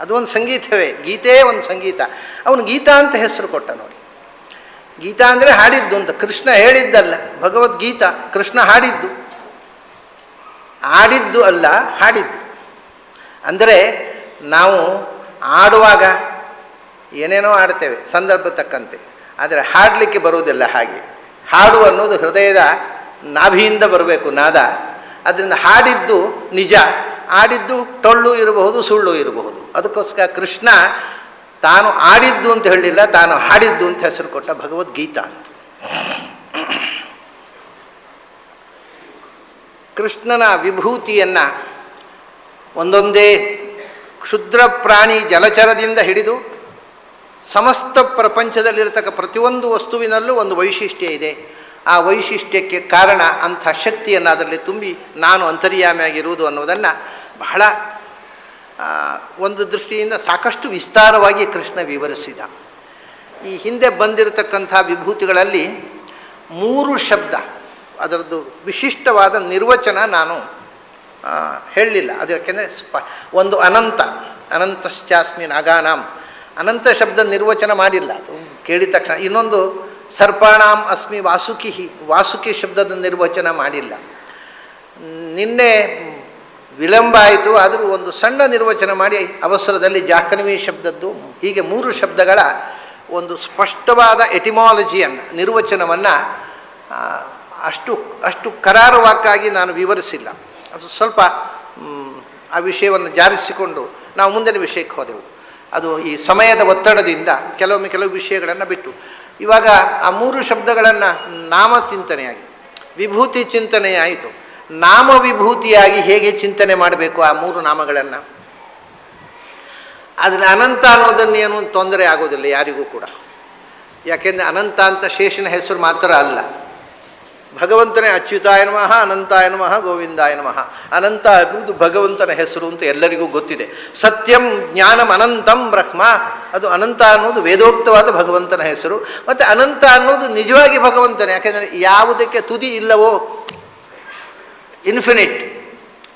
ಅದು ಒಂದು ಸಂಗೀತವೇ, ಗೀತೆ ಒಂದು ಸಂಗೀತ. ಅವನು ಗೀತಾ ಅಂತ ಹೆಸರು ಕೊಟ್ಟ ನೋಡಿ. ಗೀತಾ ಅಂದರೆ ಹಾಡಿದ್ದು ಅಂತ, ಕೃಷ್ಣ ಹೇಳಿದ್ದಲ್ಲ. ಭಗವದ್ಗೀತಾ ಕೃಷ್ಣ ಹಾಡಿದ್ದು, ಆಡಿದ್ದು ಅಲ್ಲ, ಹಾಡಿದ್ದು. ಅಂದರೆ ನಾವು ಆಡುವಾಗ ಏನೇನೋ ಆಡ್ತೇವೆ ಸಂದರ್ಭ ತಕ್ಕಂತೆ, ಆದರೆ ಹಾಡಲಿಕ್ಕೆ ಬರುವುದಿಲ್ಲ. ಹಾಗೆ ಹಾಡು ಅನ್ನೋದು ಹೃದಯದ ನಾಭಿಯಿಂದ ಬರಬೇಕು ನಾದ. ಅದರಿಂದ ಹಾಡಿದ್ದು ನಿಜ, ಆಡಿದ್ದು ಟೊಳ್ಳು ಇರಬಹುದು, ಸುಳ್ಳು ಇರಬಹುದು. ಅದಕ್ಕೋಸ್ಕರ ಕೃಷ್ಣ ತಾನು ಆಡಿದ್ದು ಅಂತ ಹೇಳಲಿಲ್ಲ, ತಾನು ಹಾಡಿದ್ದು ಅಂತ ಹೆಸರು ಕೊಟ್ಟ ಭಗವದ್ಗೀತಾ ಅಂತ. ಕೃಷ್ಣನ ವಿಭೂತಿಯನ್ನು ಒಂದೊಂದೇ ಕ್ಷುದ್ರ ಪ್ರಾಣಿ ಜಲಚರದಿಂದ ಹಿಡಿದು ಸಮಸ್ತ ಪ್ರಪಂಚದಲ್ಲಿರತಕ್ಕ ಪ್ರತಿಯೊಂದು ವಸ್ತುವಿನಲ್ಲೂ ಒಂದು ವೈಶಿಷ್ಟ್ಯ ಇದೆ. ಆ ವೈಶಿಷ್ಟ್ಯಕ್ಕೆ ಕಾರಣ ಅಂಥ ಶಕ್ತಿಯನ್ನು ಅದರಲ್ಲಿ ತುಂಬಿ ನಾನು ಅಂತರ್ಯಾಮಿಯಾಗಿರುವುದು ಅನ್ನೋದನ್ನು ಬಹಳ ಒಂದು ದೃಷ್ಟಿಯಿಂದ ಸಾಕಷ್ಟು ವಿಸ್ತಾರವಾಗಿ ಕೃಷ್ಣ ವಿವರಿಸಿದ. ಈ ಹಿಂದೆ ಬಂದಿರತಕ್ಕಂಥ ವಿಭೂತಿಗಳಲ್ಲಿ 3 ಶಬ್ದ, ಅದರದ್ದು ವಿಶಿಷ್ಟವಾದ ನಿರ್ವಚನ ನಾನು ಹೇಳಲಿಲ್ಲ. ಅದು ಯಾಕೆಂದರೆ ಒಂದು ಅನಂತ, ಅನಂತಶ್ಚಾಸ್ಮಿ ನಾಗಾನಾಂ, ಅನಂತ ಶಬ್ದ ನಿರ್ವಚನ ಮಾಡಿಲ್ಲ, ಅದು ಕೇಳಿದ ತಕ್ಷಣ. ಇನ್ನೊಂದು ಸರ್ಪಾಣಾಂ ಅಸ್ಮಿ ವಾಸುಕಿ, ವಾಸುಕಿ ಶಬ್ದದ ನಿರ್ವಚನ ಮಾಡಿಲ್ಲ. ನಿನ್ನೆ ವಿಳಂಬ ಆಯಿತು, ಆದರೂ ಒಂದು ಸಣ್ಣ ನಿರ್ವಚನ ಮಾಡಿ ಅವಸರದಲ್ಲಿ ಜಾಹ್ನವಿ ಶಬ್ದದ್ದು, ಹೀಗೆ 3 ಶಬ್ದಗಳ ಒಂದು ಸ್ಪಷ್ಟವಾದ ಎಟಿಮಾಲಜಿಯನ್ನು, ನಿರ್ವಚನವನ್ನು ಅಷ್ಟು ಕರಾರುವಾಕ್ಕಾಗಿ ನಾನು ವಿವರಿಸಿಲ್ಲ. ಅದು ಸ್ವಲ್ಪ ಆ ವಿಷಯವನ್ನು ಜಾರಿಸಿಕೊಂಡು ನಾವು ಮುಂದಿನ ವಿಷಯಕ್ಕೆ ಹೋದೆವು. ಅದು ಈ ಸಮಯದ ಒತ್ತಡದಿಂದ ಕೆಲವು ವಿಷಯಗಳನ್ನು ಬಿಟ್ಟು ಇವಾಗ ಆ 3 ಶಬ್ದಗಳನ್ನು ನಾಮ ಚಿಂತನೆಯಾಗಿ ವಿಭೂತಿ ಚಿಂತನೆಯಾಯಿತು. ನಾಮ ವಿಭೂತಿಯಾಗಿ ಹೇಗೆ ಚಿಂತನೆ ಮಾಡಬೇಕು ಆ 3 ನಾಮಗಳನ್ನು? ಆದರೆ ಅನಂತ ಅನ್ನೋದನ್ನೇನು ತೊಂದರೆ ಆಗೋದಿಲ್ಲ ಯಾರಿಗೂ ಕೂಡ. ಯಾಕೆಂದರೆ ಅನಂತ ಅಂತ ಶೇಷನ ಹೆಸರು ಮಾತ್ರ ಅಲ್ಲ, ಭಗವಂತನೇ ಅಚ್ಯುತಾಯ ನಮಃ, ಅನಂತಾಯ ನಮಃ, ಗೋವಿಂದಾಯ ನಮಃ. ಅನಂತ ಅನ್ನೋದು ಭಗವಂತನ ಹೆಸರು ಅಂತ ಎಲ್ಲರಿಗೂ ಗೊತ್ತಿದೆ. ಸತ್ಯಂ ಜ್ಞಾನಂ ಅನಂತಂ ಬ್ರಹ್ಮ, ಅದು ಅನಂತ ಅನ್ನೋದು ವೇದೋಕ್ತವಾದ ಭಗವಂತನ ಹೆಸರು. ಮತ್ತು ಅನಂತ ಅನ್ನೋದು ನಿಜವಾಗಿ ಭಗವಂತನೇ. ಯಾಕೆಂದರೆ ಯಾವುದಕ್ಕೆ ತುದಿ ಇಲ್ಲವೋ, ಇನ್ಫಿನಿಟ್,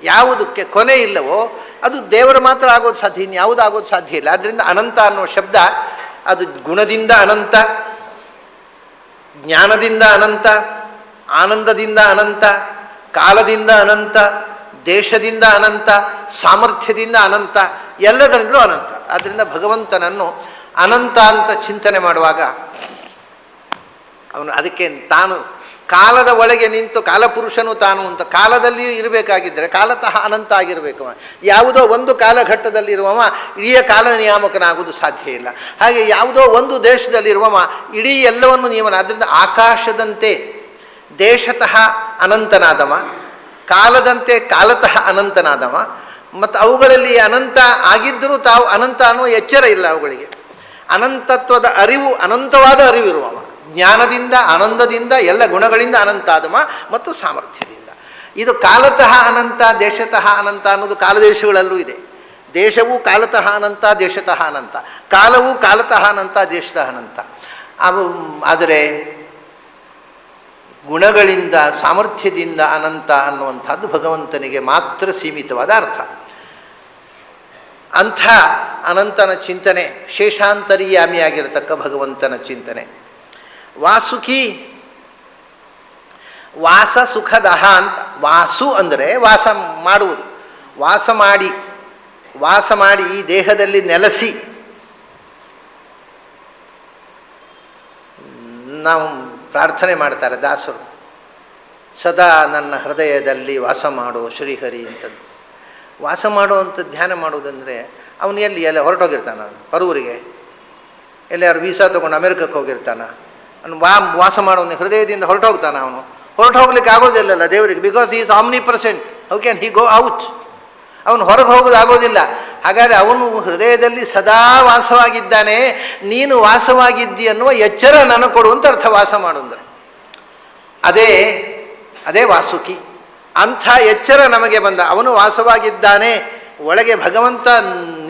ಯಾವುದಕ್ಕೆ ಕೊನೆ ಇಲ್ಲವೋ ಅದು ದೇವರು ಮಾತ್ರ ಆಗೋದು ಸಾಧ್ಯ, ಇನ್ಯಾವುದು ಆಗೋದು ಸಾಧ್ಯ ಇಲ್ಲ. ಆದ್ದರಿಂದ ಅನಂತ ಅನ್ನೋ ಶಬ್ದ ಅದು ಗುಣದಿಂದ ಅನಂತ, ಜ್ಞಾನದಿಂದ ಅನಂತ, ಆನಂದದಿಂದ ಅನಂತ, ಕಾಲದಿಂದ ಅನಂತ, ದೇಶದಿಂದ ಅನಂತ, ಸಾಮರ್ಥ್ಯದಿಂದ ಅನಂತ, ಎಲ್ಲದರಿಂದಲೂ ಅನಂತ. ಆದ್ದರಿಂದ ಭಗವಂತನನ್ನು ಅನಂತ ಅಂತ ಚಿಂತನೆ ಮಾಡುವಾಗ ಅವನು ಅದಕ್ಕೆ ತಾನು ಕಾಲದ ಒಳಗೆ ನಿಂತು ಕಾಲಪುರುಷನು ತಾನು ಅಂತ, ಕಾಲದಲ್ಲಿಯೂ ಇರಬೇಕಾಗಿದ್ದರೆ ಕಾಲತಃ ಅನಂತ ಆಗಿರಬೇಕು. ಯಾವುದೋ ಒಂದು ಕಾಲಘಟ್ಟದಲ್ಲಿರುವವ ಇಡೀ ಕಾಲ ನಿಯಾಮಕನಾಗುವುದು ಸಾಧ್ಯ ಇಲ್ಲ. ಹಾಗೆ ಯಾವುದೋ ಒಂದು ದೇಶದಲ್ಲಿರುವವ ಇಡೀ ಎಲ್ಲವನ್ನು ನಿಯಮನ. ಆದ್ದರಿಂದ ಆಕಾಶದಂತೆ ದೇಶತಃ ಅನಂತನಾದವ, ಕಾಲದಂತೆ ಕಾಲತಃ ಅನಂತನಾದವ. ಮತ್ತು ಅವುಗಳಲ್ಲಿ ಅನಂತ ಆಗಿದ್ದರೂ ತಾವು ಅನಂತ ಅನ್ನುವ ಎಚ್ಚರ ಇಲ್ಲ ಅವುಗಳಿಗೆ. ಅನಂತತ್ವದ ಅರಿವು, ಅನಂತವಾದ ಅರಿವಿರುವವ, ಜ್ಞಾನದಿಂದ, ಆನಂದದಿಂದ, ಎಲ್ಲ ಗುಣಗಳಿಂದ ಅನಂತ ಆದವ ಮತ್ತು ಸಾಮರ್ಥ್ಯದಿಂದ. ಇದು ಕಾಲತಃ ಅನಂತ, ದೇಶತಃ ಅನಂತ ಅನ್ನೋದು ಕಾಲದೇಶಗಳಲ್ಲೂ ಇದೆ. ದೇಶವೂ ಕಾಲತಃ ಅನಂತ, ದೇಶತಃ ಅನಂತ, ಕಾಲವೂ ಕಾಲತಃ ಅನಂತ, ದೇಶತಃ ಅನಂತ. ಆದರೆ ಗುಣಗಳಿಂದ, ಸಾಮರ್ಥ್ಯದಿಂದ ಅನಂತ ಅನ್ನುವಂಥದ್ದು ಭಗವಂತನಿಗೆ ಮಾತ್ರ ಸೀಮಿತವಾದ ಅರ್ಥ. ಅಂಥ ಅನಂತನ ಚಿಂತನೆ, ಶೇಷಾಂತರ್ಯಾಮಿಯಾಗಿರತಕ್ಕ ಭಗವಂತನ ಚಿಂತನೆ. ವಾಸುಕಿ, ವಾಸ ಸುಖದಹ ಅಂತ. ವಾಸು ಅಂದರೆ ವಾಸ ಮಾಡುವುದು, ವಾಸ ಮಾಡಿ ಈ ದೇಹದಲ್ಲಿ ನೆಲೆಸಿ. ನಾವು ಪ್ರಾರ್ಥನೆ ಮಾಡ್ತಾರೆ ದಾಸರು, ಸದಾ ನನ್ನ ಹೃದಯದಲ್ಲಿ ವಾಸ ಮಾಡು ಶ್ರೀಹರಿ ಅಂತದ್ದು. ವಾಸ ಮಾಡುವಂಥ ಧ್ಯಾನ ಮಾಡುವುದಂದರೆ ಅವನು ಎಲ್ಲ ಹೊರಟೋಗಿರ್ತಾನ ಪರೂರಿಗೆ, ಯಾರು ವೀಸಾ ತೊಗೊಂಡು ಅಮೆರಿಕಕ್ಕೆ ಹೋಗಿರ್ತಾನ, ಅವನು ವಾಸ ಮಾಡೋನು ಹೃದಯದಿಂದ ಹೊರಟೋಗ್ತಾನೆ. ಅವನು ಹೊರಟು ಹೋಗ್ಲಿಕ್ಕೆ ಆಗೋದಿಲ್ಲಲ್ಲ ದೇವರಿಗೆ, because is omnipresent. How can he go out? ಅವನು ಹೊರಗೆ ಹೋಗೋದು ಆಗೋದಿಲ್ಲ. ಹಾಗಾದರೆ ಅವನು ಹೃದಯದಲ್ಲಿ ಸದಾ ವಾಸವಾಗಿದ್ದಾನೆ. ನೀನು ವಾಸವಾಗಿದ್ದಿ ಅನ್ನುವ ಎಚ್ಚರ ನನಗೆ ಕೊಡುವಂಥ ಅರ್ಥ ವಾಸ ಮಾಡುವಂದರೆ ಅದೇ ವಾಸುಕಿ. ಅಂಥ ಎಚ್ಚರ ನಮಗೆ ಬಂದ, ಅವನು ವಾಸವಾಗಿದ್ದಾನೆ, ಒಳಗೆ ಭಗವಂತ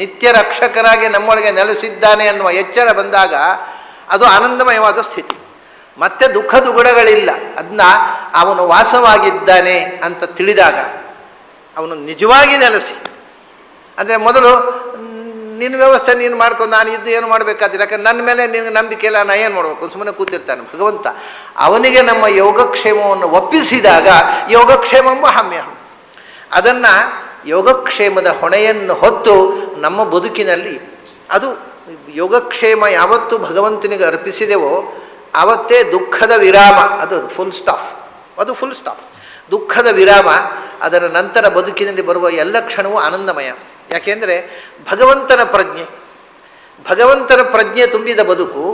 ನಿತ್ಯ ರಕ್ಷಕರಾಗಿ ನಮ್ಮೊಳಗೆ ನೆಲೆಸಿದ್ದಾನೆ ಅನ್ನುವ ಎಚ್ಚರ ಬಂದಾಗ ಅದು ಆನಂದಮಯವಾದ ಸ್ಥಿತಿ. ಮತ್ತೆ ದುಃಖ ದುಗುಡಗಳಿಲ್ಲ. ಅದನ್ನ ಅವನು ವಾಸವಾಗಿದ್ದಾನೆ ಅಂತ ತಿಳಿದಾಗ ಅವನು ನಿಜವಾಗಿ ನೆಲೆಸಿ. ಅಂದರೆ ಮೊದಲು ನಿನ್ನ ವ್ಯವಸ್ಥೆ ನೀನು ಮಾಡ್ಕೊಂಡು ನಾನು ಇದ್ದು ಏನು ಮಾಡಬೇಕಾದ್ರೆ, ಯಾಕಂದ್ರೆ ನನ್ನ ಮೇಲೆ ನಿನಗೆ ನಂಬಿಕೆ ಇಲ್ಲ, ನಾನು ಏನು ಮಾಡಬೇಕು, ಸುಮ್ಮನೆ ಕೂತಿರ್ತಾನೆ ಭಗವಂತ. ಅವನಿಗೆ ನಮ್ಮ ಯೋಗಕ್ಷೇಮವನ್ನು ಒಪ್ಪಿಸಿದಾಗ ಯೋಗಕ್ಷೇಮಂಬ ಹಮ್ಯಹಂ, ಅದನ್ನು ಯೋಗಕ್ಷೇಮದ ಹೊಣೆಯನ್ನು ಹೊತ್ತು ನಮ್ಮ ಬದುಕಿನಲ್ಲಿ ಅದು ಯೋಗಕ್ಷೇಮ ಯಾವತ್ತು ಭಗವಂತನಿಗೆ ಅರ್ಪಿಸಿದೆವೋ ಆವತ್ತೇ ದುಃಖದ ವಿರಾಮ. ಅದು ಫುಲ್ ಸ್ಟಾಪ್, ಅದು ಫುಲ್ ಸ್ಟಾಪ್, ದುಃಖದ ವಿರಾಮ. ಅದರ ನಂತರ ಬದುಕಿನಲ್ಲಿ ಬರುವ ಎಲ್ಲ ಕ್ಷಣವೂ ಆನಂದಮಯ. ಯಾಕೆಂದರೆ ಭಗವಂತನ ಪ್ರಜ್ಞೆ ತುಂಬಿದ ಬದುಕು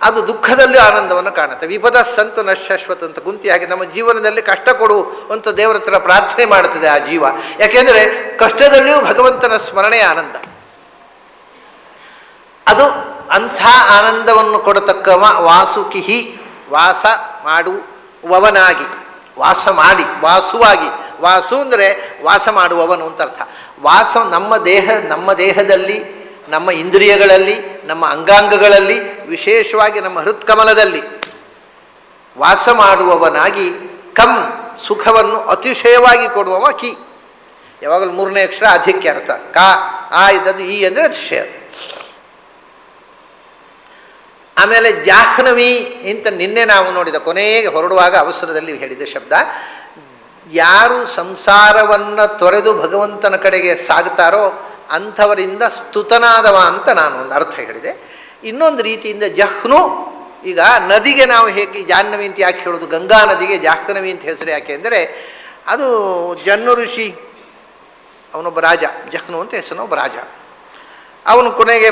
ಅದು ದುಃಖದಲ್ಲೂ ಆನಂದವನ್ನು ಕಾಣುತ್ತೆ. ವಿಪದ ಸಂತು ನಶ್ಶಾಶ್ವತ ಅಂತ ಕುಂತಿ ಹಾಗೆ ನಮ್ಮ ಜೀವನದಲ್ಲಿ ಕಷ್ಟ ಕೊಡು ಅಂತ ದೇವರ ಹತ್ರ ಪ್ರಾರ್ಥನೆ ಮಾಡುತ್ತದೆ ಆ ಜೀವ. ಯಾಕೆಂದರೆ ಕಷ್ಟದಲ್ಲಿಯೂ ಭಗವಂತನ ಸ್ಮರಣೆ ಆನಂದ. ಅದು ಅಂಥ ಆನಂದವನ್ನು ಕೊಡತಕ್ಕವ ವಾಸುಕಿಹಿ, ವಾಸ ಮಾಡುವವನಾಗಿ, ವಾಸ ಮಾಡಿ, ವಾಸುವಾಗಿ. ವಾಸು ಅಂದರೆ ವಾಸ ಮಾಡುವವನು ಅಂತ ಅರ್ಥ. ವಾಸ ನಮ್ಮ ದೇಹದಲ್ಲಿ, ನಮ್ಮ ಇಂದ್ರಿಯಗಳಲ್ಲಿ, ನಮ್ಮ ಅಂಗಾಂಗಗಳಲ್ಲಿ, ವಿಶೇಷವಾಗಿ ನಮ್ಮ ಹೃತ್ಕಮಲದಲ್ಲಿ ವಾಸ ಮಾಡುವವನಾಗಿ ಕಂ ಸುಖವನ್ನು ಅತಿಶಯವಾಗಿ ಕೊಡುವವ ಕಿ. ಯಾವಾಗಲೂ ಮೂರನೇ ಅಕ್ಷರ ಅಧಿಕ್ಯ ಅರ್ಥ. ಕಾ ಆ ಇದ್ದದ್ದು ಈ ಅಂದರೆ ಅತಿಶಯ. ಆಮೇಲೆ ಜಾಹ್ನವಿ ಅಂತ ನಿನ್ನೆ ನಾವು ನೋಡಿದ ಕೊನೆಗೆ ಹೊರಡುವಾಗ ಅವಸರದಲ್ಲಿ ಹೇಳಿದ ಶಬ್ದ. ಯಾರು ಸಂಸಾರವನ್ನು ತೊರೆದು ಭಗವಂತನ ಕಡೆಗೆ ಸಾಗುತ್ತಾರೋ ಅಂಥವರಿಂದ ಸ್ತುತನಾದವ ಅಂತ ನಾನು ಒಂದು ಅರ್ಥ ಹೇಳಿದೆ. ಇನ್ನೊಂದು ರೀತಿಯಿಂದ ಜಹ್ನು, ಈಗ ನದಿಗೆ ನಾವು ಹೇಗೆ ಜಾಹ್ನವಿ ಅಂತ ಯಾಕೆ ಹೇಳೋದು, ಗಂಗಾ ನದಿಗೆ ಜಾಹ್ನವಿ ಅಂತ ಹೆಸರು ಯಾಕೆ ಅಂದರೆ ಅದು ಜನ್ನು ಋಷಿ, ಅವನೊಬ್ಬ ರಾಜ, ಜಹ್ನು ಅಂತ ಹೆಸರಿನೊಬ್ಬ ರಾಜ. ಅವನು ಕೊನೆಗೆ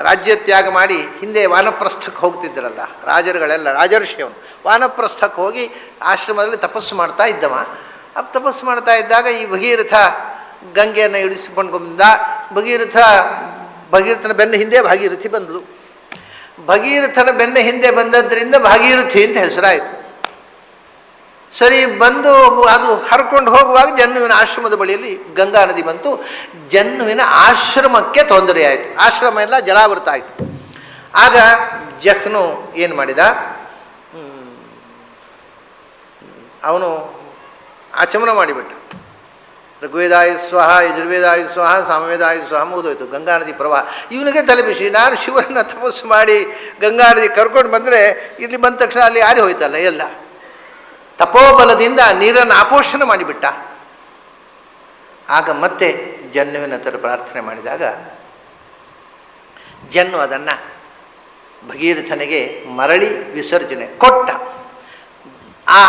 ರಾಜ್ಯ ತ್ಯಾಗ ಮಾಡಿ ಹಿಂದೆ ವಾನಪ್ರಸ್ಥಕ್ಕೆ ಹೋಗ್ತಿದ್ದರಲ್ಲ ರಾಜರುಗಳೆಲ್ಲ, ರಾಜರ್ಷಿ ಅವನು ವಾನಪ್ರಸ್ಥಕ್ಕೆ ಹೋಗಿ ಆಶ್ರಮದಲ್ಲಿ ತಪಸ್ಸು ಮಾಡ್ತಾ ಇದ್ದವ. ತಪಸ್ಸು ಮಾಡ್ತಾ ಇದ್ದಾಗ ಈ ಭಗೀರಥ ಗಂಗೆಯನ್ನು ಇಳಿಸಿಕೊಂಡು ಬಂದ. ಭಗೀರಥನ ಬೆನ್ನ ಹಿಂದೆ ಭಾಗೀರಥಿ ಬಂದಳು. ಭಗೀರಥನ ಬೆನ್ನ ಹಿಂದೆ ಬಂದದ್ರಿಂದ ಭಾಗೀರಥಿ ಅಂತ ಹೆಸರಾಯಿತು. ಸರಿ, ಬಂದು ಅದು ಹರ್ಕೊಂಡು ಹೋಗುವಾಗ ಜನ್ನುವಿನ ಆಶ್ರಮದ ಬಳಿಯಲ್ಲಿ ಗಂಗಾ ನದಿ ಬಂತು. ಜನ್ನುವಿನ ಆಶ್ರಮಕ್ಕೆ ತೊಂದರೆ ಆಯಿತು, ಆಶ್ರಮ ಎಲ್ಲ ಜಲಾವೃತ ಆಯಿತು. ಆಗ ಜಹ್ನು ಏನು ಮಾಡಿದ, ಅವನು ಆಚಮನ ಮಾಡಿಬಿಟ್ಟ. ಋಗ್ವೇದಾಯ ಸ್ವಹ, ಯಜುರ್ವೇದಾಯ ಸ್ವಹ, ಸಾಮವೇದಾಯ ಸ್ವಹ ಮುಗಿದೋಯ್ತು. ಗಂಗಾ ನದಿ ಪ್ರವಾಹ ಇವನಿಗೆ ತಲೆಬಿಸಿ. ನಾನು ಶಿವರನ್ನ ತಪಸ್ಸು ಮಾಡಿ ಗಂಗಾ ನದಿ ಕರ್ಕೊಂಡು ಬಂದರೆ ಇಲ್ಲಿ ಬಂದ ತಕ್ಷಣ ಅಲ್ಲಿ ಆರಿ ಹೋಯ್ತಲ್ಲ ಎಲ್ಲ. ತಪೋಬಲದಿಂದ ನೀರನ್ನು ಆಪೋಷಣ ಮಾಡಿಬಿಟ್ಟ. ಆಗ ಮತ್ತೆ ಜನ್ನುವಿನ ಹತ್ರ ಪ್ರಾರ್ಥನೆ ಮಾಡಿದಾಗ ಜನ್ನು ಅದನ್ನು ಭಗೀರಥನಿಗೆ ಮರಳಿ ವಿಸರ್ಜನೆ ಕೊಟ್ಟ. ಆ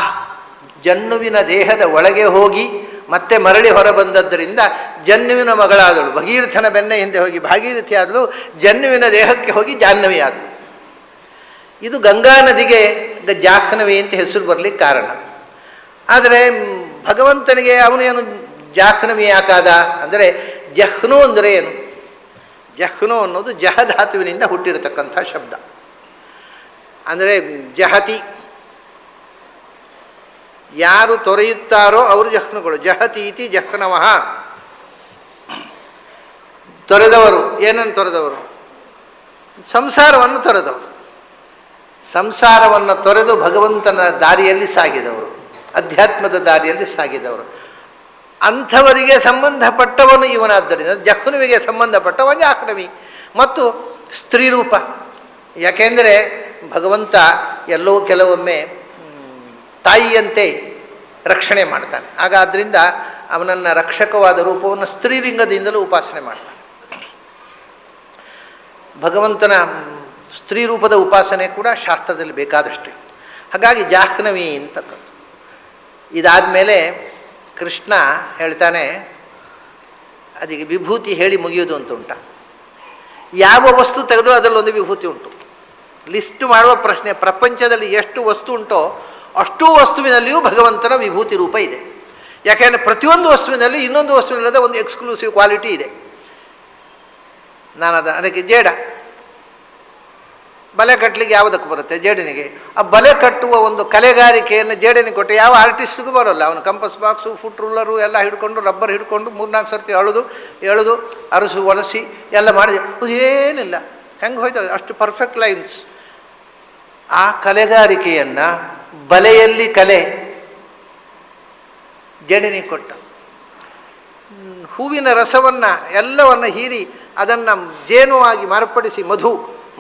ಜನ್ನುವಿನ ದೇಹದ ಒಳಗೆ ಹೋಗಿ ಮತ್ತೆ ಮರಳಿ ಹೊರ ಬಂದದ್ದರಿಂದ ಜನ್ನುವಿನ ಮಗಳಾದಳು. ಭಗೀರಥನ ಬೆನ್ನ ಹಿಂದೆ ಹೋಗಿ ಭಾಗೀರಥಿ ಆದಳು, ಜನ್ನುವಿನ ದೇಹಕ್ಕೆ ಹೋಗಿ ಜಾಹ್ನವಿ ಆದಳು. ಇದು ಗಂಗಾ ನದಿಗೆ ಜಾಹ್ನವಿ ಅಂತ ಹೆಸರು ಬರಲಿಕ್ಕೆ ಕಾರಣ. ಆದರೆ ಭಗವಂತನಿಗೆ ಅವನೇನು ಜಾಹ್ನವಿ ಯಾಕಾದ ಅಂದರೆ ಜಹ್ನು ಅಂದರೆ ಏನು? ಜಹ್ನು ಅನ್ನೋದು ಜಹಧಾತುವಿನಿಂದ ಹುಟ್ಟಿರತಕ್ಕಂಥ ಶಬ್ದ. ಅಂದರೆ ಜಹತಿ, ಯಾರು ತೊರೆಯುತ್ತಾರೋ ಅವರು ಜಹ್ನುಗಳು. ಜಹತೀತಿ ಜಹ್ನವಃ, ತೊರೆದವರು. ಏನನ್ನು ತೊರೆದವರು? ಸಂಸಾರವನ್ನು ತೊರೆದವರು. ಸಂಸಾರವನ್ನು ತೊರೆದು ಭಗವಂತನ ದಾರಿಯಲ್ಲಿ ಸಾಗಿದವರು, ಅಧ್ಯಾತ್ಮದ ದಾರಿಯಲ್ಲಿ ಸಾಗಿದವರು. ಅಂಥವರಿಗೆ ಸಂಬಂಧಪಟ್ಟವನು ಇವನಾದ್ದರಿಂದ ಜಹ್ನುವಿಗೆ ಸಂಬಂಧಪಟ್ಟವ ಜಾಹ್ನವಿ. ಮತ್ತು ಸ್ತ್ರೀ ರೂಪ. ಯಾಕೆಂದರೆ ಭಗವಂತ ಎಲ್ಲವೂ ಕೆಲವೊಮ್ಮೆ ತಾಯಿಯಂತೆ ರಕ್ಷಣೆ ಮಾಡ್ತಾನೆ. ಆದ್ದರಿಂದ ಅವನನ್ನು ರಕ್ಷಕವಾದ ರೂಪವನ್ನು ಸ್ತ್ರೀಲಿಂಗದಿಂದಲೂ ಉಪಾಸನೆ ಮಾಡ್ತಾನೆ. ಭಗವಂತನ ಸ್ತ್ರೀ ರೂಪದ ಉಪಾಸನೆ ಕೂಡ ಶಾಸ್ತ್ರದಲ್ಲಿ ಬೇಕಾದಷ್ಟೇ. ಹಾಗಾಗಿ ಜಾಹ್ನವಿ ಅಂತಕ್ಕಂಥ. ಇದಾದ ಮೇಲೆ ಕೃಷ್ಣ ಹೇಳ್ತಾನೆ, ಅದಕ್ಕೆ ವಿಭೂತಿ ಹೇಳಿ ಮುಗಿಯೋದು ಅಂತ ಉಂಟ. ಯಾವ ವಸ್ತು ತೆಗೆದರೂ ಅದರಲ್ಲೊಂದು ವಿಭೂತಿ ಉಂಟು. ಲಿಸ್ಟ್ ಮಾಡುವ ಪ್ರಶ್ನೆ, ಪ್ರಪಂಚದಲ್ಲಿ ಎಷ್ಟು ವಸ್ತು ಉಂಟೋ ಅಷ್ಟೂ ವಸ್ತುವಿನಲ್ಲಿಯೂ ಭಗವಂತನ ವಿಭೂತಿ ರೂಪ ಇದೆ. ಯಾಕೆಂದರೆ ಪ್ರತಿಯೊಂದು ವಸ್ತುವಿನಲ್ಲಿ ಇನ್ನೊಂದು ವಸ್ತುವಿನಲ್ಲದ ಒಂದು ಎಕ್ಸ್ಕ್ಲೂಸಿವ್ ಕ್ವಾಲಿಟಿ ಇದೆ. ಅದಕ್ಕೆ ಜೇಡ, ಬಲೆ ಕಟ್ಟಲಿಕ್ಕೆ ಯಾವುದಕ್ಕೆ ಬರುತ್ತೆ? ಜೇಡನಿಗೆ. ಆ ಬಲೆ ಕಟ್ಟುವ ಒಂದು ಕಲೆಗಾರಿಕೆಯನ್ನು ಜೇಡನಿಗೆ ಕೊಟ್ಟು ಯಾವ ಆರ್ಟಿಸ್ಟ್ಗೂ ಬರೋಲ್ಲ. ಅವನು ಕಂಪಸ್ ಬಾಕ್ಸು, ಫುಟ್ ರೂಲರು ಎಲ್ಲ ಹಿಡ್ಕೊಂಡು, ರಬ್ಬರ್ ಹಿಡ್ಕೊಂಡು 3-4 ಸರ್ತಿ ಎಳೆದು ಅರಸು ಒರೆಸಿ ಎಲ್ಲ ಮಾಡಿದೆ. ಅದು ಏನಿಲ್ಲ, ಹೆಂಗೆ ಹೋಯ್ತು ಅಷ್ಟು ಪರ್ಫೆಕ್ಟ್ ಲೈನ್ಸ್. ಆ ಕಲೆಗಾರಿಕೆಯನ್ನು ಬಲೆಯಲ್ಲಿ ಕಲೆ ಜೇಡನಿಗೆ ಕೊಟ್ಟ. ಹೂವಿನ ರಸವನ್ನು ಎಲ್ಲವನ್ನು ಹೀರಿ ಅದನ್ನು ಜೇನುವಾಗಿ ಮಾರ್ಪಡಿಸಿ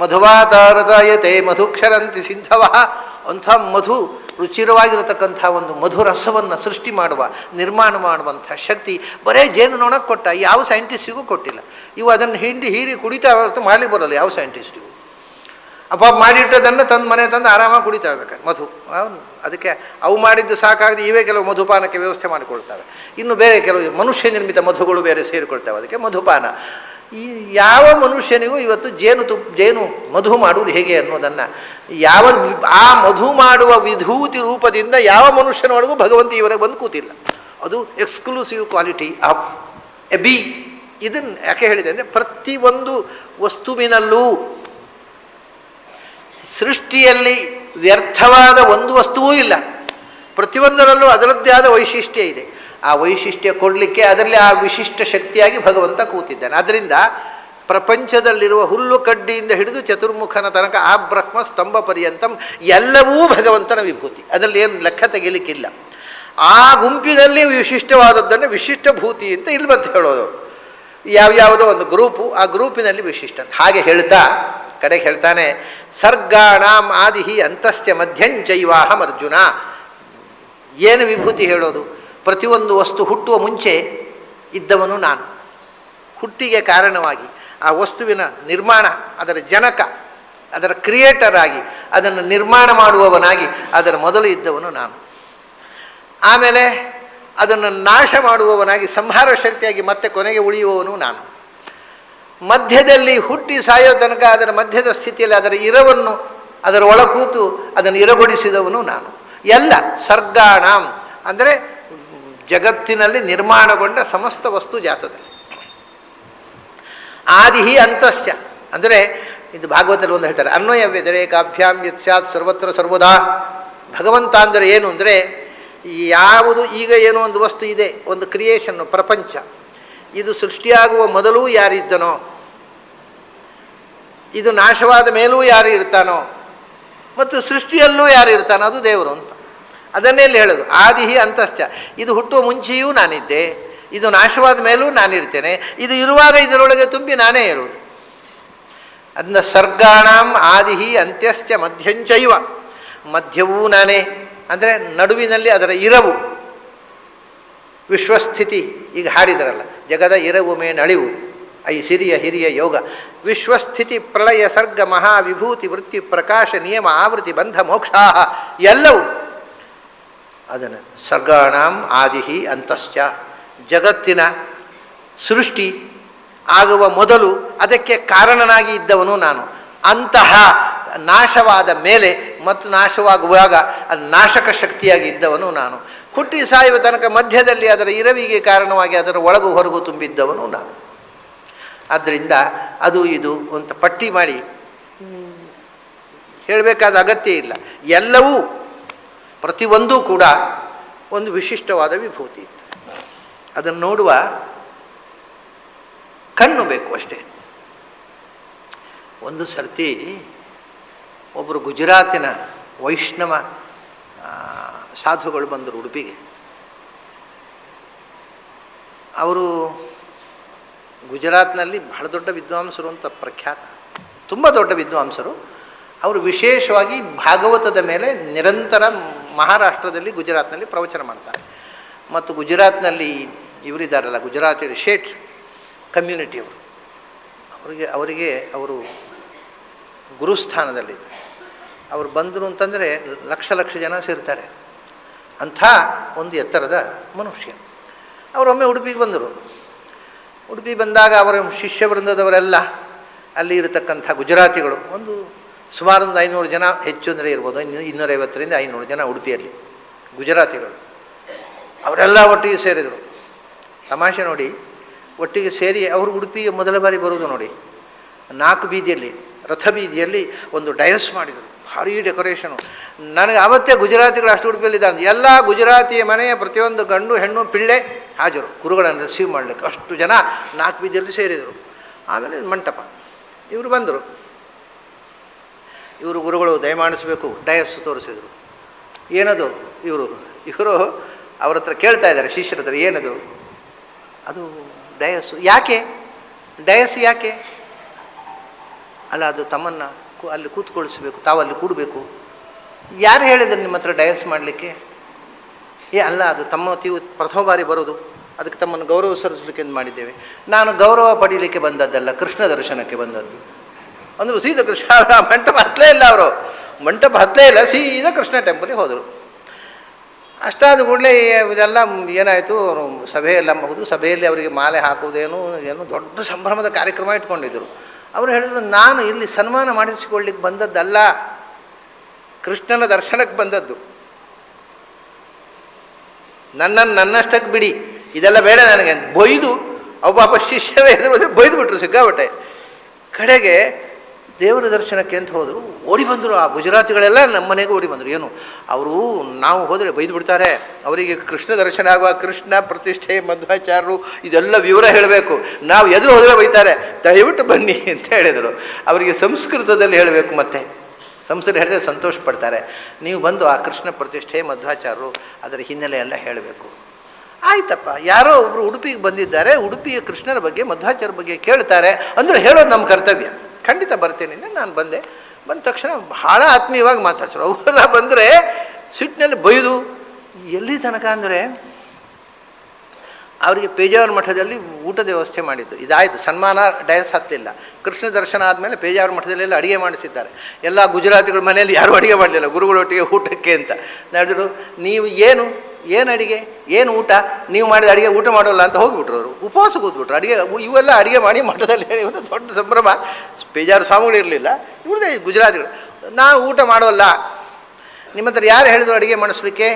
ಮಧುವಾತಾರದಾಯತೆ ಮಧುಕ್ಷರಂತಿ ಸಿಂಧವ ಅಂಥ ಮಧು ರುಚಿರವಾಗಿರತಕ್ಕಂಥ ಒಂದು ಮಧುರಸವನ್ನು ಸೃಷ್ಟಿ ಮಾಡುವ ನಿರ್ಮಾಣ ಮಾಡುವಂಥ ಶಕ್ತಿ ಬರೇ ಜೇನುನೊಣಕ್ಕೆ ಕೊಟ್ಟ, ಯಾವ ಸೈಂಟಿಸ್ಟಿಗೂ ಕೊಟ್ಟಿಲ್ಲ. ಇವು ಅದನ್ನು ಹೀರಿ ಕುಡಿತಾ ಹೊರತು ಮಾಡಲಿ ಬರೋಲ್ಲ ಯಾವ ಸೈಂಟಿಸ್ಟಿಗೂ. ಅಪ್ಪ ಮಾಡಿಟ್ಟದನ್ನು ತಂದು ಮನೆ ತಂದು ಆರಾಮಾಗಿ ಕುಡಿತಾ ಇರ್ಬೇಕು ಮಧು. ಅದಕ್ಕೆ ಅವು ಮಾಡಿದ್ದು ಸಾಕಾಗದೆ ಇವೇ ಕೆಲವು ಮಧುಪಾನಕ್ಕೆ ವ್ಯವಸ್ಥೆ ಮಾಡಿಕೊಳ್ತವೆ. ಇನ್ನು ಬೇರೆ ಕೆಲವು ಮನುಷ್ಯ ನಿರ್ಮಿತ ಮಧುಗಳು ಬೇರೆ ಸೇರಿಕೊಳ್ತವೆ, ಅದಕ್ಕೆ ಮಧುಪಾನ. ಈ ಯಾವ ಮನುಷ್ಯನಿಗೂ ಇವತ್ತು ಜೇನು ಮಧು ಮಾಡುವುದು ಹೇಗೆ ಅನ್ನೋದನ್ನು ಆ ಮಧು ಮಾಡುವ ವಿಭೂತಿ ರೂಪದಿಂದ ಯಾವ ಮನುಷ್ಯನೊಳಗೂ ಭಗವಂತ ಇವರಿಗೆ ಬಂದು ಕೂತಿಲ್ಲ. ಅದು exclusive quality of A B. ಇದನ್ನು ಯಾಕೆ ಹೇಳಿದೆ ಅಂದರೆ ಪ್ರತಿಯೊಂದು ವಸ್ತುವಿನಲ್ಲೂ ಸೃಷ್ಟಿಯಲ್ಲಿ ವ್ಯರ್ಥವಾದ ಒಂದು ವಸ್ತುವೂ ಇಲ್ಲ. ಪ್ರತಿಯೊಂದರಲ್ಲೂ ಅದರದ್ದೇ ಆದ ವೈಶಿಷ್ಟ್ಯ ಇದೆ. ಆ ವೈಶಿಷ್ಟ್ಯ ಕೊಡಲಿಕ್ಕೆ ಅದರಲ್ಲಿ ಆ ವಿಶಿಷ್ಟ ಶಕ್ತಿಯಾಗಿ ಭಗವಂತ ಕೂತಿದ್ದಾನೆ. ಅದರಿಂದ ಪ್ರಪಂಚದಲ್ಲಿರುವ ಹುಲ್ಲು ಕಡ್ಡಿಯಿಂದ ಹಿಡಿದು ಚತುರ್ಮುಖನ ತನಕ ಆ ಬ್ರಹ್ಮ ಸ್ತಂಭ ಪರ್ಯಂತಂ ಎಲ್ಲವೂ ಭಗವಂತನ ವಿಭೂತಿ. ಅದರಲ್ಲಿ ಏನು ಲೆಕ್ಕ ತೆಗಿಲಿಕ್ಕಿಲ್ಲ. ಆ ಗುಂಪಿನಲ್ಲಿ ವಿಶಿಷ್ಟವಾದದ್ದನ್ನು ವಿಶಿಷ್ಟ ಭೂತಿ ಅಂತ ಇಲ್ಲಿ ಬಂದು ಹೇಳೋದು. ಯಾವ್ಯಾವುದೋ ಒಂದು ಗ್ರೂಪು, ಆ ಗ್ರೂಪಿನಲ್ಲಿ ವಿಶಿಷ್ಟ ಹಾಗೆ ಹೇಳ್ತಾ ಕಡೆಗೆ ಹೇಳ್ತಾನೆ, ಸರ್ಗಾಣಾಂ ಆದಿಹಿ ಅಂತಶ್ಚ ಮಧ್ಯಂಚೈವಾಹಂ ಅರ್ಜುನ. ಏನು ವಿಭೂತಿ ಹೇಳೋದು? ಪ್ರತಿಯೊಂದು ವಸ್ತು ಹುಟ್ಟುವ ಮುಂಚೆ ಇದ್ದವನು ನಾನು, ಹುಟ್ಟಿಗೆ ಕಾರಣವಾಗಿ ಆ ವಸ್ತುವಿನ ನಿರ್ಮಾಣ, ಅದರ ಜನಕ, ಅದರ ಕ್ರಿಯೇಟರ್ ಆಗಿ ಅದನ್ನು ನಿರ್ಮಾಣ ಮಾಡುವವನಾಗಿ ಅದರ ಮೊದಲು ಇದ್ದವನು ನಾನು. ಆಮೇಲೆ ಅದನ್ನು ನಾಶ ಮಾಡುವವನಾಗಿ ಸಂಹಾರ ಶಕ್ತಿಯಾಗಿ ಮತ್ತೆ ಕೊನೆಗೆ ಉಳಿಯುವವನು ನಾನು. ಮಧ್ಯದಲ್ಲಿ ಹುಟ್ಟಿ ಸಾಯೋ ತನಕ ಅದರ ಮಧ್ಯದ ಸ್ಥಿತಿಯಲ್ಲಿ ಅದರ ಇರವನ್ನು ಅದರ ಒಳಕೂತು ಅದನ್ನು ಇರಗೊಳಿಸಿದವನು ನಾನು. ಎಲ್ಲ ಸರ್ಗಾಣಾಂ ಅಂದರೆ ಜಗತ್ತಿನಲ್ಲಿ ನಿರ್ಮಾಣಗೊಂಡ ಸಮಸ್ತ ವಸ್ತು ಜಾತದಲ್ಲಿ. ಆದಿಹಿ ಅಂತಶ್ಚ ಅಂದರೆ ಇದು ಭಾಗವತದಲ್ಲಿ ಒಂದು ಹೇಳ್ತಾರೆ, ಅನ್ವಯ ವ್ಯತಿರೇಕಾಭ್ಯಾಂ ಯತ್ಸ್ಯಾತ್ ಸರ್ವತ್ರ ಸರ್ವದಾ. ಭಗವಂತ ಅಂದರೆ ಏನು ಅಂದರೆ ಯಾವುದು ಈಗ ಏನೋ ಒಂದು ವಸ್ತು ಇದೆ, ಒಂದು ಕ್ರಿಯೇಷನ್ನು, ಪ್ರಪಂಚ, ಇದು ಸೃಷ್ಟಿಯಾಗುವ ಮೊದಲೂ ಯಾರಿದ್ದನೋ, ಇದು ನಾಶವಾದ ಮೇಲೂ ಯಾರು ಇರ್ತಾನೋ, ಮತ್ತು ಸೃಷ್ಟಿಯಲ್ಲೂ ಯಾರು ಇರ್ತಾನೋ ಅದು ದೇವರು ಅಂತ. ಅದನ್ನೇ ಇಲ್ಲಿ ಹೇಳೋದು. ಆದಿಹಿ ಅಂತಶ್ಚ, ಇದು ಹುಟ್ಟುವ ಮುಂಚೆಯೂ ನಾನಿದ್ದೆ, ಇದು ನಾಶವಾದ ಮೇಲೂ ನಾನಿರ್ತೇನೆ, ಇದು ಇರುವಾಗ ಇದರೊಳಗೆ ತುಂಬಿ ನಾನೇ ಇರುವುದು. ಅದನ್ನ ಸರ್ಗಾಣಾಂ ಆದಿಹಿ ಅಂತ್ಯಶ್ಚ ಮಧ್ಯಂಚೈವ, ಮಧ್ಯವೂ ನಾನೇ ಅಂದರೆ ನಡುವಿನಲ್ಲಿ ಅದರ ಇರವು, ವಿಶ್ವಸ್ಥಿತಿ. ಈಗ ಹಾಡಿದರಲ್ಲ, ಜಗದ ಇರವು ಮೇನಳಿವು ಐ ಸಿರಿಯ ಹಿರಿಯ ಯೋಗ, ವಿಶ್ವಸ್ಥಿತಿ ಪ್ರಳಯ ಸರ್ಗ ಮಹಾವಿಭೂತಿ ವೃತ್ತಿ ಪ್ರಕಾಶ ನಿಯಮ ಆವೃತ್ತಿ ಬಂಧ ಮೋಕ್ಷಾ ಎಲ್ಲವೂ ಅದನ್ನು ಸರ್ಗಾಣಾಂ ಆದಿಹಿ ಅಂತಶ್ಚ. ಜಗತ್ತಿನ ಸೃಷ್ಟಿ ಆಗುವ ಮೊದಲು ಅದಕ್ಕೆ ಕಾರಣನಾಗಿ ಇದ್ದವನು ನಾನು. ಅಂತಹ ನಾಶವಾದ ಮೇಲೆ ಮತ್ತು ನಾಶವಾಗುವಾಗ ನಾಶಕ ಶಕ್ತಿಯಾಗಿ ಇದ್ದವನು ನಾನು. ಹುಟ್ಟಿ ಸಾಯುವ ತನಕ ಮಧ್ಯದಲ್ಲಿ ಅದರ ಇರವಿಗೆ ಕಾರಣವಾಗಿ ಅದರ ಒಳಗು ಹೊರಗು ತುಂಬಿದ್ದವನು ನಾನು. ಆದ್ದರಿಂದ ಅದು ಇದು ಅಂತ ಪಟ್ಟಿ ಮಾಡಿ ಹೇಳಬೇಕಾದ ಅಗತ್ಯ ಇಲ್ಲ. ಎಲ್ಲವೂ ಪ್ರತಿಯೊಂದೂ ಕೂಡ ಒಂದು ವಿಶಿಷ್ಟವಾದ ವಿಭೂತಿ ಇತ್ತು. ಅದನ್ನು ನೋಡುವ ಕಣ್ಣು ಬೇಕು ಅಷ್ಟೇ. ಒಂದು ಸರ್ತಿ ಒಬ್ಬರು ಗುಜರಾತಿನ ವೈಷ್ಣವ ಸಾಧುಗಳು ಬಂದರು ಉಡುಪಿಗೆ. ಅವರು ಗುಜರಾತ್ನಲ್ಲಿ ಬಹಳ ದೊಡ್ಡ ವಿದ್ವಾಂಸರು ಅಂತ ಪ್ರಖ್ಯಾತ, ತುಂಬ ದೊಡ್ಡ ವಿದ್ವಾಂಸರು. ಅವರು ವಿಶೇಷವಾಗಿ ಭಾಗವತದ ಮೇಲೆ ನಿರಂತರ ಮಹಾರಾಷ್ಟ್ರದಲ್ಲಿ ಗುಜರಾತ್ನಲ್ಲಿ ಪ್ರವಚನ ಮಾಡ್ತಾರೆ. ಮತ್ತು ಗುಜರಾತ್ನಲ್ಲಿ ಇವರಿದ್ದಾರಲ್ಲ, ಗುಜರಾತಿ ಶೇಟ್ ಕಮ್ಯುನಿಟಿಯವರು, ಅವರಿಗೆ ಅವರು ಗುರುಸ್ಥಾನದಲ್ಲಿದ್ದಾರೆ. ಅವರು ಬಂದರು ಅಂತಂದರೆ ಲಕ್ಷ ಲಕ್ಷ ಜನ ಸೇರ್ತಾರೆ. ಅಂಥ ಒಂದು ಎತ್ತರದ ಮನುಷ್ಯ. ಅವರೊಮ್ಮೆ ಉಡುಪಿಗೆ ಬಂದರು. ಉಡುಪಿ ಬಂದಾಗ ಅವರ ಶಿಷ್ಯ ವೃಂದದವರೆಲ್ಲ ಅಲ್ಲಿ ಇರತಕ್ಕಂಥ ಗುಜರಾತಿಗಳು ಸುಮಾರು ಒಂದು 500 ಜನ, ಹೆಚ್ಚು ಅಂದರೆ ಇರ್ಬೋದು, 250ರಿಂದ 500 ಜನ ಉಡುಪಿಯಲ್ಲಿ ಗುಜರಾತಿಗಳು. ಅವರೆಲ್ಲ ಒಟ್ಟಿಗೆ ಸೇರಿದರು. ತಮಾಷೆ ನೋಡಿ, ಒಟ್ಟಿಗೆ ಸೇರಿ ಅವರು ಉಡುಪಿಗೆ ಮೊದಲ ಬಾರಿ ಬರುವುದು ನೋಡಿ. 4 ಬೀದಿಯಲ್ಲಿ, ರಥ ಬೀದಿಯಲ್ಲಿ ಒಂದು ಡಯಸ್ ಮಾಡಿದರು, ಭಾರೀ ಡೆಕೋರೇಷನು. ನನಗೆ ಅವತ್ತೇ ಗುಜರಾತಿಗಳು ಅಷ್ಟು ಉಡುಪಿಯಲ್ಲಿದ್ದಾನೆ. ಎಲ್ಲ ಗುಜರಾತಿಯ ಮನೆಯ ಪ್ರತಿಯೊಂದು ಗಂಡು ಹೆಣ್ಣು ಪಿಳ್ಳೆ ಹಾಜರು ಗುರುಗಳನ್ನು ರಿಸೀವ್ ಮಾಡಲಿಕ್ಕೆ. ಅಷ್ಟು ಜನ 4 ಬೀದಿಯಲ್ಲಿ ಸೇರಿದರು. ಆಮೇಲೆ ಮಂಟಪ, ಇವರು ಬಂದರು. ಇವರು ಗುರುಗಳು ದಯಮಾಡಿಸಬೇಕು, ಡಯಸ್ ತೋರಿಸಿದರು. ಏನದು? ಇವರು ಅವ್ರ ಹತ್ರ ಕೇಳ್ತಾ ಇದ್ದಾರೆ, ಶಿಷ್ಯರ ಹತ್ರ, ಏನದು? ಅದು ಡಯಸ್ಸು. ಯಾಕೆ ಡಯಸ್ ಯಾಕೆ? ಅಲ್ಲ, ಅದು ತಮ್ಮನ್ನು ಅಲ್ಲಿ ಕೂತ್ಕೊಳಿಸ್ಬೇಕು, ತಾವು ಅಲ್ಲಿ ಕೂಡಬೇಕು. ಯಾರು ಹೇಳಿದ್ರು ನಿಮ್ಮ ಹತ್ರ ಡಯಸ್ ಮಾಡಲಿಕ್ಕೆ? ಅಲ್ಲ, ಅದು ತಮ್ಮ ತೀವು ಪ್ರಥಮ ಬಾರಿ ಬರೋದು, ಅದಕ್ಕೆ ತಮ್ಮನ್ನು ಗೌರವ ಸಲ್ಲಿಸಲಿಕ್ಕೆ ಎಂದು ಮಾಡಿದ್ದೇವೆ. ನಾನು ಗೌರವ ಪಡೀಲಿಕ್ಕೆ ಬಂದದ್ದಲ್ಲ, ಕೃಷ್ಣ ದರ್ಶನಕ್ಕೆ ಬಂದದ್ದು. ಅಂದರು ಸೀದಾ ಕೃಷ್ಣ ಮಂಟಪ ಹತ್ತಲೇ ಇಲ್ಲ, ಅವರು ಮಂಟಪ ಹತ್ತಲೇ ಇಲ್ಲ, ಸೀದಾ ಕೃಷ್ಣ ಟೆಂಪಲ್ಗೆ ಹೋದರು. ಅಷ್ಟಾದ ಕೂಡಲೇ ಇದೆಲ್ಲ ಏನಾಯಿತು, ಅವರು ಸಭೆಯೆಲ್ಲ ಮುಗಿದು ಸಭೆಯಲ್ಲಿ ಅವರಿಗೆ ಮಾಲೆ ಹಾಕುವುದೇನು ಏನು ದೊಡ್ಡ ಸಂಭ್ರಮದ ಕಾರ್ಯಕ್ರಮ ಇಟ್ಕೊಂಡಿದ್ದರು. ಅವರು ಹೇಳಿದರು, ನಾನು ಇಲ್ಲಿ ಸನ್ಮಾನ ಮಾಡಿಸಿಕೊಳ್ಳಿಕ್ಕೆ ಬಂದದ್ದಲ್ಲ, ಕೃಷ್ಣನ ದರ್ಶನಕ್ಕೆ ಬಂದದ್ದು. ನನ್ನನ್ನು ನನ್ನಷ್ಟಕ್ಕೆ ಬಿಡಿ, ಇದೆಲ್ಲ ಬೇಡ ನನಗೆ ಅಂತ ಬೈದು ಒಬ್ಬ ಶಿಷ್ಯರೇ ಎದುರು ಬೈದು ಬಿಟ್ರು ಸಿಕ್ಕಾಬಟ್ಟೆ. ಕಡೆಗೆ ದೇವರ ದರ್ಶನಕ್ಕೆ ಅಂತ ಹೋದರು, ಓಡಿ ಬಂದರು. ಆ ಗುಜರಾತಿಗಳೆಲ್ಲ ನಮ್ಮ ಮನೆಗೆ ಓಡಿ ಬಂದರು. ಏನು ಅವರು ನಾವು ಹೋದರೆ ಬೈದು ಬಿಡ್ತಾರೆ, ಅವರಿಗೆ ಕೃಷ್ಣ ದರ್ಶನ ಆಗುವ ಕೃಷ್ಣ ಪ್ರತಿಷ್ಠೆ ಮಧ್ವಾಚಾರ್ಯರು ಇದೆಲ್ಲ ವಿವರ ಹೇಳಬೇಕು, ನಾವು ಎದುರು ಹೋದರೆ ಬೈತಾರೆ, ದಯವಿಟ್ಟು ಬನ್ನಿ ಅಂತ ಹೇಳಿದರು. ಅವರಿಗೆ ಸಂಸ್ಕೃತದಲ್ಲಿ ಹೇಳಬೇಕು, ಮತ್ತೆ ಸಂಸ್ಕೃತ ಹೇಳಿದ್ರೆ ಸಂತೋಷ ಪಡ್ತಾರೆ. ನೀವು ಬಂದು ಆ ಕೃಷ್ಣ ಪ್ರತಿಷ್ಠೆ ಮಧ್ವಾಚಾರ್ಯರು ಅದರ ಹಿನ್ನೆಲೆ ಎಲ್ಲ ಹೇಳಬೇಕು. ಆಯ್ತಪ್ಪ, ಯಾರೋ ಒಬ್ಬರು ಉಡುಪಿಗೆ ಬಂದಿದ್ದಾರೆ, ಉಡುಪಿಯ ಕೃಷ್ಣರ ಬಗ್ಗೆ ಮಧ್ವಾಚಾರ್ಯ ಬಗ್ಗೆ ಕೇಳ್ತಾರೆ ಅಂದರೆ ಹೇಳೋದು ನಮ್ಮ ಕರ್ತವ್ಯ. ಖಂಡಿತ ಬರ್ತೇನೆ. ನಾನು ಬಂದ ತಕ್ಷಣ ಬಹಳ ಆತ್ಮೀಯವಾಗಿ ಮಾತಾಡ್ಸೋರು. ಅವರೆಲ್ಲ ಬಂದರೆ ಸಿಟ್ಟಿನಲ್ಲಿ ಬೈದು ಎಲ್ಲಿ ತನಕ ಅಂದರೆ ಅವರಿಗೆ ಪೇಜಾವರ ಮಠದಲ್ಲಿ ಊಟದ ವ್ಯವಸ್ಥೆ ಮಾಡಿದ್ದು. ಇದಾಯಿತು, ಸನ್ಮಾನ ಡಯಸ್ ಹತ್ತಿಲ್ಲ. ಕೃಷ್ಣ ದರ್ಶನ ಆದಮೇಲೆ ಪೇಜಾವರ ಮಠದಲ್ಲೆಲ್ಲ ಅಡುಗೆ ಮಾಡಿಸಿದ್ದಾರೆ. ಎಲ್ಲ ಗುಜರಾತಿಗಳ ಮನೆಯಲ್ಲಿ ಯಾರೂ ಅಡುಗೆ ಮಾಡಲಿಲ್ಲ ಗುರುಗಳೊಟ್ಟಿಗೆ ಊಟಕ್ಕೆ ಅಂತ. ನಡೆದ್ರು, ನೀವು ಏನು ಅಡುಗೆ ಏನು ಊಟ, ನೀವು ಮಾಡಿದ ಅಡುಗೆ ಊಟ ಮಾಡೋಲ್ಲ ಅಂತ ಹೋಗಿಬಿಟ್ರು. ಅವರು ಉಪವಾಸ ಕೂತ್ಬಿಟ್ರು. ಅಡುಗೆ ಇವೆಲ್ಲ ಅಡುಗೆ ಮಾಡಿ ಮಠದಲ್ಲಿ ಹೇಳಿ ದೊಡ್ಡ ಸಂಭ್ರಮ. ಪೇಜಾವರ ಸ್ವಾಮಿಗಳು ಇರಲಿಲ್ಲ, ಇವ್ರದೇ ಗುಜರಾತಿಗಳು. ನಾವು ಊಟ ಮಾಡೋಲ್ಲ, ನಿಮ್ಮ ಹತ್ರ ಯಾರು ಹೇಳಿದ್ರು ಅಡುಗೆ ಮಾಡಿಸ್ಲಿಕ್ಕೆ,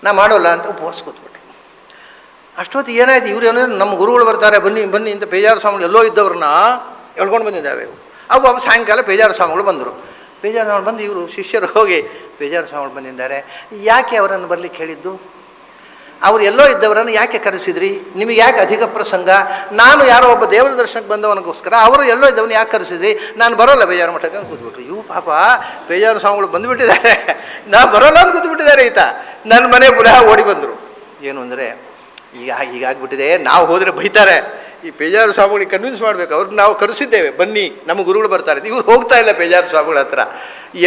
ನಾ ಮಾಡೋಲ್ಲ ಅಂತ ಉಪವಾಸ ಕೂತ್ಬಿಟ್ರು. ಅಷ್ಟೊತ್ತು ಏನಾಯ್ತು, ಇವ್ರು ಏನೋ ನಮ್ಮ ಗುರುಗಳು ಬರ್ತಾರೆ ಬನ್ನಿ ಬನ್ನಿ ಅಂತ ಪೇಜಾವರ ಸ್ವಾಮಿಗಳು ಎಲ್ಲೋ ಇದ್ದವ್ರನ್ನ ಎಳ್ಕೊಂಡು ಬಂದಿದ್ದಾವೆ. ಅವು ಸಾಯಂಕಾಲ ಪೇಜಾವರ ಸ್ವಾಮಿಗಳು ಬಂದರು. ಪೇಜಾವರ ಸ್ವಾಮಿಗಳು ಬಂದು ಇವರು ಶಿಷ್ಯರು ಹೋಗಿ ಪೇಜಾವರ ಸ್ವಾಮಿಗಳು ಬಂದಿದ್ದಾರೆ, ಯಾಕೆ ಅವರನ್ನು ಬರಲಿಕ್ಕೆ ಹೇಳಿದ್ದು, ಅವ್ರು ಎಲ್ಲೋ ಇದ್ದವರನ್ನು ಯಾಕೆ ಕರೆಸಿದ್ರಿ, ನಿಮಗೆ ಯಾಕೆ ಅಧಿಕ ಪ್ರಸಂಗ, ನಾನು ಯಾರೋ ಒಬ್ಬ ದೇವರ ದರ್ಶನಕ್ಕೆ ಬಂದವನಿಗೋಸ್ಕರ ಅವರು ಎಲ್ಲೋ ಇದ್ದವನು ಯಾಕೆ ಕರೆಸಿದ್ರಿ, ನಾನು ಬರೋಲ್ಲ ಪೇಜಾವರ ಮಠಕ್ಕೆ ಅಂತ ಕೂತ್ಬಿಟ್ರು. ಇವು ಪಾಪ ಪೇಜಾವರ ಸ್ವಾಮಿಗಳು ಬಂದುಬಿಟ್ಟಿದ್ದಾರೆ, ನಾ ಬರೋಲ್ಲ ಅಂತ ಕೂತ್ಬಿಟ್ಟಿದ್ದಾರೆ. ಈತ ನನ್ನ ಮನೆ ಪುನಃ ಓಡಿ ಬಂದರು. ಏನು ಅಂದರೆ ಹೀಗಾಗ್ಬಿಟ್ಟಿದೆ, ನಾವು ಹೋದರೆ ಬೈತಾರೆ, ಈ ಪೇಜಾವರ ಸ್ವಾಮಿಗಳಿಗೆ ಕನ್ವಿನ್ಸ್ ಮಾಡಬೇಕು, ಅವ್ರನ್ನ ನಾವು ಕರೆಸಿದ್ದೇವೆ ಬನ್ನಿ ನಮ್ಮ ಗುರುಗಳು ಬರ್ತಾರೆ, ಇವ್ರು ಹೋಗ್ತಾ ಇಲ್ಲ ಪೇಜಾವರ ಸ್ವಾಮಿಗಳ ಹತ್ರ,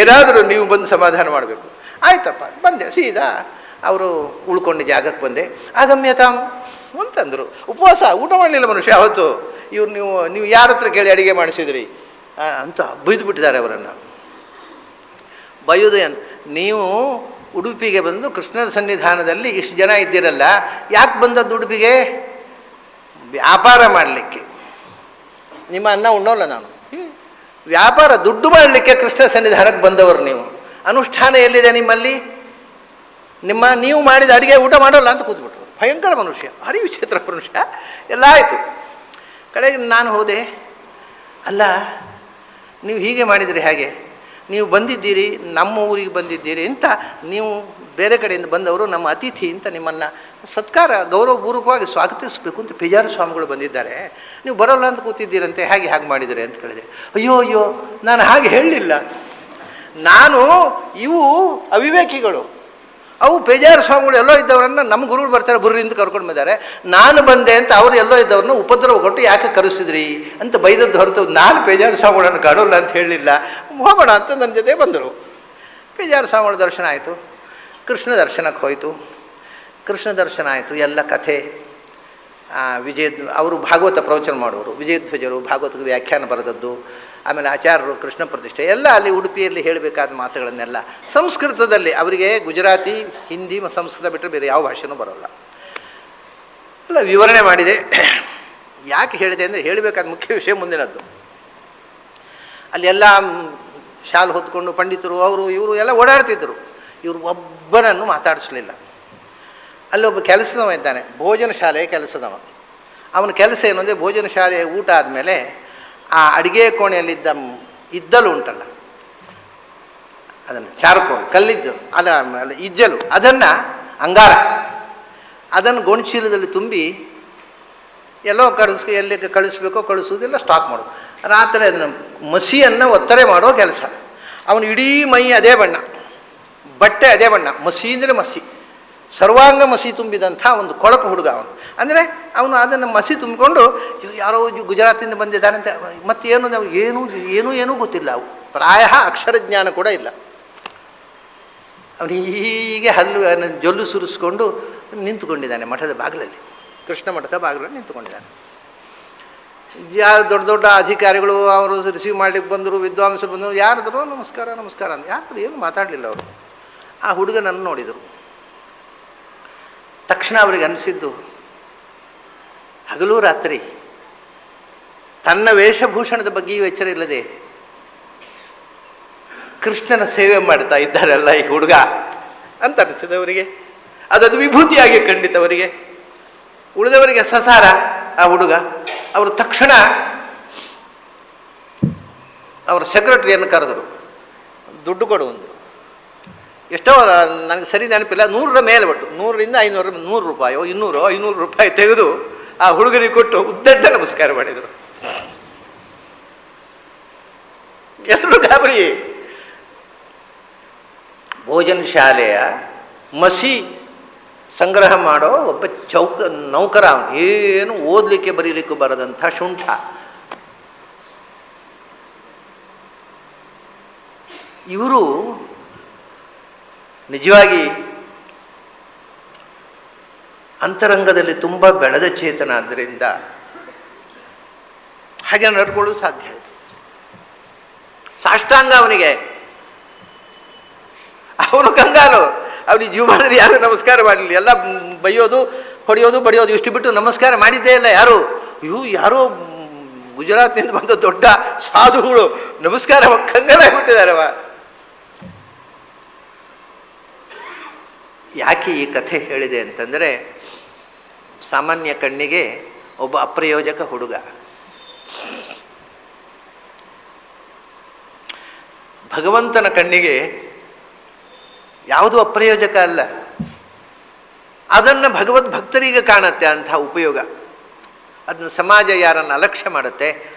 ಏನಾದರೂ ನೀವು ಬಂದು ಸಮಾಧಾನ ಮಾಡಬೇಕು. ಆಯ್ತಪ್ಪ ಬಂದೆ, ಸೀದಾ ಅವರು ಉಳ್ಕೊಂಡು ಜಾಗಕ್ಕೆ ಬಂದೆ. ಆಗಮ್ಯತಾಂ ಅಂತಂದರು. ಉಪವಾಸ ಊಟ ಮಾಡಲಿಲ್ಲ ಮನುಷ್ಯ ಅವತ್ತು. ಇವ್ರು ನೀವು ಯಾರ ಹತ್ರ ಕೇಳಿ ಅಡುಗೆ ಮಾಡಿಸಿದ್ರಿ ಅಂತ ಬೈದು ಬಿಟ್ಟಿದ್ದಾರೆ ಅವರನ್ನು. ಬೈಯೋದು ನೀವು ಉಡುಪಿಗೆ ಬಂದು ಕೃಷ್ಣನ ಸನ್ನಿಧಾನದಲ್ಲಿ ಇಷ್ಟು ಜನ ಇದ್ದೀರಲ್ಲ, ಯಾಕೆ ಬಂದದ್ದು ಉಡುಪಿಗೆ? ವ್ಯಾಪಾರ ಮಾಡಲಿಕ್ಕೆ. ನಿಮ್ಮ ಅನ್ನ ಉಣ್ಣೋಲ್ಲ ನಾನು, ವ್ಯಾಪಾರ ದುಡ್ಡು ಮಾಡಲಿಕ್ಕೆ ಕೃಷ್ಣ ಸನ್ನಿಧಾನಕ್ಕೆ ಬಂದವರು ನೀವು. ಅನುಷ್ಠಾನ ಎಲ್ಲಿದೆ ನಿಮ್ಮಲ್ಲಿ? ನೀವು ಮಾಡಿದ ಅಡುಗೆ ಊಟ ಮಾಡೋಲ್ಲ ಅಂತ ಕೂತ್ಬಿಟ್ರು. ಭಯಂಕರ ಮನುಷ್ಯ, ಭಾರಿ ವಿಚಿತ್ರ ಮನುಷ್ಯ. ಎಲ್ಲ ಆಯಿತು. ಕಡೆಗೆ ನಾನು ಹೋದೆ, ಅಲ್ಲ ನೀವು ಹೀಗೆ ಮಾಡಿದರೆ ಹೇಗೆ, ನೀವು ಬಂದಿದ್ದೀರಿ ನಮ್ಮ ಊರಿಗೆ ಬಂದಿದ್ದೀರಿ ಅಂತ, ನೀವು ಬೇರೆ ಕಡೆಯಿಂದ ಬಂದವರು ನಮ್ಮ ಅತಿಥಿ ಅಂತ ನಿಮ್ಮನ್ನು ಸತ್ಕಾರ ಗೌರವಪೂರ್ವಕವಾಗಿ ಸ್ವಾಗತಿಸಬೇಕು ಅಂತ ಪೇಜಾವರ ಸ್ವಾಮಿಗಳು ಬಂದಿದ್ದಾರೆ, ನೀವು ಬರೋಲ್ಲ ಅಂತ ಕೂತಿದ್ದೀರಂತೆ, ಹಾಗೆ ಮಾಡಿದರೆ ಅಂತ ಕೇಳಿದೆ. ಅಯ್ಯೋ ನಾನು ಹಾಗೆ ಹೇಳಲಿಲ್ಲ, ಇವು ಅವಿವೇಕಿಗಳು, ಅವು ಪೇಜಾವರ ಸ್ವಾಮಿಗಳು ಎಲ್ಲೋ ಇದ್ದವರನ್ನು ನಮ್ಮ ಗುರುಗಳು ಬರ್ತಾರೆ ಬುರ್ರಿಂದ ಕರ್ಕೊಂಡು ಬಂದಿದ್ದಾರೆ, ನಾನು ಬಂದೆ ಅಂತ ಅವರು ಎಲ್ಲೋ ಇದ್ದವ್ರನ್ನ ಉಪದ್ರವ ಕೊಟ್ಟು ಯಾಕೆ ಕರೆಸಿದ್ರಿ ಅಂತ ಬೈದದ್ದು ಹೊರತು ನಾನು ಪೇಜಾವರ ಸ್ವಾಮಿಗಳನ್ನು ಕಾಣೋಲ್ಲ ಅಂತ ಹೇಳಲಿಲ್ಲ. ಹೋಗೋಣ ಅಂತ ನನ್ನ ಜೊತೆ ಬಂದರು. ಪೇಜಾವರ ಸ್ವಾಮಿಗಳ ದರ್ಶನ ಆಯಿತು, ಕೃಷ್ಣ ದರ್ಶನಕ್ಕೆ ಹೋಯಿತು. ಕೃಷ್ಣ ದರ್ಶನ ಆಯಿತು, ಎಲ್ಲ ಕಥೆ. ಅವರು ಭಾಗವತ ಪ್ರವಚನ ಮಾಡೋರು, ವಿಜಯಧ್ವಜರು ಭಾಗವತಕ್ಕೆ ವ್ಯಾಖ್ಯಾನ ಬರೆದದ್ದು, ಆಮೇಲೆ ಆಚಾರ್ಯರು ಕೃಷ್ಣ ಪ್ರತಿಷ್ಠೆ ಎಲ್ಲ ಅಲ್ಲಿ ಉಡುಪಿಯಲ್ಲಿ ಹೇಳಬೇಕಾದ ಮಾತುಗಳನ್ನೆಲ್ಲ ಸಂಸ್ಕೃತದಲ್ಲಿ. ಅವರಿಗೆ ಗುಜರಾತಿ, ಹಿಂದಿ ಮತ್ತು ಸಂಸ್ಕೃತ ಬಿಟ್ಟರೆ ಬೇರೆ ಯಾವ ಭಾಷೆನೂ ಬರೋಲ್ಲ. ಎಲ್ಲ ವಿವರಣೆ ಮಾಡಿದೆ. ಯಾಕೆ ಹೇಳಿದೆ ಅಂದರೆ ಹೇಳಬೇಕಾದ ಮುಖ್ಯ ವಿಷಯ ಮುಂದಿನದ್ದು. ಅಲ್ಲೆಲ್ಲ ಶಾಲು ಹೊತ್ಕೊಂಡು ಪಂಡಿತರು ಅವರು ಇವರು ಎಲ್ಲ ಓಡಾಡ್ತಿದ್ದರು. ಇವರು ಒಬ್ಬನನ್ನು ಮಾತಾಡಿಸಲಿಲ್ಲ. ಅಲ್ಲೊಬ್ಬ ಕೆಲಸದವ ಇದ್ದಾನೆ, ಭೋಜನ ಶಾಲೆಯ ಕೆಲಸದವ. ಅವನ ಕೆಲಸ ಏನು ಅಂದರೆ ಭೋಜನ ಶಾಲೆಯ ಊಟ ಆದಮೇಲೆ ಆ ಅಡುಗೆ ಕೋಣೆಯಲ್ಲಿದ್ದ ಇದ್ದಲು ಉಂಟಲ್ಲ, ಅದನ್ನು ಚಾರ್ಕೋಲ್ ಕಲ್ಲಿದ್ದು ಅಲ್ಲ ಇಜ್ಜಲು, ಅದನ್ನು ಅಂಗಾರ, ಅದನ್ನು ಗೋಣಿಚೀಲದಲ್ಲಿ ತುಂಬಿ ಎಲ್ಲೋ ಎಲ್ಲಿಗೆ ಕಳಿಸ್ಬೇಕೋ ಕಳಿಸೋದೆಲ್ಲ ಸ್ಟಾಕ್ ಮಾಡೋದು. ರಾತ್ರಿ ಅದನ್ನು ಮಸಿಯನ್ನು ಒತ್ತರೆ ಮಾಡೋ ಕೆಲಸ. ಅವನು ಇಡೀ ಮೈ ಅದೇ ಬಣ್ಣ, ಬಟ್ಟೆ ಅದೇ ಬಣ್ಣ, ಮಸಿ ಅಂದರೆ ಮಸಿ, ಸರ್ವಾಂಗ ಮಸಿ ತುಂಬಿದಂಥ ಒಂದು ಕೊಳಕು ಹುಡುಗ ಅವನು. ಅಂದರೆ ಅವನು ಅದನ್ನು ಮಸಿ ತುಂಬಿಕೊಂಡು ಯಾರೋ ಗುಜರಾತಿಂದ ಬಂದಿದ್ದಾನೆ ಅಂತ, ಮತ್ತೇನು ಏನು ಏನೂ ಏನೂ ಗೊತ್ತಿಲ್ಲ. ಅವು ಪ್ರಾಯ ಅಕ್ಷರ ಜ್ಞಾನ ಕೂಡ ಇಲ್ಲ. ಅವನು ಹೀಗೆ ಜೊಲ್ಲು ಸುರಿಸ್ಕೊಂಡು ನಿಂತುಕೊಂಡಿದ್ದಾನೆ ಮಠದ ಬಾಗಿಲಲ್ಲಿ, ಕೃಷ್ಣ ಮಠದ ಬಾಗಿಲಲ್ಲಿ ನಿಂತುಕೊಂಡಿದ್ದಾನೆ. ಯಾರು ದೊಡ್ಡ ದೊಡ್ಡ ಅಧಿಕಾರಿಗಳು ಅವರು ರಿಸೀವ್ ಮಾಡ್ಲಿಕ್ಕೆ ಬಂದರು, ವಿದ್ವಾಂಸರು ಬಂದರು, ಯಾರಿದ್ರು ನಮಸ್ಕಾರ ನಮಸ್ಕಾರ ಅಂತ, ಯಾರು ಏನು ಮಾತಾಡಲಿಲ್ಲ ಅವರು. ಆ ಹುಡುಗನನ್ನು ನೋಡಿದರು. ತಕ್ಷಣ ಅವರಿಗೆ ಅನಿಸಿದ್ದು, ಹಗಲು ರಾತ್ರಿ ತನ್ನ ವೇಷಭೂಷಣದ ಬಗ್ಗೆಯೂ ಎಚ್ಚರ ಇಲ್ಲದೆ ಕೃಷ್ಣನ ಸೇವೆ ಮಾಡ್ತಾ ಇದ್ದಾರಲ್ಲ ಈ ಹುಡುಗ ಅಂತ ಅನಿಸಿದವರಿಗೆ. ಅದೊಂದು ವಿಭೂತಿಯಾಗಿ ಖಂಡಿತವರಿಗೆ. ಉಳಿದವರಿಗೆ ಸಸಾರ ಆ ಹುಡುಗ. ಅವರು ತಕ್ಷಣ ಅವರ ಸೆಕ್ರೆಟರಿಯನ್ನು ಕರೆದರು. ದುಡ್ಡು ಕೊಡುವಂದು ಎಷ್ಟೋ ನನಗೆ ಸರಿ ನೆನಪಿಲ್ಲ, 100ರ ಮೇಲೆ ಒಟ್ಟು 100ರಿಂದ 500, 100 ರೂಪಾಯೋ 200 ರೂಪಾಯಿ ತೆಗೆದು ಆ ಹುಡುಗನಿಗೆ ಕೊಟ್ಟು ಉದ್ದಡ್ಡ ನಮಸ್ಕಾರ ಮಾಡಿದರು. ಎಲ್ಲರೂ ಗಾಬರಿ. ಭೋಜನ ಶಾಲೆಯ ಮಸಿ ಸಂಗ್ರಹ ಮಾಡೋ ಒಬ್ಬ ನೌಕರ, ಏನು ಓದಲಿಕ್ಕೆ ಬರೀಲಿಕ್ಕೂ ಬರದಂಥ ಶುಂಠ. ಇವರು ನಿಜವಾಗಿ ಅಂತರಂಗದಲ್ಲಿ ತುಂಬ ಬೆಳೆದ ಚೇತನ. ಆದ್ದರಿಂದ ಹಾಗೆ ನಡ್ಕೊಳ್ಳೋದು ಸಾಧ್ಯ ಆಯಿತು. ಸಾಷ್ಟಾಂಗ ಅವನಿಗೆ. ಅವನು ಕಂಗಾಲು. ಅವನಿಗೆ ಜೀವನದಲ್ಲಿ ಯಾರು ನಮಸ್ಕಾರ ಮಾಡಲಿಲ್ಲ. ಎಲ್ಲ ಬೈಯೋದು, ಹೊಡೆಯೋದು, ಬಡಿಯೋದು, ಇಷ್ಟು ಬಿಟ್ಟು ನಮಸ್ಕಾರ ಮಾಡಿದ್ದೇ ಇಲ್ಲ ಯಾರು. ಯಾರೋ ಗುಜರಾತ್ನಿಂದ ಬಂದ ದೊಡ್ಡ ಸಾಧುಗಳು ನಮಸ್ಕಾರ ಕಂಗಾಲಾಗ್ಬಿಟ್ಟಿದ್ದಾರವ. ಯಾಕೆ ಈ ಕಥೆ ಹೇಳಿದೆ ಅಂತಂದರೆ, ಸಾಮಾನ್ಯ ಕಣ್ಣಿಗೆ ಒಬ್ಬ ಅಪ್ರಯೋಜಕ ಹುಡುಗ, ಭಗವಂತನ ಕಣ್ಣಿಗೆ ಯಾವುದು ಅಪ್ರಯೋಜಕ ಅಲ್ಲ. ಅದನ್ನು ಭಗವದ್ ಭಕ್ತರಿಗೆ ಕಾಣುತ್ತೆ ಅಂಥ ಉಪಯೋಗ. ಅದನ್ನು ಸಮಾಜ ಯಾರನ್ನು ಅಲಕ್ಷ್ಯ ಮಾಡುತ್ತೆ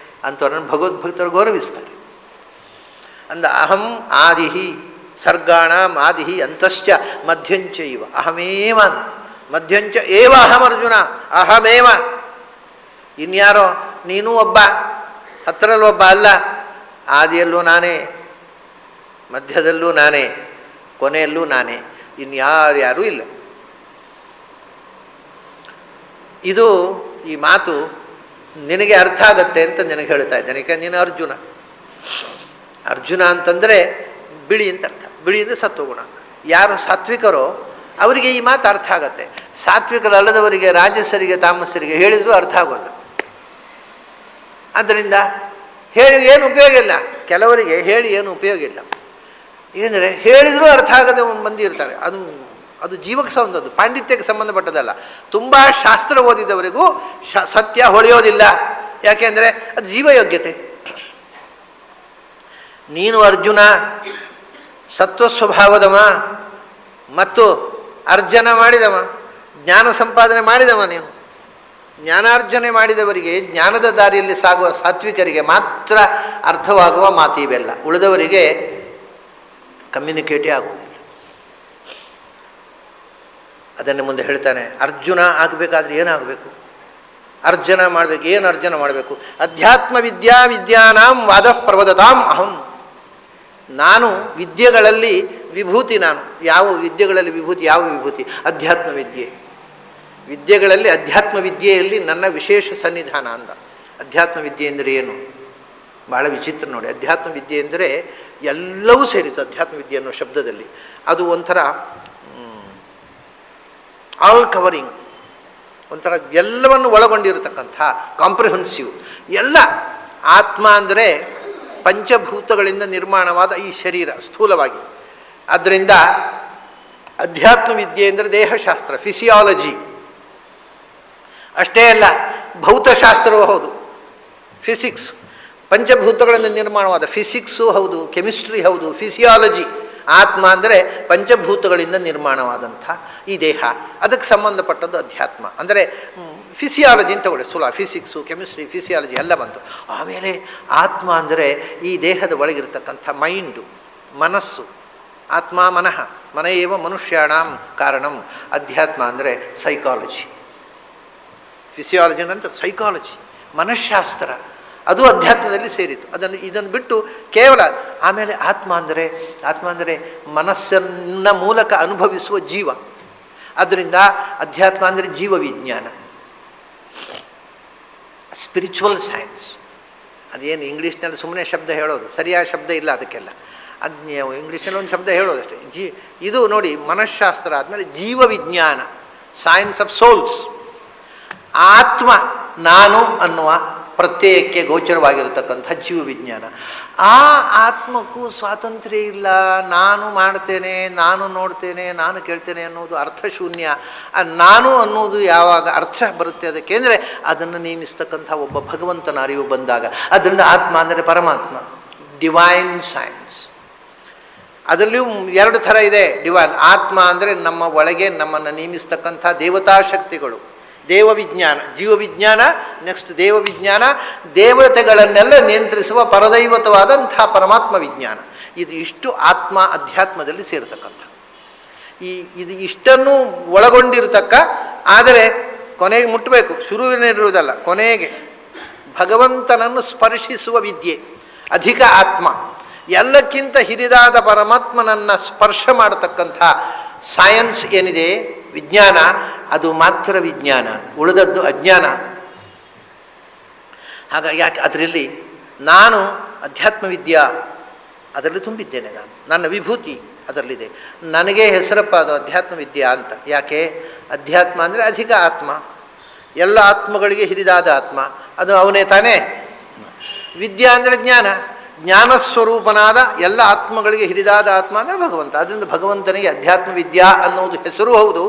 ಅಂಥವ್ರನ್ನು ಭಗವದ್ಭಕ್ತರು ಗೌರವಿಸ್ತಾರೆ. ಅಂದ ಅಹಂ ಆದಿಹಿ ಸರ್ಗಾಣಾಂ ಆದಿಹಿ ಅಂತಶ್ಚ ಮಧ್ಯಂಚ ಇವ ಅಹಮೇವ, ಮಧ್ಯಂಚ ಏವ ಅಹಂ ಅರ್ಜುನ ಅಹಮೇವ. ಇನ್ಯಾರೋ ನೀನು ಒಬ್ಬ, ಹತ್ತರಲ್ಲಿ ಒಬ್ಬ ಅಲ್ಲ. ಆದಿಯಲ್ಲೂ ನಾನೇ, ಮಧ್ಯದಲ್ಲೂ ನಾನೇ, ಕೊನೆಯಲ್ಲೂ ನಾನೇ, ಇನ್ಯಾರ್ಯಾರೂ ಇಲ್ಲ. ಇದು ಈ ಮಾತು ನಿನಗೆ ಅರ್ಥ ಆಗತ್ತೆ ಅಂತ ನಿನಗೆ ಹೇಳ್ತಾ ಇದ್ದೇನೆ. ಯಾಕೆ ನೀನು ಅರ್ಜುನ. ಅರ್ಜುನ ಅಂತಂದರೆ ಬಿಳಿ ಅಂತ ಅರ್ಥ. ಬಿಳಿ ಅಂದರೆ ಸತ್ವಗುಣ. ಯಾರು ಸಾತ್ವಿಕರೋ ಅವರಿಗೆ ಈ ಮಾತು ಅರ್ಥ ಆಗತ್ತೆ. ಸಾತ್ವಿಕರಲ್ಲದವರಿಗೆ, ರಾಜಸರಿಗೆ, ತಾಮಸರಿಗೆ ಹೇಳಿದರೂ ಅರ್ಥ ಆಗೋಲ್ಲ. ಆದ್ದರಿಂದ ಹೇಳಿ ಏನು ಉಪಯೋಗ ಇಲ್ಲ. ಕೆಲವರಿಗೆ ಹೇಳಿ ಏನು ಉಪಯೋಗ ಇಲ್ಲ. ಏಕೆಂದರೆ ಹೇಳಿದರೂ ಅರ್ಥ ಆಗದೆ ಮಂದಿ ಇರ್ತಾರೆ. ಅದು ಜೀವಕ್ಕೆ ಸಂಬಂಧದ್ದು, ಪಾಂಡಿತ್ಯಕ್ಕೆ ಸಂಬಂಧಪಟ್ಟದಲ್ಲ. ತುಂಬ ಶಾಸ್ತ್ರ ಓದಿದವರಿಗೂ ಸತ್ಯ ಹೊಳೆಯೋದಿಲ್ಲ. ಯಾಕೆಂದರೆ ಅದು ಜೀವಯೋಗ್ಯತೆ. ನೀನು ಅರ್ಜುನ ಸತ್ವ ಸ್ವಭಾವದವ ಮತ್ತು ಅರ್ಜನ ಮಾಡಿದವ, ಜ್ಞಾನ ಸಂಪಾದನೆ ಮಾಡಿದವ. ನೀನು ಜ್ಞಾನಾರ್ಜನೆ ಮಾಡಿದವರಿಗೆ, ಜ್ಞಾನದ ದಾರಿಯಲ್ಲಿ ಸಾಗುವ ಸಾತ್ವಿಕರಿಗೆ ಮಾತ್ರ ಅರ್ಥವಾಗುವ ಮಾತಿವೆಲ್ಲ. ಉಳಿದವರಿಗೆ ಕಮ್ಯುನಿಕೇಟೇ ಆಗುವುದಿಲ್ಲ. ಅದನ್ನು ಮುಂದೆ ಹೇಳ್ತಾನೆ. ಅರ್ಜುನ ಆಗಬೇಕಾದ್ರೆ ಏನಾಗಬೇಕು? ಅರ್ಜನ ಮಾಡಬೇಕು. ಏನು ಅರ್ಜನ ಮಾಡಬೇಕು? ಅಧ್ಯಾತ್ಮ ವಿದ್ಯಾನಾಂ ವಾದ ಪ್ರವದತಾಂ ಅಹಂ. ನಾನು ವಿದ್ಯೆಗಳಲ್ಲಿ ವಿಭೂತಿ. ನಾನು ಯಾವ ವಿದ್ಯೆಗಳಲ್ಲಿ ವಿಭೂತಿ? ಯಾವ ವಿಭೂತಿ? ಅಧ್ಯಾತ್ಮ ವಿದ್ಯೆ. ವಿದ್ಯೆಗಳಲ್ಲಿ ಅಧ್ಯಾತ್ಮ ವಿದ್ಯೆಯಲ್ಲಿ ನನ್ನ ವಿಶೇಷ ಸನ್ನಿಧಾನ ಅಂದ. ಅಧ್ಯಾತ್ಮ ವಿದ್ಯೆ ಎಂದರೆ ಏನು? ಬಹಳ ವಿಚಿತ್ರ ನೋಡಿ. ಅಧ್ಯಾತ್ಮ ವಿದ್ಯೆ ಎಂದರೆ ಎಲ್ಲವೂ ಸೇರಿತು. ಅಧ್ಯಾತ್ಮ ವಿದ್ಯೆ ಅನ್ನೋ ಶಬ್ದದಲ್ಲಿ ಅದು ಒಂಥರ ಆಲ್ ಕವರಿಂಗ್, ಒಂಥರ ಎಲ್ಲವನ್ನು ಒಳಗೊಂಡಿರತಕ್ಕಂಥ ಕಾಂಪ್ರಿಹೆನ್ಸಿವ್ ಎಲ್ಲ. ಆತ್ಮ ಅಂದರೆ ಪಂಚಭೂತಗಳಿಂದ ನಿರ್ಮಾಣವಾದ ಈ ಶರೀರ ಸ್ಥೂಲವಾಗಿ. ಆದ್ದರಿಂದ ಅಧ್ಯಾತ್ಮ ವಿದ್ಯೆ ಅಂದರೆ ದೇಹಶಾಸ್ತ್ರ, ಫಿಸಿಯಾಲಜಿ ಅಷ್ಟೇ ಅಲ್ಲ, ಭೌತಶಾಸ್ತ್ರವೂ ಹೌದು, ಫಿಸಿಕ್ಸ್. ಪಂಚಭೂತಗಳಿಂದ ನಿರ್ಮಾಣವಾದ ಫಿಸಿಕ್ಸು ಹೌದು, ಕೆಮಿಸ್ಟ್ರಿ ಹೌದು, ಫಿಸಿಯಾಲಜಿ. ಆತ್ಮ ಅಂದರೆ ಪಂಚಭೂತಗಳಿಂದ ನಿರ್ಮಾಣವಾದಂಥ ಈ ದೇಹ, ಅದಕ್ಕೆ ಸಂಬಂಧಪಟ್ಟದ್ದು ಅಧ್ಯಾತ್ಮ. ಅಂದರೆ ಫಿಸಿಯಾಲಜಿ ಅಂತ ತಗೊಳ್ಳಿ, ಸುಲಭ. ಫಿಸಿಕ್ಸು, ಕೆಮಿಸ್ಟ್ರಿ, ಫಿಸಿಯಾಲಜಿ ಎಲ್ಲ ಬಂತು. ಆಮೇಲೆ ಆತ್ಮ ಅಂದರೆ ಈ ದೇಹದ ಒಳಗಿರ್ತಕ್ಕಂಥ ಮೈಂಡು, ಮನಸ್ಸು, ಆತ್ಮ ಮನಃ, ಮನ ಏವ ಮನುಷ್ಯಾಣಂ ಕಾರಣಂ. ಅಧ್ಯಾತ್ಮ ಅಂದರೆ ಸೈಕಾಲಜಿ, ಫಿಸಿಯಾಲಜಿ ನಂತರ ಸೈಕಾಲಜಿ, ಮನಃಶಾಸ್ತ್ರ, ಅದು ಅಧ್ಯಾತ್ಮದಲ್ಲಿ ಸೇರಿತು. ಇದನ್ನು ಬಿಟ್ಟು ಕೇವಲ ಆಮೇಲೆ ಆತ್ಮ ಅಂದರೆ ಮನಸ್ಸನ್ನ ಮೂಲಕ ಅನುಭವಿಸುವ ಜೀವ. ಆದ್ದರಿಂದ ಅಧ್ಯಾತ್ಮ ಅಂದರೆ ಜೀವ ವಿಜ್ಞಾನ, ಸ್ಪಿರಿಚುವಲ್ ಸೈನ್ಸ್. ಅದೇನು ಇಂಗ್ಲೀಷ್ನಲ್ಲಿ ಸುಮ್ಮನೆ ಶಬ್ದ ಹೇಳೋದು, ಸರಿಯಾದ ಶಬ್ದ ಇಲ್ಲ ಅದಕ್ಕೆಲ್ಲ. ಅದು ನೀವು ಇಂಗ್ಲೀಷ್ನಲ್ಲಿ ಒಂದು ಶಬ್ದ ಹೇಳೋದಷ್ಟೇ. ಇದು ನೋಡಿ, ಮನಃಶಾಸ್ತ್ರ ಆದಮೇಲೆ ಜೀವ ವಿಜ್ಞಾನ, ಸೈನ್ಸ್ ಆಫ್ ಸೋಲ್ಸ್. ಆತ್ಮ ನಾನು ಅನ್ನುವ ಪ್ರತ್ಯಯಕ್ಕೆ ಗೋಚರವಾಗಿರತಕ್ಕಂಥ ಜೀವ ವಿಜ್ಞಾನ. ಆ ಆತ್ಮಕ್ಕೂ ಸ್ವಾತಂತ್ರ್ಯ ಇಲ್ಲ. ನಾನು ಮಾಡ್ತೇನೆ, ನಾನು ನೋಡ್ತೇನೆ, ನಾನು ಕೇಳ್ತೇನೆ ಅನ್ನೋದು ಅರ್ಥಶೂನ್ಯ. ನಾನು ಅನ್ನೋದು ಯಾವಾಗ ಅರ್ಥ ಬರುತ್ತೆ ಅದಕ್ಕೆ ಅಂದರೆ ಅದನ್ನು ನೇಮಿಸ್ತಕ್ಕಂಥ ಒಬ್ಬ ಭಗವಂತನ ಅರಿವು ಬಂದಾಗ. ಅದರಿಂದ ಆತ್ಮ ಅಂದರೆ ಪರಮಾತ್ಮ, ಡಿವೈನ್ ಸೈನ್ಸ್. ಅದರಲ್ಲಿಯೂ ಎರಡು ಥರ ಇದೆ ಡಿವೈನ್. ಆತ್ಮ ಅಂದರೆ ನಮ್ಮ ಒಳಗೆ ನಮ್ಮನ್ನು ನೇಮಿಸ್ತಕ್ಕಂಥ ದೇವತಾ ಶಕ್ತಿಗಳು, ದೇವ ವಿಜ್ಞಾನ, ಜೀವ ವಿಜ್ಞಾನ. ನೆಕ್ಸ್ಟ್ ದೇವ ವಿಜ್ಞಾನ, ದೇವತೆಗಳನ್ನೆಲ್ಲ ನಿಯಂತ್ರಿಸುವ ಪರದೈವತವಾದಂಥ ಪರಮಾತ್ಮ ವಿಜ್ಞಾನ. ಇದು ಇಷ್ಟು ಆತ್ಮ ಅಧ್ಯಾತ್ಮದಲ್ಲಿ ಸೇರತಕ್ಕಂಥ. ಇದು ಇಷ್ಟನ್ನು ಒಳಗೊಂಡಿರತಕ್ಕ, ಆದರೆ ಕೊನೆಗೆ ಮುಟ್ಟಬೇಕು, ಶುರುವಿನಿರುವುದಲ್ಲ, ಕೊನೆಗೆ ಭಗವಂತನನ್ನು ಸ್ಪರ್ಶಿಸುವ ವಿದ್ಯೆ ಅಧಿಕ ಆತ್ಮ. ಎಲ್ಲಕ್ಕಿಂತ ಹಿರಿದಾದ ಪರಮಾತ್ಮನನ್ನು ಸ್ಪರ್ಶ ಮಾಡತಕ್ಕಂಥ ಸೈನ್ಸ್ ಏನಿದೆ, ವಿಜ್ಞಾನ, ಅದು ಮಾತ್ರ ವಿಜ್ಞಾನ, ಉಳಿದದ್ದು ಅಜ್ಞಾನ. ಹಾಗಾಗಿ ಯಾಕೆ ಅದರಲ್ಲಿ ನಾನು ಅಧ್ಯಾತ್ಮ ವಿದ್ಯಾ ಅದರಲ್ಲಿ ತುಂಬಿದ್ದೇನೆ. ನನ್ನ ವಿಭೂತಿ ಅದರಲ್ಲಿದೆ. ನನಗೆ ಹೆಸರಪ್ಪ ಅದು ಅಧ್ಯಾತ್ಮ ವಿದ್ಯಾ ಅಂತ. ಯಾಕೆ? ಅಧ್ಯಾತ್ಮ ಅಂದರೆ ಅಧಿಕ ಆತ್ಮ, ಎಲ್ಲ ಆತ್ಮಗಳಿಗೆ ಹಿರಿದಾದ ಆತ್ಮ, ಅದು ಅವನೇ ತಾನೇ. ವಿದ್ಯಾ ಅಂದರೆ ಜ್ಞಾನ, ಜ್ಞಾನಸ್ವರೂಪನಾದ ಎಲ್ಲ ಆತ್ಮಗಳಿಗೆ ಹಿರಿದಾದ ಆತ್ಮ ಅಂದರೆ ಭಗವಂತ. ಅದರಿಂದ ಭಗವಂತನಿಗೆ ಅಧ್ಯಾತ್ಮ ವಿದ್ಯಾ ಅನ್ನೋದು ಹೆಸರು ಹೌದು,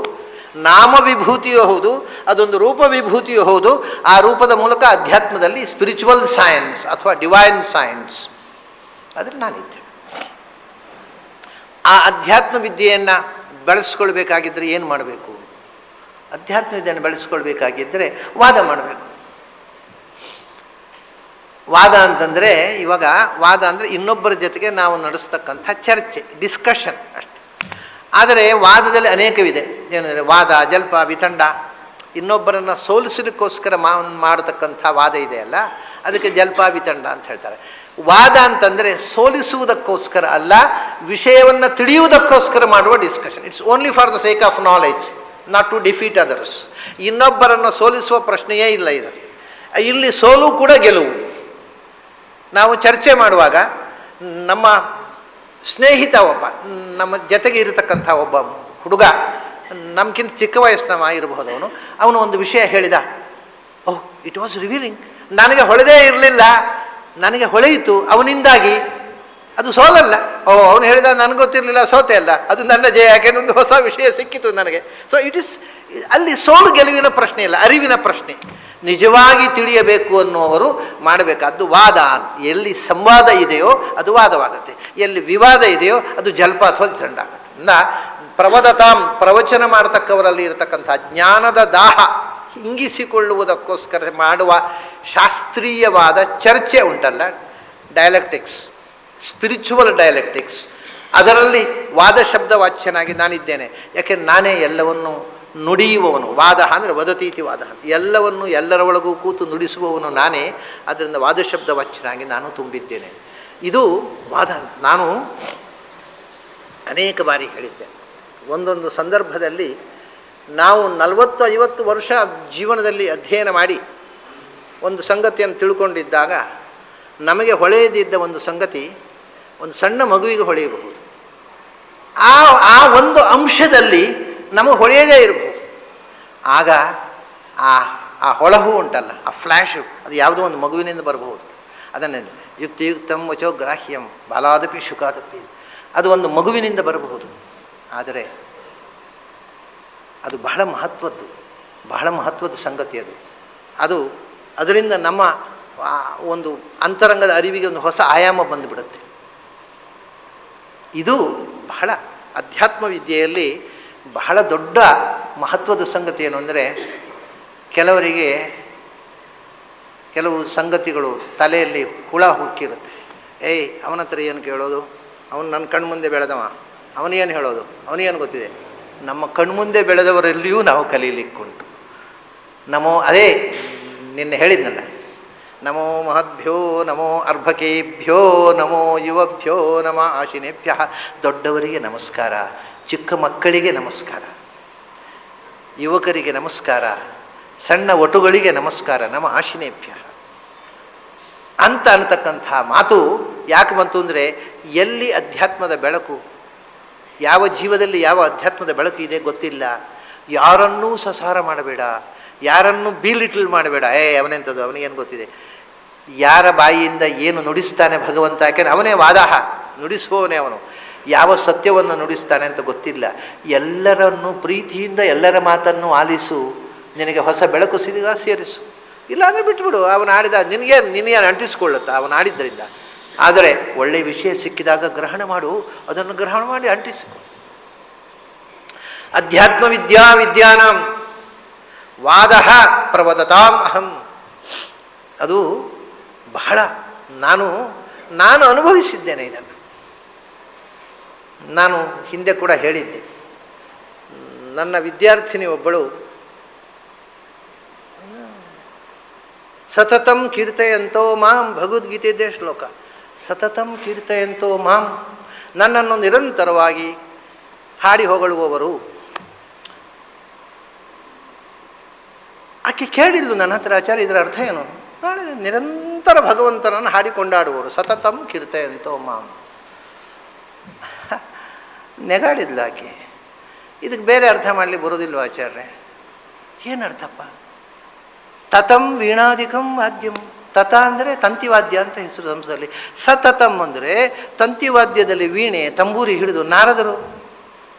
ನಾಮ ವಿಭೂತಿಯೂ ಹೌದು, ಅದೊಂದು ರೂಪ ವಿಭೂತಿಯೂ ಹೌದು. ಆ ರೂಪದ ಮೂಲಕ ಅಧ್ಯಾತ್ಮದಲ್ಲಿ ಸ್ಪಿರಿಚುವಲ್ ಸೈನ್ಸ್ ಅಥವಾ ಡಿವೈನ್ ಸೈನ್ಸ್ ಆದರೆ ನಾನಿದ್ದೆ. ಆ ಅಧ್ಯಾತ್ಮ ವಿದ್ಯೆಯನ್ನು ಬೆಳೆಸ್ಕೊಳ್ಬೇಕಾಗಿದ್ದರೆ ಏನು ಮಾಡಬೇಕು? ಅಧ್ಯಾತ್ಮ ವಿದ್ಯೆಯನ್ನು ಬೆಳೆಸ್ಕೊಳ್ಬೇಕಾಗಿದ್ದರೆ ವಾದ ಮಾಡಬೇಕು. ವಾದ ಅಂತಂದರೆ, ಇವಾಗ ವಾದ ಅಂದರೆ ಇನ್ನೊಬ್ಬರ ಜೊತೆಗೆ ನಾವು ನಡೆಸ್ತಕ್ಕಂಥ ಚರ್ಚೆ, ಡಿಸ್ಕಷನ್ ಅಷ್ಟೆ. ಆದರೆ ವಾದದಲ್ಲಿ ಅನೇಕವಿದೆ. ಏನಂದರೆ ವಾದ, ಜಲ್ಪ, ವಿತಂಡ, ಇನ್ನೊಬ್ಬರನ್ನು ಸೋಲಿಸಲಿಕ್ಕೋಸ್ಕರ ಮಾಡತಕ್ಕಂಥ ವಾದ ಇದೆಯಲ್ಲ, ಅದಕ್ಕೆ ಜಲ್ಪ ವಿತಂಡ ಅಂತ ಹೇಳ್ತಾರೆ. ವಾದ ಅಂತಂದರೆ ಸೋಲಿಸುವುದಕ್ಕೋಸ್ಕರ ಅಲ್ಲ, ವಿಷಯವನ್ನು ತಿಳಿಯುವುದಕ್ಕೋಸ್ಕರ ಮಾಡುವ discussion. It's only for the sake of knowledge, not to defeat others. ಇನ್ನೊಬ್ಬರನ್ನು ಸೋಲಿಸುವ ಪ್ರಶ್ನೆಯೇ ಇಲ್ಲ ಇದರಲ್ಲಿ. ಇಲ್ಲಿ ಸೋಲು ಕೂಡ ಗೆಲುವು. ನಾವು ಚರ್ಚೆ ಮಾಡುವಾಗ ನಮ್ಮ ಸ್ನೇಹಿತ ಒಬ್ಬ, ನಮ್ಮ ಜೊತೆಗೆ ಇರತಕ್ಕಂಥ ಒಬ್ಬ ಹುಡುಗ, ನಮ್ಗಿಂತ ಚಿಕ್ಕ ವಯಸ್ಸಿನವ ಇರಬಹುದು, ಅವನು ಒಂದು ವಿಷಯ ಹೇಳಿದ. ಓಹ್, ಇಟ್ ವಾಸ್ ರಿವೀಲಿಂಗ್. ನನಗೆ ಹೊಳೆದೇ ಇರಲಿಲ್ಲ, ನನಗೆ ಹೊಳೆಯಿತು ಅವನಿಂದಾಗಿ. ಅದು ಸೋಲಲ್ಲ. ಅವನು ಹೇಳಿದ ನನಗೆ ಗೊತ್ತಿರಲಿಲ್ಲ, ಸೋತೆ ಅಲ್ಲ, ಅದು ನನ್ನ ಜಯ. ಯಾಕೆಂದ್ರೆ ಒಂದು ಹೊಸ ವಿಷಯ ಸಿಕ್ಕಿತು ನನಗೆ. ಸೊ ಇಟ್ ಇಸ್, ಅಲ್ಲಿ ಸೋಲು ಗೆಲುವಿನ ಪ್ರಶ್ನೆ ಇಲ್ಲ, ಅರಿವಿನ ಪ್ರಶ್ನೆ. ನಿಜವಾಗಿ ತಿಳಿಯಬೇಕು ಅನ್ನುವರು ಮಾಡಬೇಕಾದ್ದು ವಾದ. ಎಲ್ಲಿ ಸಂವಾದ ಇದೆಯೋ ಅದು ವಾದವಾಗುತ್ತೆ, ಎಲ್ಲಿ ವಿವಾದ ಇದೆಯೋ ಅದು ಜಲ್ಪ ಅಥವಾ ವಿತಂಡ ಆಗುತ್ತೆ. ಪ್ರವದತಾಂ, ಪ್ರವಚನ ಮಾಡತಕ್ಕವರಲ್ಲಿ ಇರತಕ್ಕಂಥ ಜ್ಞಾನದ ದಾಹ ಹಿಂಗಿಸಿಕೊಳ್ಳುವುದಕ್ಕೋಸ್ಕರ ಮಾಡುವ ಶಾಸ್ತ್ರೀಯವಾದ ಚರ್ಚೆ ಉಂಟಲ್ಲ, ಡಯಲೆಕ್ಟಿಕ್ಸ್, ಸ್ಪಿರಿಚುವಲ್ ಡಯಲೆಕ್ಟಿಕ್ಸ್, ಅದರಲ್ಲಿ ವಾದ ಶಬ್ದ ವಾಚ್ಯನಾಗಿ ನಾನಿದ್ದೇನೆ. ಯಾಕೆ ನಾನೇ ಎಲ್ಲವನ್ನು ನುಡಿಯುವವನು. ವಾದ ಅಂದರೆ ವದತೀತಿ ವಾದ, ಎಲ್ಲವನ್ನು ಎಲ್ಲರ ಒಳಗೂ ಕೂತು ನುಡಿಸುವವನು ನಾನೇ. ಅದರಿಂದ ವಾದ ಶಬ್ದ ವಾಚ್ಯನಾಗಿ ನಾನು ತುಂಬಿದ್ದೇನೆ. ಇದು ವಾದ. ನಾನು ಅನೇಕ ಬಾರಿ ಹೇಳಿದ್ದೆ. ಒಂದೊಂದು ಸಂದರ್ಭದಲ್ಲಿ ನಾವು 40-50 ವರ್ಷ ಜೀವನದಲ್ಲಿ ಅಧ್ಯಯನ ಮಾಡಿ ಒಂದು ಸಂಗತಿಯನ್ನು ತಿಳ್ಕೊಂಡಿದ್ದಾಗ ನಮಗೆ ಹೊಳೆಯದಿದ್ದ ಒಂದು ಸಂಗತಿ ಒಂದು ಸಣ್ಣ ಮಗುವಿಗೆ ಹೊಳೆಯಬಹುದು. ಆ ಒಂದು ಅಂಶದಲ್ಲಿ ನಮಗೆ ಹೊಳೆಯದೇ ಇರಬಹುದು. ಆಗ ಆ ಹೊಳಹು ಉಂಟಲ್ಲ, ಆ ಫ್ಲ್ಯಾಶು, ಅದು ಯಾವುದೋ ಒಂದು ಮಗುವಿನಿಂದ ಬರಬಹುದು. ಅದನ್ನೇ ಯುಕ್ತಿಯುಕ್ತಂ ವಚೋ ಗ್ರಾಹ್ಯಂ ಬಾಲಾದಪಿ ಶುಕಾದಪಿ, ಅದು ಒಂದು ಮಗುವಿನಿಂದ ಬರಬಹುದು. ಆದರೆ ಅದು ಬಹಳ ಮಹತ್ವದ ಸಂಗತಿ. ಅದರಿಂದ ನಮ್ಮ ಒಂದು ಅಂತರಂಗದ ಅರಿವಿಗೆ ಒಂದು ಹೊಸ ಆಯಾಮ ಬಂದುಬಿಡುತ್ತೆ. ಇದು ಬಹಳ ಅಧ್ಯಾತ್ಮ ವಿದ್ಯೆಯಲ್ಲಿ ಬಹಳ ದೊಡ್ಡ ಮಹತ್ವದ ಸಂಗತಿ. ಏನು ಅಂದರೆ, ಕೆಲವರಿಗೆ ಕೆಲವು ಸಂಗತಿಗಳು ತಲೆಯಲ್ಲಿ ಹುಳ ಹುಕ್ಕಿರುತ್ತೆ. ಅವನ ಹತ್ರ ಏನು ಕೇಳೋದು, ಅವನು ನನ್ನ ಕಣ್ಮುಂದೆ ಬೆಳೆದವ, ಅವನೇನು ಹೇಳೋದು? ಅವನಿಗೇನು ಗೊತ್ತಿದೆ? ನಮ್ಮ ಕಣ್ಮುಂದೆ ಬೆಳೆದವರಲ್ಲಿಯೂ ನಾವು ಕಲೀಲಿಕ್ಕುಂಟು. ಅದೇ ನಿನ್ನೆ ಹೇಳಿದ್ನಲ್ಲ, ನಮೋ ಮಹದ್ಭ್ಯೋ ನಮೋ ಅರ್ಭಕೇಭ್ಯೋ ನಮೋ ಯುವಭ್ಯೋ ನಮ ಆಶಿನೇಭ್ಯ. ದೊಡ್ಡವರಿಗೆ ನಮಸ್ಕಾರ, ಚಿಕ್ಕ ಮಕ್ಕಳಿಗೆ ನಮಸ್ಕಾರ, ಯುವಕರಿಗೆ ನಮಸ್ಕಾರ, ಸಣ್ಣ ಒಟುಗಳಿಗೆ ನಮಸ್ಕಾರ, ನಮ ಆಶಿನೇಭ್ಯ ಅಂತ ಅನ್ನತಕ್ಕಂಥ ಮಾತು ಯಾಕೆ ಬಂತು ಅಂದರೆ, ಎಲ್ಲಿ ಅಧ್ಯಾತ್ಮದ ಬೆಳಕು, ಯಾವ ಜೀವದಲ್ಲಿ ಯಾವ ಅಧ್ಯಾತ್ಮದ ಬೆಳಕು ಇದೆ ಗೊತ್ತಿಲ್ಲ. ಯಾರನ್ನೂ ಸಸಾರ ಮಾಡಬೇಡ, ಯಾರನ್ನೂ ಬೀಲಿಟಲ್ ಮಾಡಬೇಡ. ಅವನೆಂಥದ್ದು, ಅವನಿಗೇನು ಗೊತ್ತಿದೆ? ಯಾರ ಬಾಯಿಯಿಂದ ಏನು ನುಡಿಸ್ತಾನೆ ಭಗವಂತ, ಯಾಕೆಂದ್ರೆ ಅವನೇ ವಾದಾಹ, ನುಡಿಸುವವನೇ ಅವನು. ಯಾವ ಸತ್ಯವನ್ನು ನುಡಿಸ್ತಾನೆ ಅಂತ ಗೊತ್ತಿಲ್ಲ. ಎಲ್ಲರನ್ನೂ ಪ್ರೀತಿಯಿಂದ ಎಲ್ಲರ ಮಾತನ್ನು ಆಲಿಸು, ನಿನಗೆ ಹೊಸ ಬೆಳಕು ಸಿಗ ಸೇರಿಸು. ಇಲ್ಲಾಂದರೆ ಬಿಟ್ಬಿಡು, ಅವನು ಆಡಿದ ನಿನಗೆ ಅಂಟಿಸ್ಕೊಳ್ಳುತ್ತಾ ಅವನು ಆಡಿದ್ದರಿಂದ. ಆದರೆ ಒಳ್ಳೆಯ ವಿಷಯ ಸಿಕ್ಕಿದಾಗ ಗ್ರಹಣ ಮಾಡು, ಅದನ್ನು ಗ್ರಹಣ ಮಾಡಿ ಅಂಟಿಸಿಕೊ. ಅಧ್ಯಾತ್ಮ ವಿದ್ಯಾನಾಂ ವಾದ ಪ್ರವದತಾಂ ಅಹಂ. ಅದು ಬಹಳ ನಾನು ಅನುಭವಿಸಿದ್ದೇನೆ ಇದನ್ನು. ನಾನು ಹಿಂದೆ ಕೂಡ ಹೇಳಿದ್ದೆ, ನನ್ನ ವಿದ್ಯಾರ್ಥಿನಿ ಒಬ್ಬಳು ಸತತಂ ಕೀರ್ತಯಂತೋ ಮಾಂ, ಭಗವದ್ಗೀತೆಯದ್ದೇ ಶ್ಲೋಕ, ಸತತಂ ಕೀರ್ತಯಂತೋ ಮಾಂ, ನನ್ನನ್ನು ನಿರಂತರವಾಗಿ ಹಾಡಿ ಹೊಗಳುವವರು. ಆಕೆ ಕೇಳಿದ್ಲು ನನ್ನ ಹತ್ರ, ಆಚಾರ್ಯ ಇದರ ಅರ್ಥ ಏನು? ನಾಳೆ ನಿರಂತರ ಭಗವಂತನನ್ನು ಹಾಡಿಕೊಂಡಾಡುವವರು, ಸತತಂ ಕೀರ್ತಯಂತೋ ಮಾಂ. ನೆಗಾಡಿದ್ಲು ಆಕೆ. ಇದಕ್ಕೆ ಬೇರೆ ಅರ್ಥ ಮಾಡಲಿಕ್ಕೆ ಬರೋದಿಲ್ವ ಆಚಾರ್ಯ? ಏನರ್ಥಪ್ಪ? ತತಂ ವೀಣಾದಿಕಂ ವಾದ್ಯಂ. ತತ ಅಂದರೆ ತಂತಿವಾದ್ಯ ಅಂತ ಹೆಸರು ಸಂಸ್ಕೃತದಲ್ಲಿ. ಸತತಂ ಅಂದರೆ ತಂತಿವಾದ್ಯದಲ್ಲಿ ವೀಣೆ ತಂಬೂರಿ ಹಿಡಿದು ನಾರದರು,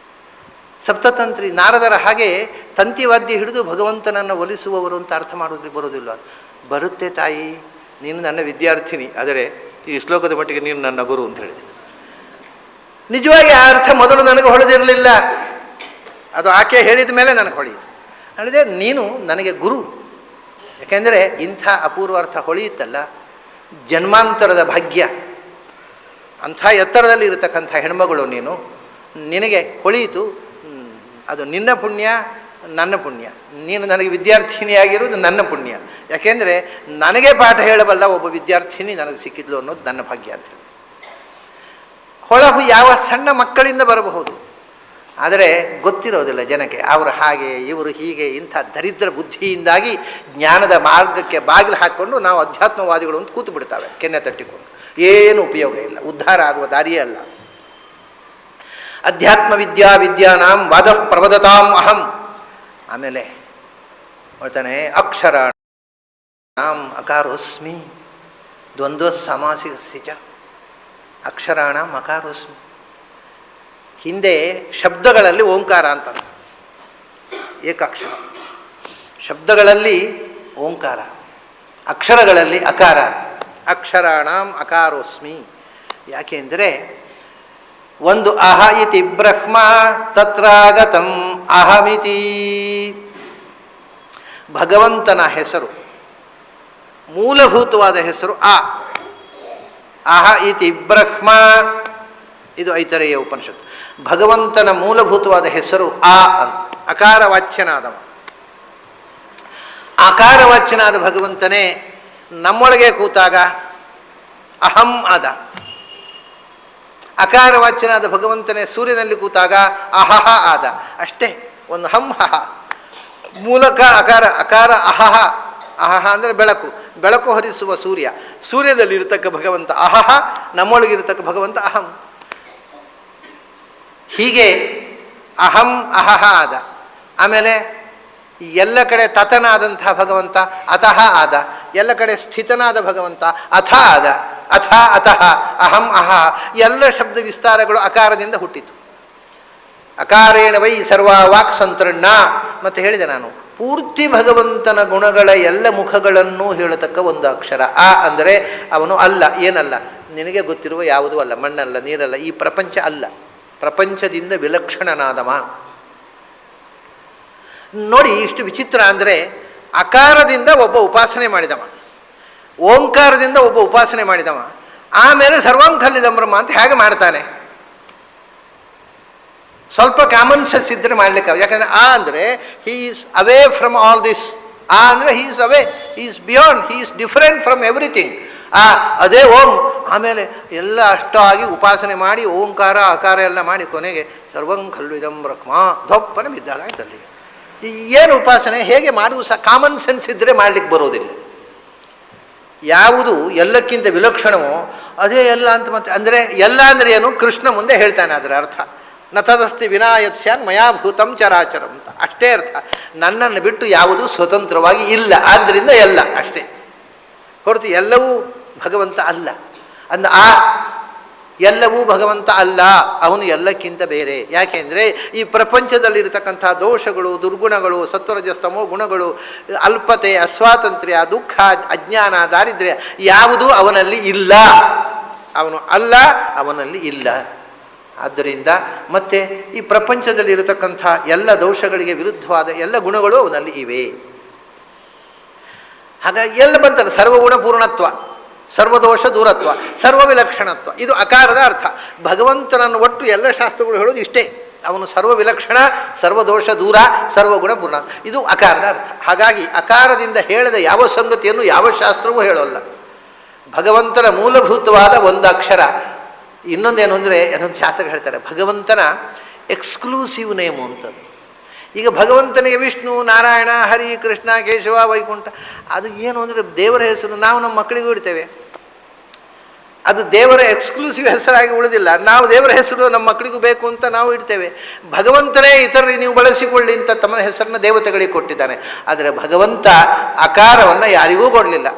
ಸಪ್ತತಂತ್ರಿ ನಾರದರ ಹಾಗೆ ತಂತಿವಾದ್ಯ ಹಿಡಿದು ಭಗವಂತನನ್ನು ಒಲಿಸುವವರು ಅಂತ ಅರ್ಥ ಮಾಡೋದ್ರಿಗೆ ಬರೋದಿಲ್ಲ. ಬರುತ್ತೆ ತಾಯಿ, ನೀನು ನನ್ನ ವಿದ್ಯಾರ್ಥಿನಿ, ಆದರೆ ಈ ಶ್ಲೋಕದ ಮಟ್ಟಿಗೆ ನೀನು ನನ್ನ ಗುರು ಅಂತ ಹೇಳಿದೆ. ನಿಜವಾಗಿ ಆ ಅರ್ಥ ಮೊದಲು ನನಗೆ ಹೊಳೆದಿರಲಿಲ್ಲ, ಅದು ಆಕೆ ಹೇಳಿದ ಮೇಲೆ ನನಗೆ ಹೊಳೆಯಿತು. ಹೇಳಿದೆ, ನೀನು ನನಗೆ ಗುರು. ಯಾಕೆಂದರೆ ಇಂಥ ಅಪೂರ್ವ ಅರ್ಥ ಹೊಳೆಯುತ್ತಲ್ಲ, ಜನ್ಮಾಂತರದ ಭಾಗ್ಯ. ಅಂಥ ಎತ್ತರದಲ್ಲಿ ಇರತಕ್ಕಂಥ ಹೆಣ್ಮಗಳು ನೀನು, ನಿನಗೆ ಹೊಳೆಯಿತು. ಅದು ನಿನ್ನ ಪುಣ್ಯ, ನನ್ನ ಪುಣ್ಯ. ನೀನು ನನಗೆ ವಿದ್ಯಾರ್ಥಿನಿಯಾಗಿರುವುದು ನನ್ನ ಪುಣ್ಯ. ಯಾಕೆಂದರೆ ನನಗೆ ಪಾಠ ಹೇಳಬಲ್ಲ ಒಬ್ಬ ವಿದ್ಯಾರ್ಥಿನಿ ನನಗೆ ಸಿಕ್ಕಿದ್ಲು ಅನ್ನೋದು ನನ್ನ ಭಾಗ್ಯ ಅಂತ ಹೇಳಿ. ಹೊಳಹು ಯಾವ ಸಣ್ಣ ಮಕ್ಕಳಿಂದ ಬರಬಹುದು, ಆದರೆ ಗೊತ್ತಿರೋದಿಲ್ಲ ಜನಕ್ಕೆ. ಅವರು ಹಾಗೆ, ಇವರು ಹೀಗೆ, ಇಂಥ ದರಿದ್ರ ಬುದ್ಧಿಯಿಂದಾಗಿ ಜ್ಞಾನದ ಮಾರ್ಗಕ್ಕೆ ಬಾಗಿಲು ಹಾಕ್ಕೊಂಡು ನಾವು ಅಧ್ಯಾತ್ಮವಾದಿಗಳು ಅಂತ ಕೂತು ಬಿಡ್ತಾವೆ ಕೆನ್ನೆ ತಟ್ಟಿಕೊಂಡು. ಏನು ಉಪಯೋಗ ಇಲ್ಲ, ಉದ್ಧಾರ ಆಗುವ ದಾರಿಯೇ ಅಲ್ಲ. ಅಧ್ಯಾತ್ಮ ವಿದ್ಯಾನಾಂ ವಾದ ಪ್ರವದತಾಂ ಅಹಂ. ಆಮೇಲೆ ಹೇಳ್ತಾನೆ, ಅಕ್ಷರಾಣಾಂ ಅಕಾರೋಸ್ಮಿ ದ್ವಂದ್ವ ಸಮಾಸಿಕ ಅಕ್ಷರಾಣಾಂ ಅಕಾರೋಸ್ಮಿ. ಹಿಂದೆ ಶಬ್ದಗಳಲ್ಲಿ ಓಂಕಾರ ಅಂತ, ಏಕಾಕ್ಷರ. ಶಬ್ದಗಳಲ್ಲಿ ಓಂಕಾರ, ಅಕ್ಷರಗಳಲ್ಲಿ ಅಕಾರ. ಅಕ್ಷರಾಣಾಂ ಅಕಾರೋಸ್ಮಿ. ಯಾಕೆಂದರೆ ಒಂದು ಅಹ ಇತಿ ಬ್ರಹ್ಮ ತತ್ರಾಗತಂ ಅಹಮಿತಿ. ಭಗವಂತನ ಹೆಸರು, ಮೂಲಭೂತವಾದ ಹೆಸರು ಅಹ ಇತಿ ಬ್ರಹ್ಮ. ಇದು ಐತರೇಯ ಉಪನಿಷತ್ತು. ಭಗವಂತನ ಮೂಲಭೂತವಾದ ಹೆಸರು ಅಂತ. ಅಕಾರವಾಚ್ಯನಾದವ. ಆಕಾರವಾಚ್ಯನಾದ ಭಗವಂತನೇ ನಮ್ಮೊಳಗೆ ಕೂತಾಗ ಅಹಂ ಆದ. ಅಕಾರವಾಚ್ಯನಾದ ಭಗವಂತನೇ ಸೂರ್ಯನಲ್ಲಿ ಕೂತಾಗ ಅಹಹ ಆದ. ಅಷ್ಟೇ, ಒಂದು ಹಂ ಹಹ. ಮೂಲಕ ಅಕಾರ, ಅಕಾರ ಅಹಹ. ಅಹಹ ಅಂದರೆ ಬೆಳಕು, ಬೆಳಕು ಹರಿಸುವ ಸೂರ್ಯ. ಸೂರ್ಯದಲ್ಲಿರ್ತಕ್ಕ ಭಗವಂತ ಅಹಹ, ನಮ್ಮೊಳಗಿರ್ತಕ್ಕ ಭಗವಂತ ಅಹಂ. ಹೀಗೆ ಅಹಂ ಅಹಹ ಆದ. ಆಮೇಲೆ ಎಲ್ಲ ಕಡೆ ತತನಾದಂತಹ ಭಗವಂತ ಅತಃ ಆದ. ಎಲ್ಲ ಕಡೆ ಸ್ಥಿತನಾದ ಭಗವಂತ ಅಥ ಆದ. ಅಥ ಅತಃ ಅಹಂ ಅಹ. ಎಲ್ಲ ಶಬ್ದ ವಿಸ್ತಾರಗಳು ಅಕಾರದಿಂದ ಹುಟ್ಟಿತು. ಅಕಾರೇಣ ವೈ ಸರ್ವ ವಾಕ್ ಸಂತೃಣ್ಣ. ಮತ್ತೆ ಹೇಳಿದೆ ನಾನು, ಪೂರ್ತಿ ಭಗವಂತನ ಗುಣಗಳ ಎಲ್ಲ ಮುಖಗಳನ್ನು ಹೇಳತಕ್ಕ ಒಂದು ಅಕ್ಷರ. ಅಂದರೆ ಅವನು ಅಲ್ಲ, ಏನಲ್ಲ, ನಿನಗೆ ಗೊತ್ತಿರುವ ಯಾವುದೂ ಅಲ್ಲ, ಮಣ್ಣಲ್ಲ, ನೀರಲ್ಲ, ಈ ಪ್ರಪಂಚ ಅಲ್ಲ, ಪ್ರಪಂಚದಿಂದ ವಿಲಕ್ಷಣನಾದವ. ನೋಡಿ ಇಷ್ಟು ವಿಚಿತ್ರ. ಅಂದರೆ ಅಕಾರದಿಂದ ಒಬ್ಬ ಉಪಾಸನೆ ಮಾಡಿದವ, ಓಂಕಾರದಿಂದ ಒಬ್ಬ ಉಪಾಸನೆ ಮಾಡಿದವ, ಆಮೇಲೆ ಸರ್ವಾಂ ಖಲ್ಲಿದಂ ಬ್ರಹ್ಮ ಅಂತ ಹೇಗೆ ಮಾಡ್ತಾನೆ? ಸ್ವಲ್ಪ ಕಾಮನ್ ಸೆನ್ಸ್ ಇದ್ದರೆ ಮಾಡಲಿಕ್ಕೆ. ಯಾಕಂದರೆ ಆ ಅಂದರೆ he is away from all this. ಆ ಅಂದರೆ he is away, he is beyond, he is different from everything. ಅದೇ ಓಂ. ಆಮೇಲೆ ಎಲ್ಲ ಅಷ್ಟಾಗಿ ಉಪಾಸನೆ ಮಾಡಿ ಓಂಕಾರ ಆಕಾರ ಎಲ್ಲ ಮಾಡಿ ಕೊನೆಗೆ ಸರ್ವಂ ಖಲ್ವಿದಂ ಬ್ರಹ್ಮ ಧೊಪ್ಪನೆ ಬಿದ್ದಾಗ ಆಯ್ತಲ್ಲಿ. ಏನು ಉಪಾಸನೆ ಹೇಗೆ ಮಾಡುವುದು ಸಹ ಕಾಮನ್ ಸೆನ್ಸ್ ಇದ್ದರೆ ಮಾಡಲಿಕ್ಕೆ ಬರೋದಿಲ್ಲ. ಯಾವುದು ಎಲ್ಲಕ್ಕಿಂತ ವಿಲಕ್ಷಣವೋ ಅದೇ ಎಲ್ಲ ಅಂತ. ಮತ್ತೆ ಅಂದರೆ ಎಲ್ಲ ಅಂದರೆ ಏನು? ಕೃಷ್ಣ ಮುಂದೆ ಹೇಳ್ತಾನೆ ಅದರ ಅರ್ಥ. ನ ತದಸ್ತಿ ವಿನಾಯತ್ಸ್ಯಾನ್ ಮಯಾಭೂತಂ ಚರಾಚರಂ ಅಂತ ಅಷ್ಟೇ ಅರ್ಥ. ನನ್ನನ್ನು ಬಿಟ್ಟು ಯಾವುದು ಸ್ವತಂತ್ರವಾಗಿ ಇಲ್ಲ, ಆದ್ದರಿಂದ ಎಲ್ಲ ಅಷ್ಟೇ ಹೊರತು ಎಲ್ಲವೂ ಭಗವಂತ ಅಲ್ಲ. ಅಂದ ಎಲ್ಲವೂ ಭಗವಂತ ಅಲ್ಲ, ಅವನು ಎಲ್ಲಕ್ಕಿಂತ ಬೇರೆ. ಯಾಕೆಂದರೆ ಈ ಪ್ರಪಂಚದಲ್ಲಿರತಕ್ಕಂಥ ದೋಷಗಳು, ದುರ್ಗುಣಗಳು, ಸತ್ವರಜಸ್ತಮೋ ಗುಣಗಳು, ಅಲ್ಪತೆ, ಅಸ್ವಾತಂತ್ರ್ಯ, ದುಃಖ, ಅಜ್ಞಾನ, ದಾರಿದ್ರ್ಯ ಯಾವುದೂ ಅವನಲ್ಲಿ ಇಲ್ಲ. ಅವನು ಅಲ್ಲ, ಅವನಲ್ಲಿ ಇಲ್ಲ. ಆದ್ದರಿಂದ ಮತ್ತೆ ಈ ಪ್ರಪಂಚದಲ್ಲಿರತಕ್ಕಂಥ ಎಲ್ಲ ದೋಷಗಳಿಗೆ ವಿರುದ್ಧವಾದ ಎಲ್ಲ ಗುಣಗಳು ಅವನಲ್ಲಿ ಇವೆ. ಹಾಗಾಗಿ ಎಲ್ಲ ಬಂತಲ್ಲ, ಸರ್ವಗುಣ ಪೂರ್ಣತ್ವ, ಸರ್ವದೋಷ ದೂರತ್ವ, ಸರ್ವ ವಿಲಕ್ಷಣತ್ವ, ಇದು ಅಕಾರದ ಅರ್ಥ. ಭಗವಂತನನ್ನು ಒಟ್ಟು ಎಲ್ಲ ಶಾಸ್ತ್ರಗಳು ಹೇಳೋದು ಇಷ್ಟೇ. ಅವನು ಸರ್ವ ವಿಲಕ್ಷಣ, ಸರ್ವದೋಷ ದೂರ, ಸರ್ವಗುಣ ಪೂರ್ಣ, ಇದು ಅಕಾರದ ಅರ್ಥ. ಹಾಗಾಗಿ ಅಕಾರದಿಂದ ಹೇಳದ ಯಾವ ಸಂಗತಿಯನ್ನು ಯಾವ ಶಾಸ್ತ್ರವೂ ಹೇಳೋಲ್ಲ. ಭಗವಂತನ ಮೂಲಭೂತವಾದ ಒಂದು ಅಕ್ಷರ. ಇನ್ನೊಂದೇನು ಅಂದರೆ ಇನ್ನೊಂದು ಶಾಸ್ತ್ರ ಹೇಳ್ತಾರೆ, ಭಗವಂತನ ಎಕ್ಸ್ಕ್ಲೂಸಿವ್ ನೇಮು ಅಂತದ್ದು. ಈಗ ಭಗವಂತನಿಗೆ ವಿಷ್ಣು, ನಾರಾಯಣ, ಹರಿ, ಕೃಷ್ಣ, ಕೇಶವ, ವೈಕುಂಠ, ಅದು ಏನು ಅಂದರೆ ದೇವರ ಹೆಸರು ನಾವು ನಮ್ಮ ಮಕ್ಕಳಿಗೂ ಇಡ್ತೇವೆ. ಅದು ದೇವರ ಎಕ್ಸ್ಕ್ಲೂಸಿವ್ ಹೆಸರಾಗಿ ಉಳಿದಿಲ್ಲ. ನಾವು ದೇವರ ಹೆಸರು ನಮ್ಮ ಮಕ್ಕಳಿಗೂ ಬೇಕು ಅಂತ ನಾವು ಇಡ್ತೇವೆ. ಭಗವಂತನೇ ಇತರರಿಗೆ ನೀವು ಬಳಸಿಕೊಳ್ಳಿ ಅಂತ ತಮ್ಮ ಹೆಸರನ್ನ ದೇವತೆಗಳಿಗೆ ಕೊಟ್ಟಿದ್ದಾನೆ. ಆದರೆ ಭಗವಂತ ಅಕಾರವನ್ನು ಯಾರಿಗೂ ಕೊಡಲಿಲ್ಲ.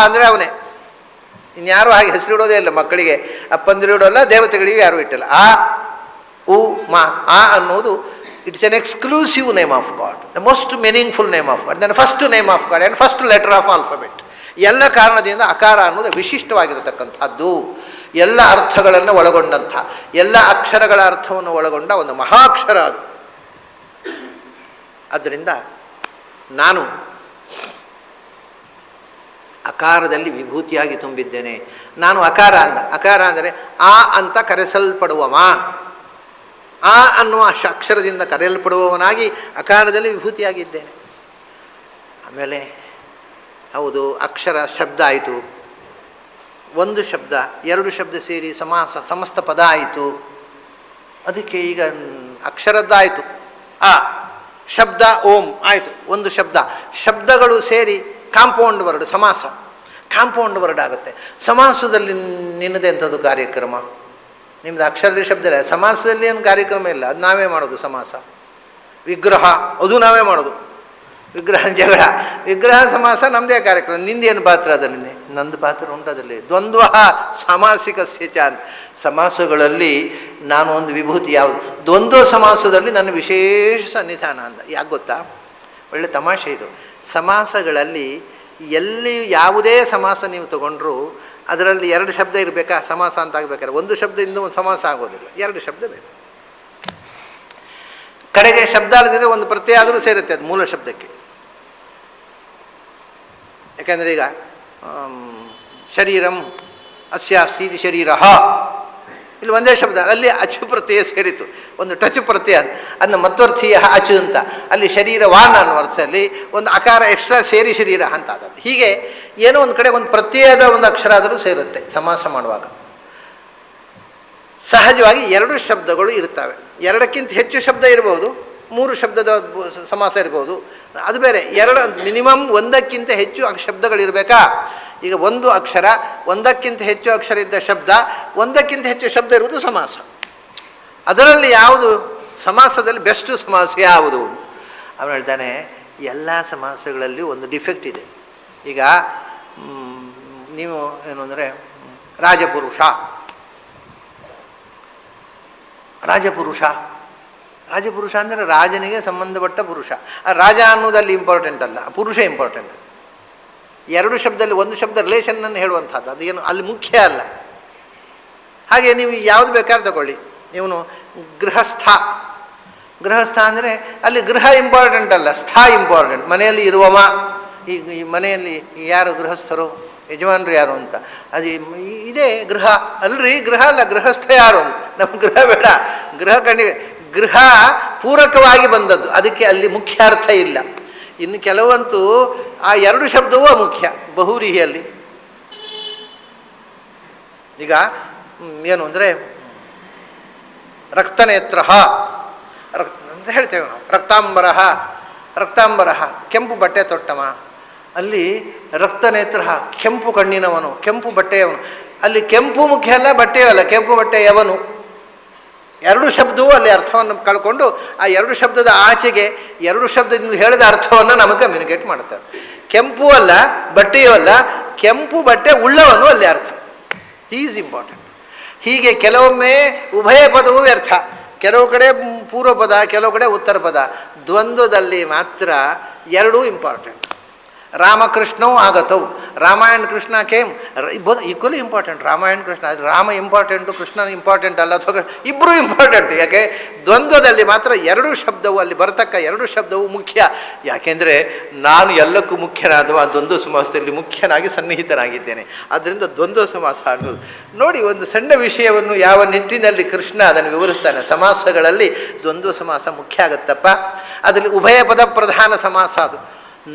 ಅಂದರೆ ಅವನೇ, ಇನ್ಯಾರೂ ಹಾಗೆ ಹೆಸರಿಡೋದೇ ಇಲ್ಲ. ಮಕ್ಕಳಿಗೆ ಅಪ್ಪಂದಿರು ಇಡೋಲ್ಲ, ದೇವತೆಗಳಿಗೆ ಯಾರೂ ಇಟ್ಟಿಲ್ಲ. ಉ ಮಾ ಅನ್ನೋದು it's an exclusive name of God, the most meaningful name of God, then first name of God and first letter of alphabet. ಎಲ್ಲ ಕಾರಣದಿಂದ ಅಕಾರ ಅನ್ನೋದು ವಿಶಿಷ್ಟವಾಗಿರತಕ್ಕಂಥದ್ದು. ಎಲ್ಲ ಅರ್ಥಗಳನ್ನು ಒಳಗೊಂಡಂಥ, ಎಲ್ಲ ಅಕ್ಷರಗಳ ಅರ್ಥವನ್ನು ಒಳಗೊಂಡ ಒಂದು ಮಹಾಕ್ಷರ ಅದು. ಆದ್ದರಿಂದ ನಾನು ಅಕಾರದಲ್ಲಿ ವಿಭೂತಿಯಾಗಿ ತುಂಬಿದ್ದೇನೆ. ನಾನು ಅಕಾರ ಅಕಾರ ಅಂದರೆ ಆ ಅಂತ ಕರೆಸಲ್ಪಡುವವ, ಆ ಅನ್ನುವ ಅಕ್ಷರದಿಂದ ಕರೆಯಲ್ಪಡುವವನಾಗಿ ಅಕಾರದಲ್ಲಿ ವಿಭೂತಿಯಾಗಿದ್ದೇನೆ. ಆಮೇಲೆ ಹೌದು, ಅಕ್ಷರ ಶಬ್ದ ಆಯಿತು, ಒಂದು ಶಬ್ದ, ಎರಡು ಶಬ್ದ ಸೇರಿ ಸಮಾಸ, ಸಮಸ್ತ ಪದ ಆಯಿತು. ಅದಕ್ಕೆ ಈಗ ಅಕ್ಷರದ್ದಾಯಿತು, ಆ ಶಬ್ದ ಓಂ ಆಯಿತು, ಒಂದು ಶಬ್ದ. ಶಬ್ದಗಳು ಸೇರಿ ಕಾಂಪೌಂಡ್ ವರ್ಡ್, ಸಮಾಸ, ಕಾಂಪೌಂಡ್ ವರ್ಡ್ ಆಗುತ್ತೆ. ಸಮಾಸದಲ್ಲಿ ನಿನ್ನದೇ ಅಂಥದ್ದು ಕಾರ್ಯಕ್ರಮ. ನಿಮ್ದು ಅಕ್ಷರದಲ್ಲಿ ಶಬ್ದ ಇಲ್ಲ, ಸಮಾಸದಲ್ಲಿ ಏನು ಕಾರ್ಯಕ್ರಮ ಇಲ್ಲ, ಅದು ನಾವೇ ಮಾಡೋದು. ಸಮಾಸ, ವಿಗ್ರಹ ಅದು ನಾವೇ ಮಾಡೋದು. ವಿಗ್ರಹ ಜಗಳ, ವಿಗ್ರಹ ಸಮಾಸ ನಮ್ಮದೇ ಕಾರ್ಯಕ್ರಮ. ನಿಂದೇನು ಪಾತ್ರ ಅದರಲ್ಲಿ? ನಂದು ಪಾತ್ರ ಉಂಟು ಅದರಲ್ಲಿ. ದ್ವಂದ್ವ ಸಾಮಾಸಿಕ ಸ್ಯಚ ಅಂತ ಸಮಾಸಗಳಲ್ಲಿ ನಾನು ಒಂದು ವಿಭೂತಿ. ಯಾವುದು? ದ್ವಂದ್ವ ಸಮಾಸದಲ್ಲಿ ನನ್ನ ವಿಶೇಷ ಸನ್ನಿಧಾನ ಅಂತ. ಯಾಕೆ ಗೊತ್ತಾ? ಒಳ್ಳೆ ತಮಾಷೆ ಇದು. ಸಮಾಸಗಳಲ್ಲಿ ಎಲ್ಲಿ ಯಾವುದೇ ಸಮಾಸ ನೀವು ತಗೊಂಡ್ರು ಅದರಲ್ಲಿ ಎರಡು ಶಬ್ದ ಇರಬೇಕಾ ಸಮಾಸ ಅಂತ ಆಗಬೇಕಾದ್ರೆ? ಒಂದು ಶಬ್ದದಿಂದ ಒಂದು ಸಮಾಸ ಆಗೋದಿಲ್ಲ, ಎರಡು ಶಬ್ದ ಬೇಕು. ಕಡೆಗೆ ಶಬ್ದ ಅಲ್ಲದಿದ್ರೆ ಒಂದು ಪ್ರತ್ಯಯ ಆದರೂ ಸೇರುತ್ತೆ ಅದು ಮೂಲ ಶಬ್ದಕ್ಕೆ. ಯಾಕೆಂದರೆ ಈಗ ಶರೀರಂ ಅಸ್ಯಾಸ್ತಿ ಇದು ಶರೀರ, ಇಲ್ಲಿ ಒಂದೇ ಶಬ್ದ, ಅಲ್ಲಿ ಅಚು ಪ್ರತ್ಯಯ ಸೇರಿತು, ಒಂದು ಟಚ್ ಪ್ರತ್ಯಯ, ಅದನ್ನ ಮತ್ವರ್ಥೀಯ ಅಚು ಅಂತ. ಅಲ್ಲಿ ಶರೀರವಾನ್ ಅನ್ನೋ ಅರ್ಥದಲ್ಲಿ ಒಂದು ಅಕಾರ ಎಕ್ಸ್ಟ್ರಾ ಸೇರಿ ಶರೀರ ಅಂತ ಆದದ್ದು. ಹೀಗೆ ಏನೋ ಒಂದು ಕಡೆ ಒಂದು ಪ್ರತ್ಯಯದ ಒಂದು ಅಕ್ಷರ ಆದರೂ ಸೇರುತ್ತೆ ಸಮಾಸ ಮಾಡುವಾಗ. ಸಹಜವಾಗಿ ಎರಡು ಶಬ್ದಗಳು ಇರ್ತವೆ, ಎರಡಕ್ಕಿಂತ ಹೆಚ್ಚು ಶಬ್ದ ಇರ್ಬೋದು, ಮೂರು ಶಬ್ದದ ಸಮಾಸ ಇರ್ಬೋದು, ಅದು ಬೇರೆ. ಎರಡು ಮಿನಿಮಮ್ ಒಂದಕ್ಕಿಂತ ಹೆಚ್ಚು ಶಬ್ದಗಳಿರಬೇಕಾ? ಈಗ ಒಂದು ಅಕ್ಷರ, ಒಂದಕ್ಕಿಂತ ಹೆಚ್ಚು ಅಕ್ಷರ ಇದ್ದ ಶಬ್ದ, ಒಂದಕ್ಕಿಂತ ಹೆಚ್ಚು ಶಬ್ದ ಇರುವುದು ಸಮಾಸ. ಅದರಲ್ಲಿ ಯಾವುದು ಸಮಾಸದಲ್ಲಿ ಬೆಸ್ಟ್ ಸಮಾಸ ಯಾವುದು? ಅವನು ಹೇಳ್ತಾನೆ, ಎಲ್ಲ ಸಮಾಸಗಳಲ್ಲಿ ಒಂದು ಡಿಫೆಕ್ಟ್ ಇದೆ. ಈಗ ನೀವು ಏನು ಅಂದರೆ ರಾಜಪುರುಷ, ರಾಜಪುರುಷ, ರಾಜಪುರುಷ ಅಂದರೆ ರಾಜನಿಗೆ ಸಂಬಂಧಪಟ್ಟ ಪುರುಷ. ಆ ರಾಜ ಅನ್ನೋದಲ್ಲಿ ಇಂಪಾರ್ಟೆಂಟ್ ಅಲ್ಲ, ಪುರುಷ ಇಂಪಾರ್ಟೆಂಟ್. ಎರಡು ಶಬ್ದದಲ್ಲಿ ಒಂದು ಶಬ್ದ ರಿಲೇಷನ್ನನ್ನು ಹೇಳುವಂಥದ್ದು, ಅದೇನು ಅಲ್ಲಿ ಮುಖ್ಯ ಅಲ್ಲ. ಹಾಗೆ ನೀವು ಯಾವುದು ಬೇಕಾದ್ರೆ ತಗೊಳ್ಳಿ. ಇವನು ಗೃಹಸ್ಥ, ಗೃಹಸ್ಥ ಅಂದರೆ ಅಲ್ಲಿ ಗೃಹ ಇಂಪಾರ್ಟೆಂಟ್ ಅಲ್ಲ, ಸ್ಥಾ ಇಂಪಾರ್ಟೆಂಟ್. ಮನೆಯಲ್ಲಿ ಇರುವವ, ಈಗ ಈ ಮನೆಯಲ್ಲಿ ಯಾರು ಗೃಹಸ್ಥರು, ಯಜಮಾನರು ಯಾರು ಅಂತ, ಅದು ಇದೇ ಗೃಹ ಅಲ್ರಿ. ಗೃಹ ಅಲ್ಲ, ಗೃಹಸ್ಥ ಯಾರು ಅಂತ. ನಮ್ಮ ಗೃಹ ಬೇಡ, ಗೃಹ ಗೃಹ ಪೂರಕವಾಗಿ ಬಂದದ್ದು, ಅದಕ್ಕೆ ಅಲ್ಲಿ ಮುಖ್ಯ ಅರ್ಥ ಇಲ್ಲ. ಇನ್ನು ಕೆಲವಂತೂ ಆ ಎರಡು ಶಬ್ದವೂ ಮುಖ್ಯ ಬಹುವ್ರೀಹಿಯಲ್ಲಿ. ಈಗ ಏನು ಅಂದರೆ ರಕ್ತನೇತ್ರ ಅಂತ ಹೇಳ್ತೇವೆ ನಾವು. ರಕ್ತಾಂಬರ ಕೆಂಪು ಬಟ್ಟೆ ತೊಟ್ಟವ, ಅಲ್ಲಿ ರಕ್ತನೇತ್ರ ಕೆಂಪು ಕಣ್ಣಿನವನು, ಕೆಂಪು ಬಟ್ಟೆಯವನು. ಅಲ್ಲಿ ಕೆಂಪು ಮುಖ್ಯ ಅಲ್ಲ, ಬಟ್ಟೆಯವಲ್ಲ, ಕೆಂಪು ಬಟ್ಟೆಯವನು. ಎರಡು ಶಬ್ದವೂ ಅಲ್ಲಿ ಅರ್ಥವನ್ನು ಕಳ್ಕೊಂಡು ಆ ಎರಡು ಶಬ್ದದ ಆಚೆಗೆ ಎರಡು ಶಬ್ದದಿಂದ ಹೇಳಿದ ಅರ್ಥವನ್ನು ನಮಗೆ ಕಮ್ಯುನಿಕೇಟ್ ಮಾಡ್ತಾರೆ. ಕೆಂಪು ಅಲ್ಲ, ಬಟ್ಟೆಯೂ ಅಲ್ಲ, ಕೆಂಪು ಬಟ್ಟೆ ಉಳ್ಳವನು ಅಲ್ಲಿ ಅರ್ಥ. Is important. ಹೀಗೆ ಕೆಲವೊಮ್ಮೆ ಉಭಯ ಪದವೂ ವ್ಯರ್ಥ, ಕೆಲವು ಕಡೆ ಪೂರ್ವ ಪದ, ಕೆಲವು ಕಡೆ ಉತ್ತರ ಪದ. ದ್ವಂದ್ವದಲ್ಲಿ ಮಾತ್ರ ಎರಡೂ ಇಂಪಾರ್ಟೆಂಟ್. ರಾಮಕೃಷ್ಣವು ಆಗತವು, Ramayana Krishna came equally important. Ramayana Krishna, ಅದು ರಾಮ ಇಂಪಾರ್ಟೆಂಟು, ಕೃಷ್ಣ ಇಂಪಾರ್ಟೆಂಟ್ ಅಲ್ಲ, ಅಥವಾ ಇಬ್ಬರೂ ಇಂಪಾರ್ಟೆಂಟ್. ಯಾಕೆ ದ್ವಂದ್ವದಲ್ಲಿ ಮಾತ್ರ ಎರಡು ಶಬ್ದವು, ಅಲ್ಲಿ ಬರತಕ್ಕ ಎರಡು ಶಬ್ದವು ಮುಖ್ಯ. ಯಾಕೆಂದರೆ ನಾನು ಎಲ್ಲಕ್ಕೂ ಮುಖ್ಯನಾದವ ದ್ವಂದ್ವ ಸಮಾಸದಲ್ಲಿ ಮುಖ್ಯನಾಗಿ ಸನ್ನಿಹಿತನಾಗಿದ್ದೇನೆ. ಆದ್ದರಿಂದ ದ್ವಂದ್ವ ಸಮಾಸ ಅನ್ನೋದು ನೋಡಿ, ಒಂದು ಸಣ್ಣ ವಿಷಯವನ್ನು ಯಾವ ನಿಟ್ಟಿನಲ್ಲಿ ಕೃಷ್ಣ ಅದನ್ನು ವಿವರಿಸ್ತಾನೆ. ಸಮಾಸಗಳಲ್ಲಿ ದ್ವಂದ್ವ ಸಮಾಸ ಮುಖ್ಯ ಆಗತ್ತಪ್ಪ. ಅದರಲ್ಲಿ ಉಭಯ ಪದ ಪ್ರಧಾನ ಸಮಾಸ. ಅದು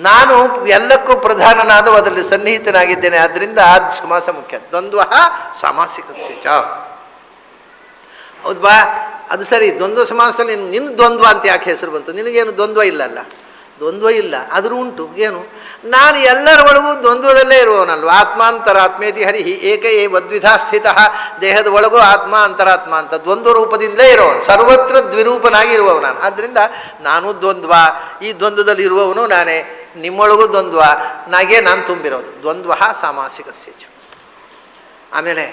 ನಾನು ಎಲ್ಲಕ್ಕೂ ಪ್ರಧಾನನಾದ ಅದರಲ್ಲಿ ಸನ್ನಿಹಿತನಾಗಿದ್ದೇನೆ, ಆದ್ದರಿಂದ ಆ ಸಮಾಸ ಮುಖ್ಯ. ದ್ವಂದ್ವ ಸಾಮಾಸಿಕಸ್ಯ ಚ. ಹೌದಾ? ಅದು ಸರಿ. ದ್ವಂದ್ವ ಸಮಾಸದಲ್ಲಿ ನಿನ್ನ ದ್ವಂದ್ವ ಅಂತ ಯಾಕೆ ಹೆಸರು ಬಂತು? ನಿನಗೇನು ದ್ವಂದ್ವ ಇಲ್ಲಲ್ಲ? ದ್ವಂದ್ವ ಇಲ್ಲ, ಆದರೂ ಉಂಟು. ಏನು? ನಾನು ಎಲ್ಲರ ಒಳಗೂ ದ್ವಂದ್ವದಲ್ಲೇ ಇರುವವನಲ್ವ. ಆತ್ಮಾಂತರಾತ್ಮೇತಿ ಹರಿ ಏಕ ವದ್ವಿಧಾ ಸ್ಥಿತ. ದೇಹದ ಒಳಗೂ ಆತ್ಮ ಅಂತರಾತ್ಮ ಅಂತ ದ್ವಂದ್ವ ರೂಪದಿಂದಲೇ ಇರೋವನು, ಸರ್ವತ್ರ ದ್ವಿರೂಪನಾಗಿ ಇರುವವ ನಾನು. ಆದ್ದರಿಂದ ನಾನು ದ್ವಂದ್ವ, ಈ ದ್ವಂದ್ವದಲ್ಲಿ ಇರುವವನು ನಾನೇ. ನಿಮ್ಮೊಳಗೂ ದ್ವಂದ್ವ, ನಾನು ತುಂಬಿರೋದು. ದ್ವಂದ್ವ ಸಾಮಾಸಿಕಸ್ಯ ಚ. ಆಮೇಲೆ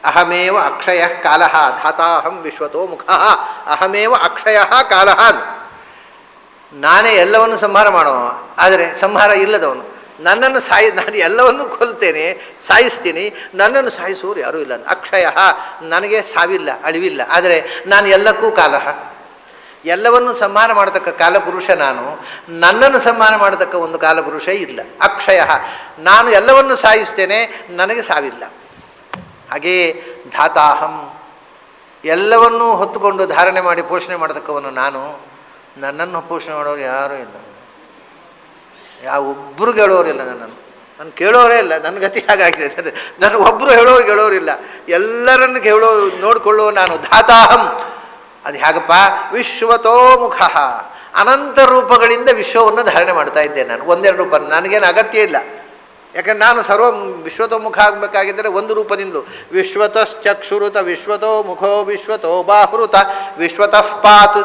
ಅಹಮೇವ ಅಕ್ಷಯ ಕಾಲಃ ಧಾತಾಹಂ ವಿಶ್ವತೋ ಮುಖಃ. ಅಹಮೇವ ಅಕ್ಷಯ ಕಾಲಃ, ನಾನೇ ಎಲ್ಲವನ್ನು ಸಂಹಾರ ಮಾಡುವ, ಆದರೆ ಸಂಹಾರ ಇಲ್ಲದವನು. ನನ್ನನ್ನು ನಾನು ಎಲ್ಲವನ್ನೂ ಕೊಲ್ತೇನೆ, ಸಾಯಿಸ್ತೀನಿ, ನನ್ನನ್ನು ಸಾಯಿಸುವವರು ಯಾರೂ ಇಲ್ಲ. ಅಕ್ಷಯ, ನನಗೆ ಸಾವಿಲ್ಲ, ಅಳಿವಿಲ್ಲ, ಆದರೆ ನಾನು ಎಲ್ಲಕ್ಕೂ ಕಾಲಃ. ಎಲ್ಲವನ್ನು ಸಂಹಾರ ಮಾಡತಕ್ಕ ಕಾಲಪುರುಷ ನಾನು, ನನ್ನನ್ನು ಸಂಹಾರ ಮಾಡತಕ್ಕ ಒಂದು ಕಾಲಪುರುಷ ಇಲ್ಲ. ಅಕ್ಷಯ, ನಾನು ಎಲ್ಲವನ್ನು ಸಾಯಿಸ್ತೇನೆ, ನನಗೆ ಸಾವಿಲ್ಲ. ಹಾಗೆಯೇ ಧಾತಾಹಂ, ಎಲ್ಲವನ್ನೂ ಹೊತ್ತುಕೊಂಡು ಧಾರಣೆ ಮಾಡಿ ಪೋಷಣೆ ಮಾಡತಕ್ಕವನು ನಾನು. ನನ್ನನ್ನು ಪೋಷಣೆ ಮಾಡೋರು ಯಾರೂ ಇಲ್ಲ, ಯಾವೊಬ್ಬರು ಕೇಳೋರಿಲ್ಲ. ನಾನು ಕೇಳೋರೇ ಇಲ್ಲ. ನನ್ನ ಗತಿ ಹಾಗಾಗಿದೆ. ನನಗೆ ಒಬ್ಬರು ಹೇಳೋರಿಲ್ಲ, ಎಲ್ಲರನ್ನು ನೋಡಿಕೊಳ್ಳೋ ನಾನು. ಧಾತಾಹಂ, ಅದು ಹೇಗಪ್ಪ? ವಿಶ್ವತೋ ಮುಖ, ಅನಂತ ರೂಪಗಳಿಂದ ವಿಶ್ವವನ್ನು ಧಾರಣೆ ಮಾಡ್ತಾ ಇದ್ದೇನೆ ನಾನು. ಒಂದೆರಡು ರೂಪ ನನಗೇನು ಅಗತ್ಯ ಇಲ್ಲ. ಯಾಕಂದ್ರೆ ನಾನು ಸರ್ವ ವಿಶ್ವತೋಮುಖ ಆಗಬೇಕಾಗಿದ್ದರೆ ಒಂದು ರೂಪದಿಂದ. ವಿಶ್ವತಶ್ಚಕ್ಷುರುತ ವಿಶ್ವತೋ ಮುಖೋ ವಿಶ್ವತೋ ಬಾಹುರುತ ವಿಶ್ವತಃ ಪಾತ್.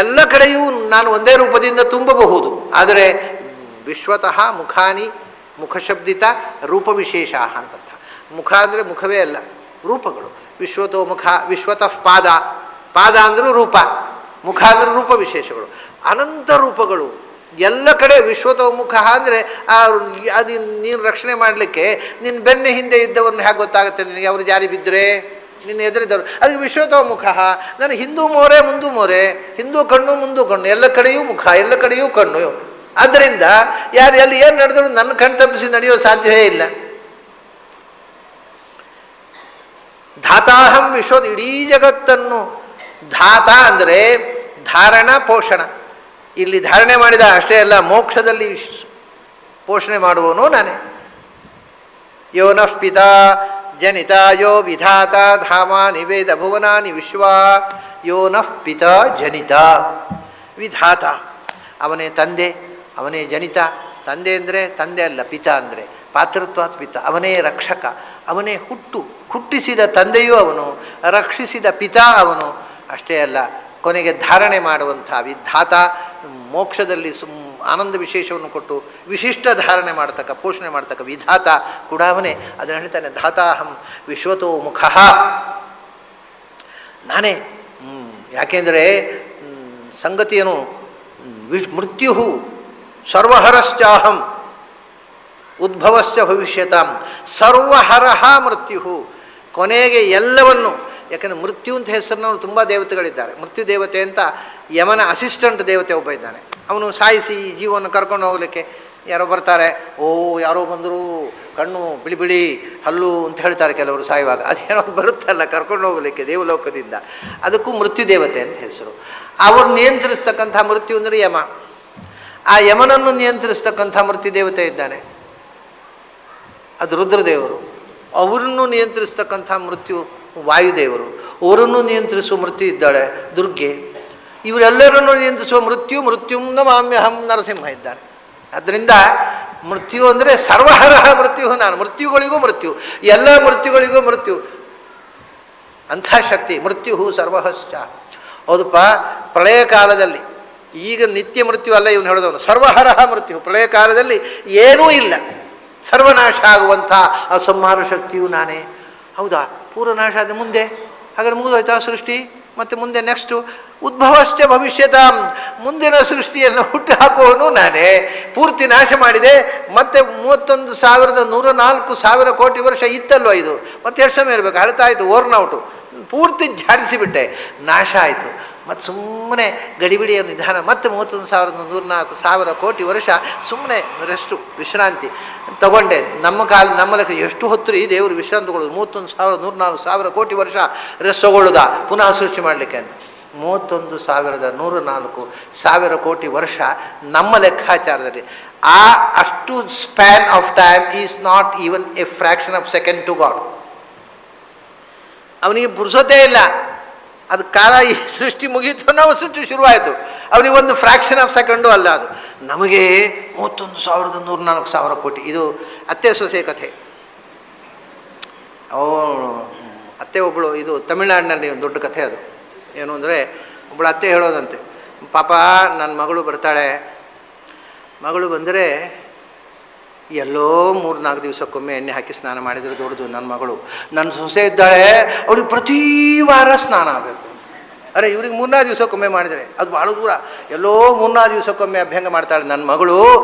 ಎಲ್ಲ ಕಡೆಯೂ ನಾನು ಒಂದೇ ರೂಪದಿಂದ ತುಂಬಬಹುದು. ಆದರೆ ವಿಶ್ವತಃ ಮುಖಾನಿ, ಮುಖಶಬ್ದಿತ ರೂಪವಿಶೇಷ ಅಂತರ್ಥ. ಮುಖ ಅಂದರೆ ಮುಖವೇ ಅಲ್ಲ, ರೂಪಗಳು. ವಿಶ್ವತೋ ಮುಖ, ವಿಶ್ವತಃ ಪಾದ, ಪಾದ ಅಂದರೂ ರೂಪ, ಮುಖ ಅಂದ್ರೆ ರೂಪ ವಿಶೇಷಗಳು, ಅನಂತ ರೂಪಗಳು ಎಲ್ಲ ಕಡೆ. ವಿಶ್ವತೋಮುಖ ಅಂದರೆ ಅದು ನೀನು ರಕ್ಷಣೆ ಮಾಡಲಿಕ್ಕೆ ನಿನ್ನ ಬೆನ್ನ ಹಿಂದೆ ಇದ್ದವ್ರನ್ನ ಹೇಗೆ ಗೊತ್ತಾಗುತ್ತೆ ನಿನಗೆ? ಅವರು ಜಾರಿ ಬಿದ್ದರೆ ನಿನ್ನ ಎದುರಿದ್ದವರು. ಅದಕ್ಕೆ ವಿಶ್ವತೋಮುಖ. ನಾನು ಹಿಂದೂ ಮೋರೆ ಮುಂದೂ ಮೋರೆ, ಹಿಂದೂ ಕಣ್ಣು ಮುಂದೂ ಕಣ್ಣು, ಎಲ್ಲ ಕಡೆಯೂ ಮುಖ, ಎಲ್ಲ ಕಡೆಯೂ ಕಣ್ಣು. ಆದ್ದರಿಂದ ಯಾರು ಎಲ್ಲಿ ಏನು ನಡೆದ್ರು ನನ್ನ ಕಣ್ ತಪ್ಪಿಸಿ ನಡೆಯೋ ಸಾಧ್ಯವೇ ಇಲ್ಲ. ಧಾತಾಹಂ ವಿಶ್ವದ, ಇಡೀ ಜಗತ್ತನ್ನು. ಧಾತ ಅಂದರೆ ಧಾರಣ, ಪೋಷಣ. ಇಲ್ಲಿ ಧಾರಣೆ ಮಾಡಿದ ಅಷ್ಟೇ ಅಲ್ಲ, ಮೋಕ್ಷದಲ್ಲಿ ಪೋಷಣೆ ಮಾಡುವವನು ನಾನೇ. ಯೋ ನಃ ಪಿತಾ ಜನಿತ ಯೋ ವಿಧಾತ ಧಾಮಾನಿ ವೇದ ಭುವನಾನಿ ವಿಶ್ವ. ಯೋ ನಃ ಪಿತಾ ಜನಿತ ವಿಧಾತ, ಅವನೇ ತಂದೆ, ಅವನೇ ಜನಿತ. ತಂದೆ ಅಂದರೆ ತಂದೆ ಅಲ್ಲ, ಪಿತಾ ಅಂದರೆ ಪಾತೃತ್ವಾತ್ ಪಿತ. ಅವನೇ ರಕ್ಷಕ, ಅವನೇ ಹುಟ್ಟಿಸಿದ ತಂದೆಯೂ ಅವನು, ರಕ್ಷಿಸಿದ ಪಿತಾ ಅವನು. ಅಷ್ಟೇ ಅಲ್ಲ, ಕೊನೆಗೆ ಧಾರಣೆ ಮಾಡುವಂಥ ವಿಧಾತ, ಮೋಕ್ಷದಲ್ಲಿ ಆನಂದ ವಿಶೇಷವನ್ನು ಕೊಟ್ಟು ವಿಶಿಷ್ಟ ಧಾರಣೆ ಮಾಡ್ತಕ್ಕ, ಪೋಷಣೆ ಮಾಡ್ತಕ್ಕ ವಿಧಾತ ಕೂಡ ಅವನೇ. ಅದನ್ನು ಹೇಳ್ತಾನೆ, ಧಾತಾಹಂ ವಿಶ್ವತೋ ಮುಖ, ನಾನೇ. ಯಾಕೆಂದರೆ ಸಂಗತಿಯೇನು? ಮೃತ್ಯು ಸರ್ವಹರಶ್ಚಾಹಂ ಉದ್ಭವಶ್ಚ ಭವಿಷ್ಯತಾಂ. ಸರ್ವಹರಃ ಮೃತ್ಯು, ಕೊನೆಗೆ ಎಲ್ಲವನ್ನು. ಯಾಕಂದರೆ ಮೃತ್ಯು ಅಂತ ಹೆಸರಿನವರು ತುಂಬ ದೇವತೆಗಳಿದ್ದಾರೆ. ಮೃತ್ಯು ದೇವತೆ ಅಂತ ಯಮನ ಅಸಿಸ್ಟೆಂಟ್ ದೇವತೆ ಒಬ್ಬ ಇದ್ದಾನೆ. ಅವನು ಸಾಯಿಸಿ ಜೀವವನ್ನು ಕರ್ಕೊಂಡು ಹೋಗಲಿಕ್ಕೆ ಯಾರೋ ಬರ್ತಾರೆ. ಯಾರೋ ಬಂದರು, ಕಣ್ಣು ಬಿಳಿ ಬಿಳಿ ಹಲ್ಲು ಅಂತ ಹೇಳ್ತಾರೆ ಕೆಲವರು ಸಾಯುವಾಗ. ಅದೇನೋ ಬರುತ್ತಲ್ಲ ಕರ್ಕೊಂಡು ಹೋಗಲಿಕ್ಕೆ ದೇವಲೋಕದಿಂದ, ಅದಕ್ಕೂ ಮೃತ್ಯು ದೇವತೆ ಅಂತ ಹೆಸರು. ಅವರು ನಿಯಂತ್ರಿಸ್ತಕ್ಕಂಥ ಮೃತ್ಯು ಅಂದರೆ ಯಮ. ಆ ಯಮನನ್ನು ನಿಯಂತ್ರಿಸ್ತಕ್ಕಂಥ ಮೃತ್ಯು ದೇವತೆ ಇದ್ದಾನೆ, ಅದು ರುದ್ರದೇವರು. ಅವರನ್ನು ನಿಯಂತ್ರಿಸ್ತಕ್ಕಂಥ ಮೃತ್ಯು ವಾಯುದೇವರು. ಅವರನ್ನು ನಿಯಂತ್ರಿಸುವ ಮೃತ್ಯು ಇದ್ದಾಳೆ ದುರ್ಗೆ. ಇವರೆಲ್ಲರನ್ನು ನಿಯಂತ್ರಿಸುವ ಮೃತ್ಯುಂ ನಮಾಮ್ಯಹಂ ನರಸಿಂಹ ಇದ್ದಾನೆ. ಆದ್ದರಿಂದ ಮೃತ್ಯು ಅಂದರೆ ಸರ್ವಹರಹ ಮೃತ್ಯು, ನಾನು ಮೃತ್ಯುಗಳಿಗೂ ಮೃತ್ಯು, ಎಲ್ಲ ಮೃತ್ಯುಗಳಿಗೂ ಮೃತ್ಯು, ಅಂಥ ಶಕ್ತಿ ಮೃತ್ಯು ಸರ್ವಹಶ್ಚ. ಹೌದಪ್ಪ, ಪ್ರಳಯ ಕಾಲದಲ್ಲಿ, ಈಗ ನಿತ್ಯ ಮೃತ್ಯು ಅಲ್ಲ ಇವನು ಹೇಳಿದವನು, ಸರ್ವಹರಹ ಮೃತ್ಯು. ಪ್ರಳಯ ಕಾಲದಲ್ಲಿ ಏನೂ ಇಲ್ಲ, ಸರ್ವನಾಶ ಆಗುವಂಥ ಆ ಸಂಹಾರ ಶಕ್ತಿಯು ನಾನೇ. ಹೌದಾ, ಪೂರ್ವನಾಶ ಆದ ಮುಂದೆ ಹಾಗಾದ್ರೆ ಮುಗಿದೋಯ್ತಾ ಸೃಷ್ಟಿ? ಮತ್ತು ಮುಂದೆ ನೆಕ್ಸ್ಟು ಉದ್ಭವಶ್ಚ ಭವಿಷ್ಯತ, ಮುಂದಿನ ಸೃಷ್ಟಿಯನ್ನು ಹುಟ್ಟು ಹಾಕುವವನು ನಾನೇ. ಪೂರ್ತಿ ನಾಶ ಮಾಡಿದೆ, ಮತ್ತೆ 31,104,000 ಕೋಟಿ ವರ್ಷ ಇತ್ತಲ್ವ ಇದು, ಮತ್ತೆ ಎಷ್ಟು ಸಮಯ ಇರಬೇಕು? ಅರ್ಥಾಯಿತು, ಓರ್ನೌಟು ಪೂರ್ತಿ ಝಾಡಿಸಿಬಿಟ್ಟೆ, ನಾಶ ಆಯಿತು. ಮತ್ತು ಸುಮ್ಮನೆ ಗಡಿಬಿಡಿಯ ನಿಧಾನ, ಮತ್ತೆ 31,104,000 ಕೋಟಿ ವರ್ಷ ಸುಮ್ಮನೆ ರೆಸ್ಟು, ವಿಶ್ರಾಂತಿ ತಗೊಂಡೆ. ನಮ್ಮ ಲೆಕ್ಕ ಎಷ್ಟು ಹೊತ್ತು ಈ ದೇವರು ವಿಶ್ರಾಂತಿ ತಗೊಳ್ಳೋದು? 31,104,000 ಕೋಟಿ ವರ್ಷ ರೆಸ್ಟ್ ತಗೊಳ್ಳೋದ ಪುನಃ ಸೃಷ್ಟಿ ಮಾಡಲಿಕ್ಕೆ ಅಂತ. 31,104,000 ಕೋಟಿ ವರ್ಷ ನಮ್ಮ ಲೆಕ್ಕಾಚಾರದಲ್ಲಿ. ಅಷ್ಟು span of time is not even a fraction of second to God. ಅವನಿಗೆ ಪುರುಸೋದೇ ಇಲ್ಲ. ಅದು ಕಾಲ ಈ ಸೃಷ್ಟಿ ಮುಗೀತು, ನಾವು ಸೃಷ್ಟಿ ಶುರುವಾಯಿತು. ಅವನಿಗೆ ಒಂದು ಫ್ರ್ಯಾಕ್ಷನ್ ಆಫ್ ಸೆಕೆಂಡು ಅಲ್ಲ ಅದು. ನಮಗೆ 31,104,000 ಕೋಟಿ. ಇದು ಅತ್ತೆ ಸೊಸೆ ಕಥೆ. ಅತ್ತೆ ಒಬ್ಬಳು, ಇದು ತಮಿಳ್ನಾಡಿನಲ್ಲಿ ಒಂದು ದೊಡ್ಡ ಕಥೆ ಅದು. ಏನು ಅಂದರೆ, ಒಬ್ಬಳು ಅತ್ತೆ ಹೇಳೋದಂತೆ, ಪಾಪ ನನ್ನ ಮಗಳು ಬರ್ತಾಳೆ, ಮಗಳು ಬಂದರೆ ಎಲ್ಲೋ 3-4 ದಿವಸಕ್ಕೊಮ್ಮೆ ಎಣ್ಣೆ ಹಾಕಿ ಸ್ನಾನ ಮಾಡಿದರೆ ದೊಡ್ಡದು ನನ್ನ ಮಗಳು. ನನ್ನ ಸೊಸೆ ಇದ್ದಾಳೆ, ಅವಳಿಗೆ ಪ್ರತಿ ವಾರ ಸ್ನಾನ ಆಗಬೇಕು. ಅರೆ, ಇವ್ರಿಗೆ 3-4 ದಿವಸಕ್ಕೊಮ್ಮೆ ಮಾಡಿದರೆ ಅದು ಭಾಳ ದೂರ. ಎಲ್ಲೋ 3-4 ದಿವಸಕ್ಕೊಮ್ಮೆ ಅಭ್ಯಂಗ ಮಾಡ್ತಾಳೆ ನನ್ನ ಮಗಳು.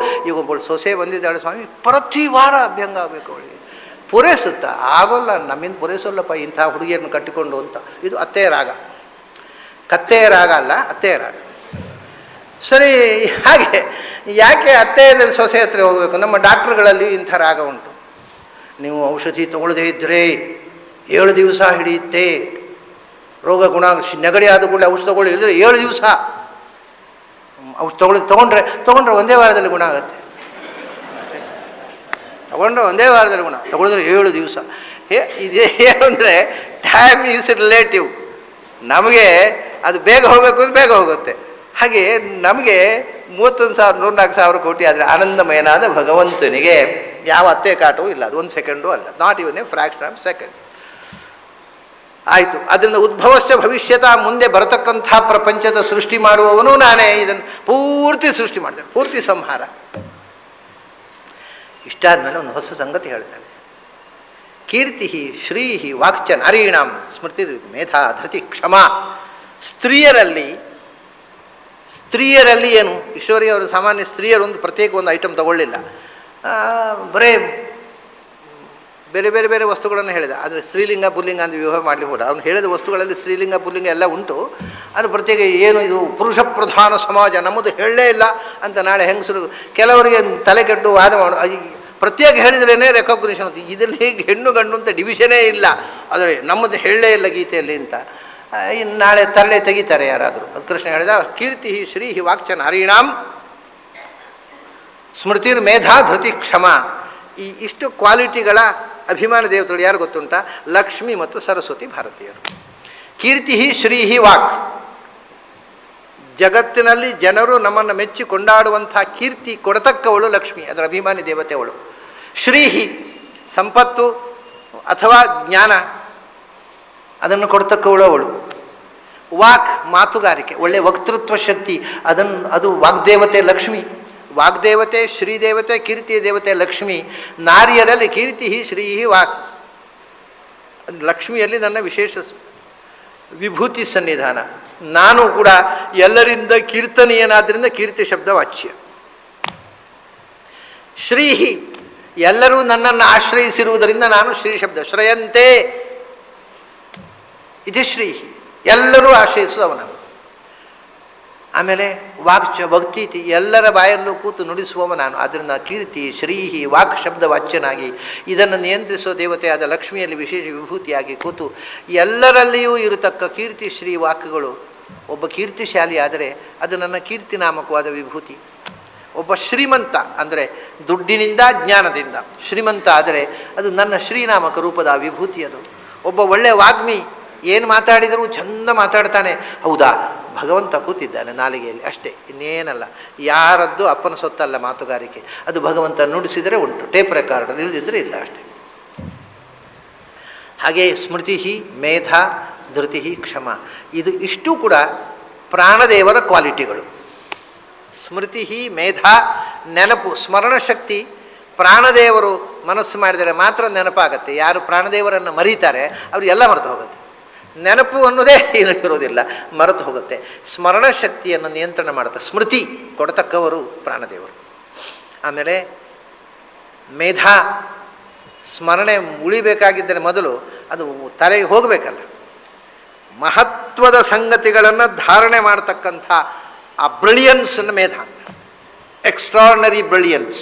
ಈಗ ಒಬ್ಬಳು ಸೊಸೆ ಬಂದಿದ್ದಾಳೆ, ಸ್ವಾಮಿ ಪ್ರತಿ ವಾರ ಅಭ್ಯಂಗ ಆಗಬೇಕು ಅವಳಿಗೆ. ಪೂರೈಸುತ್ತಾ? ಆಗೋಲ್ಲ, ನಮ್ಮಿಂದ ಪೂರೈಸೋಲ್ಲಪ್ಪ ಇಂಥ ಹುಡುಗಿಯನ್ನು ಕಟ್ಟಿಕೊಂಡು ಅಂತ. ಇದು ಅತ್ತೆಯ ರಾಗ, ಕತ್ತೆಯ ರಾಗ ಅಲ್ಲ, ಅತ್ತೆಯ ರಾಗ. ಸರಿ, ಹಾಗೆ ಯಾಕೆ ಅತ್ತೆಯ ಸೊಸೆ ಹತ್ರ ಹೋಗಬೇಕು? ನಮ್ಮ ಡಾಕ್ಟ್ರುಗಳಲ್ಲಿ ಇಂಥ ರಾಗ ಉಂಟು. ನೀವು ಔಷಧಿ ತಗೊಳ್ಳದೇ ಇದ್ದರೆ 7 ದಿವಸ ಹಿಡಿಯುತ್ತೆ ರೋಗ ಗುಣ. ನೆಗಡಿ ಆದ ಕೂಡಲೇ ಔಷಧ ತಗೊಳ್ಳಿ, ಇಲ್ಲದ್ರೆ 7 ದಿವಸ ಔಷಧ ತಗೊಂಡ್ರೆ ಒಂದೇ ವಾರದಲ್ಲಿ ಗುಣ ಆಗುತ್ತೆ. ತಗೊಂಡ್ರೆ ಒಂದೇ ವಾರದಲ್ಲಿ ಗುಣ, ತಗೊಳಿದ್ರೆ 7 ದಿವಸ. ಇದೇ ಏನು ಅಂದರೆ, ಟೈಮ್ ಈಸ್ ರಿಲೇಟಿವ್. ನಮಗೆ ಅದು ಬೇಗ ಹೋಗಬೇಕು ಅಂದ್ರೆ ಬೇಗ ಹೋಗುತ್ತೆ. ಹಾಗೆ ನಮಗೆ 31,104,000 ಕೋಟಿ ಆದರೆ ಆನಂದಮಯನಾದ ಭಗವಂತನಿಗೆ ಯಾವ ಅತ್ತೆ ಕಾಟವೂ ಇಲ್ಲ. ಅದು 1 ಸೆಕೆಂಡು ಅಲ್ಲ, not even A fraction of second. ಆಯಿತು. ಅದರಿಂದ ಉದ್ಭವಶ್ಚ ಭವಿಷ್ಯತ, ಮುಂದೆ ಬರತಕ್ಕಂಥ ಪ್ರಪಂಚದ ಸೃಷ್ಟಿ ಮಾಡುವವನು ನಾನೇ. ಇದನ್ನು ಪೂರ್ತಿ ಸೃಷ್ಟಿ ಮಾಡ್ತೇನೆ, ಪೂರ್ತಿ ಸಂಹಾರ. ಇಷ್ಟಾದ್ಮೇಲೆ ಒಂದು ಹೊಸ ಸಂಗತಿ ಹೇಳ್ತಾನೆ. ಕೀರ್ತಿ ಶ್ರೀ ವಾಕ್ಚ ನಾರೀಣಾಂ ಸ್ಮೃತಿ ಮೇಧಾ ಧೃತಿ ಕ್ಷಮ. ಸ್ತ್ರೀಯರಲ್ಲಿ ಏನು, ಈಶ್ವರಿ ಅವರು ಸಾಮಾನ್ಯ ಸ್ತ್ರೀಯರು ಒಂದು ಪ್ರತ್ಯೇಕ ಒಂದು ಐಟಮ್ ತಗೊಳ್ಳಿಲ್ಲ, ಬರೇ ಬೇರೆ ಬೇರೆ ಬೇರೆ ವಸ್ತುಗಳನ್ನು ಹೇಳಿದ. ಆದರೆ ಸ್ತ್ರೀಲಿಂಗ ಪುಲ್ಲಿಂಗ ಅಂತ ವಿವಾಹ ಮಾಡಲಿ ಹೋದ. ಅವನು ಹೇಳಿದ ವಸ್ತುಗಳಲ್ಲಿ ಸ್ತ್ರೀಲಿಂಗ ಪುಲ್ಲಿಂಗ ಎಲ್ಲ ಉಂಟು. ಅದು ಪ್ರತ್ಯೇಕ ಏನು, ಇದು ಪುರುಷ ಪ್ರಧಾನ ಸಮಾಜ, ನಮ್ಮದು ಹೇಳಲೇ ಇಲ್ಲ ಅಂತ ನಾಳೆ ಹೆಂಗಸರು ಕೆಲವರಿಗೆ ತಲೆ ಕೆಟ್ಟು ವಾದ ಮಾಡು. ಪ್ರತ್ಯೇಕ ಹೇಳಿದ್ರೇ ರೆಕಾಗ್ನಿಷನ್ ಅಂತ. ಇದರಲ್ಲಿ ಹೇಗೆ ಹೆಣ್ಣು ಗಂಡು ಅಂತ ಡಿವಿಷನೇ ಇಲ್ಲ, ಆದರೆ ನಮ್ಮದು ಹೇಳಲೇ ಇಲ್ಲ ಗೀತೆಯಲ್ಲಿ ಅಂತ ನಾಳೆ ತರಲೆ ತೆಗಿತಾರೆ ಯಾರಾದರೂ. ಅದು ಕೃಷ್ಣ ಹೇಳಿದ, ಕೀರ್ತಿ ಶ್ರೀ ವಾಕ್ಚ ನಾರೀಣಾಂ ಸ್ಮೃತಿರ್ ಮೇಧಾ ಧೃತಿ ಕ್ಷಮ. ಇಷ್ಟು ಕ್ವಾಲಿಟಿಗಳ ಅಭಿಮಾನ ದೇವತೆಗಳು ಯಾರು ಗೊತ್ತುಂಟ? ಲಕ್ಷ್ಮಿ ಮತ್ತು ಸರಸ್ವತಿ ಭಾರತೀಯರು. ಕೀರ್ತಿ ಶ್ರೀ ವಾಕ್, ಜಗತ್ತಿನಲ್ಲಿ ಜನರು ನಮ್ಮನ್ನು ಮೆಚ್ಚಿ ಕೊಂಡಾಡುವಂಥ ಕೀರ್ತಿ ಕೊಡತಕ್ಕವಳು ಲಕ್ಷ್ಮಿ, ಅದರ ಅಭಿಮಾನಿ ದೇವತೆಯವಳು. ಶ್ರೀಹಿ ಸಂಪತ್ತು ಅಥವಾ ಜ್ಞಾನ, ಅದನ್ನು ಕೊಡ್ತಕ್ಕವಳು ಅವಳು. ವಾಕ್ ಮಾತುಗಾರಿಕೆ, ಒಳ್ಳೆಯ ವಕ್ತೃತ್ವ ಶಕ್ತಿ, ಅದು ವಾಗ್ದೇವತೆ ಲಕ್ಷ್ಮಿ. ವಾಗ್ದೇವತೆ ಶ್ರೀದೇವತೆ, ಕೀರ್ತಿಯ ದೇವತೆ ಲಕ್ಷ್ಮಿ. ನಾರಿಯರಲ್ಲಿ ಕೀರ್ತಿ ಶ್ರೀ ವಾಕ್. ಲಕ್ಷ್ಮಿಯಲ್ಲಿ ನನ್ನ ವಿಶೇಷ ವಿಭೂತಿ ಸನ್ನಿಧಾನ. ನಾನು ಕೂಡ ಎಲ್ಲರಿಂದ ಕೀರ್ತನೀಯನಾದ್ರಿಂದ ಕೀರ್ತಿ ಶಬ್ದ ವಾಚ್ಯ. ಶ್ರೀಹಿ, ಎಲ್ಲರೂ ನನ್ನನ್ನು ಆಶ್ರಯಿಸಿರುವುದರಿಂದ ನಾನು ಶ್ರೀ ಶಬ್ದ. ಶ್ರಯಂತೆ ಇದು ಶ್ರೀಹಿ, ಎಲ್ಲರೂ ಆಶ್ರಯಿಸುವವನು. ಆಮೇಲೆ ವಾಕ್ಚ ಭಕ್ತಿ ಎಲ್ಲರ ಬಾಯಲ್ಲೂ ಕೂತು ನುಡಿಸುವವ ನಾನು. ಆದ್ದರಿಂದ ಕೀರ್ತಿ ಶ್ರೀಹಿ ವಾಕ್ ಶಬ್ದ ವಾಚ್ಯನಾಗಿ ಇದನ್ನು ನಿಯಂತ್ರಿಸುವ ದೇವತೆಯಾದ ಲಕ್ಷ್ಮಿಯಲ್ಲಿ ವಿಶೇಷ ವಿಭೂತಿಯಾಗಿ ಕೂತು ಎಲ್ಲರಲ್ಲಿಯೂ ಇರತಕ್ಕ ಕೀರ್ತಿ ಶ್ರೀ ವಾಕ್ಗಳು. ಒಬ್ಬ ಕೀರ್ತಿಶಾಲಿ ಆದರೆ ಅದು ನನ್ನ ಕೀರ್ತಿ ನಾಮಕವಾದ ವಿಭೂತಿ. ಒಬ್ಬ ಶ್ರೀಮಂತ ಅಂದರೆ ದುಡ್ಡಿನಿಂದ ಜ್ಞಾನದಿಂದ ಶ್ರೀಮಂತ ಆದರೆ ಅದು ನನ್ನ ಶ್ರೀನಾಮಕ ರೂಪದ ವಿಭೂತಿ. ಅದು ಒಬ್ಬ ಒಳ್ಳೆಯ ವಾಗ್ಮಿ, ಏನು ಮಾತಾಡಿದರೂ ಚಂದ ಮಾತಾಡ್ತಾನೆ, ಹೌದಾ ಭಗವಂತ ಕೂತಿದ್ದಾನೆ ನಾಲಿಗೆಯಲ್ಲಿ ಅಷ್ಟೇ, ಇನ್ನೇನಲ್ಲ. ಯಾರದ್ದು ಅಪ್ಪನ ಸೊತ್ತಲ್ಲ ಮಾತುಗಾರಿಕೆ, ಅದು ಭಗವಂತ ನುಡಿಸಿದರೆ ಉಂಟು, ಟೇಪ್ ರೆಕಾರ್ಡ್ ಇಲ್ಲದಿದ್ದರೆ ಇಲ್ಲ ಅಷ್ಟೇ. ಹಾಗೆ ಸ್ಮೃತಿ ಮೇಧ ಧೃತಿ ಕ್ಷಮ, ಇದು ಇಷ್ಟು ಕೂಡ ಪ್ರಾಣದೇವರ ಕ್ವಾಲಿಟಿಗಳು. ಸ್ಮೃತಿ ಮೇಧ ನೆನಪು, ಸ್ಮರಣ ಶಕ್ತಿ. ಪ್ರಾಣದೇವರು ಮನಸ್ಸು ಮಾಡಿದರೆ ಮಾತ್ರ ನೆನಪಾಗತ್ತೆ. ಯಾರು ಪ್ರಾಣದೇವರನ್ನು ಮರೀತಾರೆ ಅವರಿಗೆಲ್ಲ ಮರೆತು ಹೋಗುತ್ತೆ. ನೆನಪು ಅನ್ನೋದೇ ಏನು ಇರೋದಿಲ್ಲ, ಮರೆತು ಹೋಗುತ್ತೆ. ಸ್ಮರಣ ಶಕ್ತಿಯನ್ನು ನಿಯಂತ್ರಣ ಮಾಡುತ್ತೆ, ಸ್ಮೃತಿ ಕೊಡತಕ್ಕವರು ಪ್ರಾಣದೇವರು. ಆಮೇಲೆ ಮೇಧ, ಸ್ಮರಣೆ ಉಳಿಬೇಕಾಗಿದ್ದರೆ ಮೊದಲು ಅದು ತಲೆಗೆ ಹೋಗಬೇಕಲ್ಲ. ಮಹತ್ವದ ಸಂಗತಿಗಳನ್ನು ಧಾರಣೆ ಮಾಡತಕ್ಕಂಥ ಆ ಬ್ರಿಲಿಯನ್ಸನ್ನು ಮೇಧ ಅಂತ, ಎಕ್ಸ್ಟ್ರಾರ್ನರಿ ಬ್ರಿಲಿಯನ್ಸ್,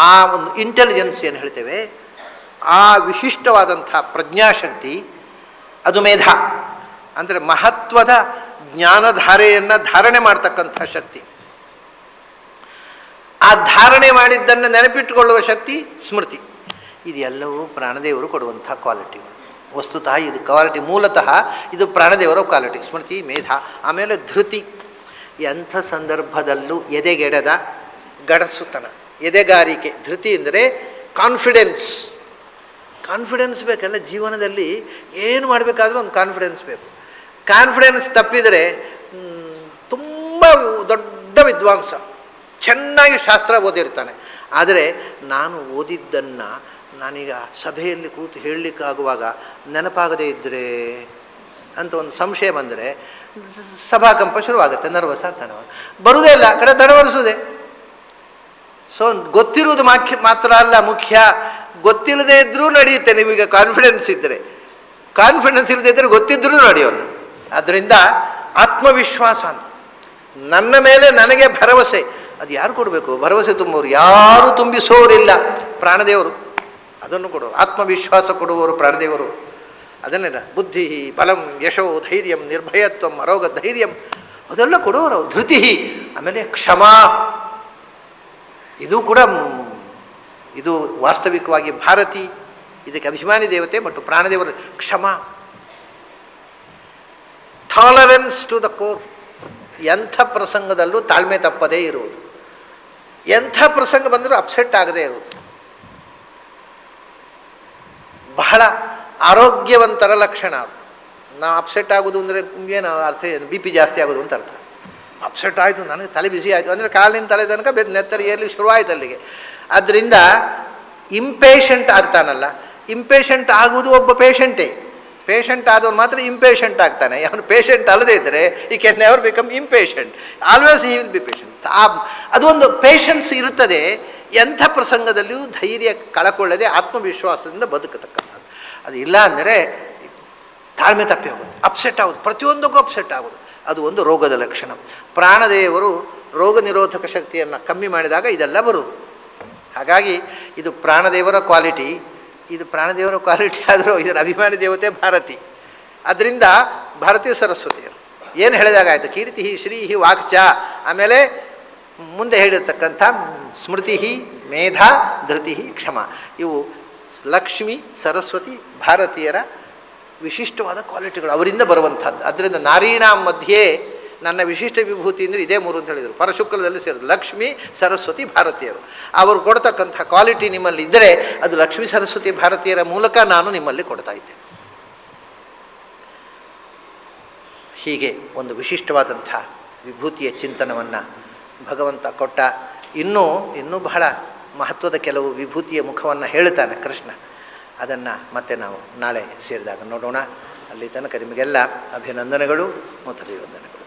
ಆ ಒಂದು ಇಂಟೆಲಿಜೆನ್ಸ್ ಏನು ಹೇಳ್ತೇವೆ, ಆ ವಿಶಿಷ್ಟವಾದಂಥ ಪ್ರಜ್ಞಾಶಕ್ತಿ ಅದು ಮೇಧ. ಅಂದರೆ ಮಹತ್ವದ ಜ್ಞಾನಧಾರೆಯನ್ನು ಧಾರಣೆ ಮಾಡ್ತಕ್ಕಂಥ ಶಕ್ತಿ. ಆ ಧಾರಣೆ ಮಾಡಿದ್ದನ್ನು ನೆನಪಿಟ್ಟುಕೊಳ್ಳುವ ಶಕ್ತಿ ಸ್ಮೃತಿ. ಇದೆಲ್ಲವೂ ಪ್ರಾಣದೇವರು ಕೊಡುವಂಥ ಕ್ವಾಲಿಟಿಗಳು. ವಸ್ತುತಃ ಇದು ಕ್ವಾಲಿಟಿ, ಮೂಲತಃ ಇದು ಪ್ರಾಣದೇವರ ಕ್ವಾಲಿಟಿ, ಸ್ಮೃತಿ ಮೇಧ. ಆಮೇಲೆ ಧೃತಿ, ಎಂಥ ಸಂದರ್ಭದಲ್ಲೂ ಎದೆಗೆಡದ ಗಡಸುತನ, ಎದೆಗಾರಿಕೆ. ಧೃತಿ ಅಂದರೆ ಕಾನ್ಫಿಡೆನ್ಸ್. ಕಾನ್ಫಿಡೆನ್ಸ್ ಬೇಕಲ್ಲ ಜೀವನದಲ್ಲಿ, ಏನು ಮಾಡಬೇಕಾದ್ರೂ ಒಂದು ಕಾನ್ಫಿಡೆನ್ಸ್ ಬೇಕು. ಕಾನ್ಫಿಡೆನ್ಸ್ ತಪ್ಪಿದರೆ ತುಂಬ ದೊಡ್ಡ ವಿದ್ವಾಂಸ, ಚೆನ್ನಾಗಿ ಶಾಸ್ತ್ರ ಓದಿರ್ತಾನೆ, ಆದರೆ ನಾನು ಓದಿದ್ದನ್ನು ನಾನೀಗ ಸಭೆಯಲ್ಲಿ ಕೂತು ಹೇಳಲಿಕ್ಕಾಗುವಾಗ ನೆನಪಾಗದೇ ಇದ್ದರೆ ಅಂತ ಒಂದು ಸಂಶಯ ಬಂದರೆ ಸಭಾಕಂಪ ಶುರುವಾಗುತ್ತೆ, ನರ್ವಸ್ ಆಗ್ತಾನೆ. ಬರುವುದೇ ಇಲ್ಲ, ಕಡೆ ತಡವರಿಸುವುದೇ. ಸೊ ಗೊತ್ತಿರುವುದು ಮಾತ್ರ ಅಲ್ಲ ಮುಖ್ಯ, ಗೊತ್ತಿಲ್ಲದೆ ಇದ್ರೂ ನಡೆಯುತ್ತೆ ನಿಮಗೆ ಕಾನ್ಫಿಡೆನ್ಸ್ ಇದ್ದರೆ. ಕಾನ್ಫಿಡೆನ್ಸ್ ಇಲ್ಲದೆ ಇದ್ದರೆ ಗೊತ್ತಿದ್ರೂ ನಡೆಯೋಲ್ಲ. ಆದ್ದರಿಂದ ಆತ್ಮವಿಶ್ವಾಸ ಅಂತ, ನನ್ನ ಮೇಲೆ ನನಗೆ ಭರವಸೆ, ಅದು ಯಾರು ಕೊಡಬೇಕು? ಭರವಸೆ ತುಂಬುವವರು ಯಾರು ತುಂಬಿಸೋರಿಲ್ಲ, ಪ್ರಾಣದೇವರು ಅದನ್ನು ಕೊಡುವರು. ಆತ್ಮವಿಶ್ವಾಸ ಕೊಡುವವರು ಪ್ರಾಣದೇವರು. ಅದನ್ನೆಲ್ಲ ಬುದ್ಧಿ ಬಲಂ ಯಶೋ ಧೈರ್ಯಂ ನಿರ್ಭಯತ್ವಂ ಅರೋಗ ಧೈರ್ಯಂ ಅದೆಲ್ಲ ಕೊಡುವರು. ಧೃತಿ, ಆಮೇಲೆ ಕ್ಷಮಾ, ಇದು ಕೂಡ ಇದು ವಾಸ್ತವಿಕವಾಗಿ ಭಾರತಿ, ಇದಕ್ಕೆ ಅಭಿಮಾನಿ ದೇವತೆ ಮತ್ತು ಪ್ರಾಣದೇವರು. ಕ್ಷಮಾ, ಟಾಲರೆನ್ಸ್ ಟು ದ ಕೋರ್, ಎಂಥ ಪ್ರಸಂಗದಲ್ಲೂ ತಾಳ್ಮೆ ತಪ್ಪದೇ ಇರುವುದು, ಎಂಥ ಪ್ರಸಂಗ ಬಂದರೂ ಅಪ್ಸೆಟ್ ಆಗದೇ ಇರುವುದು. ಬಹಳ ಆರೋಗ್ಯವಂತರ ಲಕ್ಷಣ ಅದು. ನಾವು ಅಪ್ಸೆಟ್ ಆಗೋದು ಅಂದರೆ ಏನು ಅರ್ಥ? ಬಿ ಪಿ ಜಾಸ್ತಿ ಆಗೋದು ಅಂತ ಅರ್ಥ. ಅಪ್ಸೆಟ್ ಆಯಿತು, ನನಗೆ ತಲೆ ಬಿಸಿ ಆಯಿತು ಅಂದರೆ ಕಾಲಿನ ತಲೆ ತನಕ ನೆತ್ತರಿಯಲ್ಲಿ ಶುರುವಾಯಿತು ಅಲ್ಲಿಗೆ. ಆದ್ದರಿಂದ ಇಂಪೇಷಂಟ್ ಆಗ್ತಾನಲ್ಲ, ಇಂಪೇಷಂಟ್ ಆಗುವುದು ಒಬ್ಬ ಪೇಷಂಟೇ. ಪೇಷಂಟ್ ಆದವನು ಮಾತ್ರ ಇಂಪೇಷಂಟ್ ಆಗ್ತಾನೆ. ಅವನು ಪೇಷಂಟ್ ಅಲ್ಲದೇ ಇದ್ದರೆ ಈ can never become impatient, always he will be patient. ಅದು ಒಂದು ಪೇಷನ್ಸ್ ಇರುತ್ತದೆ. ಎಂಥ ಪ್ರಸಂಗದಲ್ಲಿಯೂ ಧೈರ್ಯ ಕಳಕೊಳ್ಳದೆ ಆತ್ಮವಿಶ್ವಾಸದಿಂದ ಬದುಕತಕ್ಕಂಥದ್ದು. ಅದು ಇಲ್ಲ ಅಂದರೆ ತಾಳ್ಮೆ ತಪ್ಪಿ ಹೋಗುತ್ತೆ, ಅಪ್ಸೆಟ್ ಆಗೋದು, ಪ್ರತಿಯೊಂದಕ್ಕೂ ಅಪ್ಸೆಟ್ ಆಗೋದು. ಅದು ಒಂದು ರೋಗದ ಲಕ್ಷಣ. ಪ್ರಾಣದೇವರು ರೋಗ ನಿರೋಧಕ ಶಕ್ತಿಯನ್ನು ಕಮ್ಮಿ ಮಾಡಿದಾಗ ಇದೆಲ್ಲ ಬರುವುದು. ಹಾಗಾಗಿ ಇದು ಪ್ರಾಣದೇವರ ಕ್ವಾಲಿಟಿ. ಇದು ಪ್ರಾಣದೇವರ ಕ್ವಾಲಿಟಿ ಆದರೂ ಇದರ ಅಭಿಮಾನಿ ದೇವತೆ ಭಾರತಿ. ಅದರಿಂದ ಭಾರತೀಯ ಸರಸ್ವತಿಯರು ಏನು ಹೇಳಿದಾಗಾಯಿತು? ಕೀರ್ತಿ ಶ್ರೀ ವಾಕ್ಚ, ಆಮೇಲೆ ಮುಂದೆ ಹೇಳಿರ್ತಕ್ಕಂಥ ಸ್ಮೃತಿ ಮೇಧ ಧೃತಿ ಕ್ಷಮ, ಇವು ಲಕ್ಷ್ಮಿ ಸರಸ್ವತಿ ಭಾರತೀಯರ ವಿಶಿಷ್ಟವಾದ ಕ್ವಾಲಿಟಿಗಳು, ಅವರಿಂದ ಬರುವಂಥದ್ದು. ಅದರಿಂದ ನಾರೀಣಾಂ ಮಧ್ಯೆ ನನ್ನ ವಿಶಿಷ್ಟ ವಿಭೂತಿ ಅಂದರೆ ಇದೇ ಮೂರು ಅಂತ ಹೇಳಿದರು. ಪರಶುಕ್ಲದಲ್ಲಿ ಸೇರಿದ್ರು ಲಕ್ಷ್ಮಿ ಸರಸ್ವತಿ ಭಾರತೀಯರು. ಅವರು ಕೊಡ್ತಕ್ಕಂಥ ಕ್ವಾಲಿಟಿ ನಿಮ್ಮಲ್ಲಿ ಇದ್ದರೆ ಅದು ಲಕ್ಷ್ಮೀ ಸರಸ್ವತಿ ಭಾರತೀಯರ ಮೂಲಕ ನಾನು ನಿಮ್ಮಲ್ಲಿ ಕೊಡ್ತಾ ಇದ್ದೆ. ಹೀಗೆ ಒಂದು ವಿಶಿಷ್ಟವಾದಂಥ ವಿಭೂತಿಯ ಚಿಂತನವನ್ನು ಭಗವಂತ ಕೊಟ್ಟ. ಇನ್ನೂ ಬಹಳ ಮಹತ್ವದ ಕೆಲವು ವಿಭೂತಿಯ ಮುಖವನ್ನು ಹೇಳ್ತಾನೆ ಕೃಷ್ಣ. ಅದನ್ನು ಮತ್ತೆ ನಾವು ನಾಳೆ ಸೇರಿದಾಗ ನೋಡೋಣ. ಅಲ್ಲಿ ತನಕ ನಿಮಗೆಲ್ಲ ಅಭಿನಂದನೆಗಳು ಮತ್ತು ಅಭಿವಂದನೆಗಳು.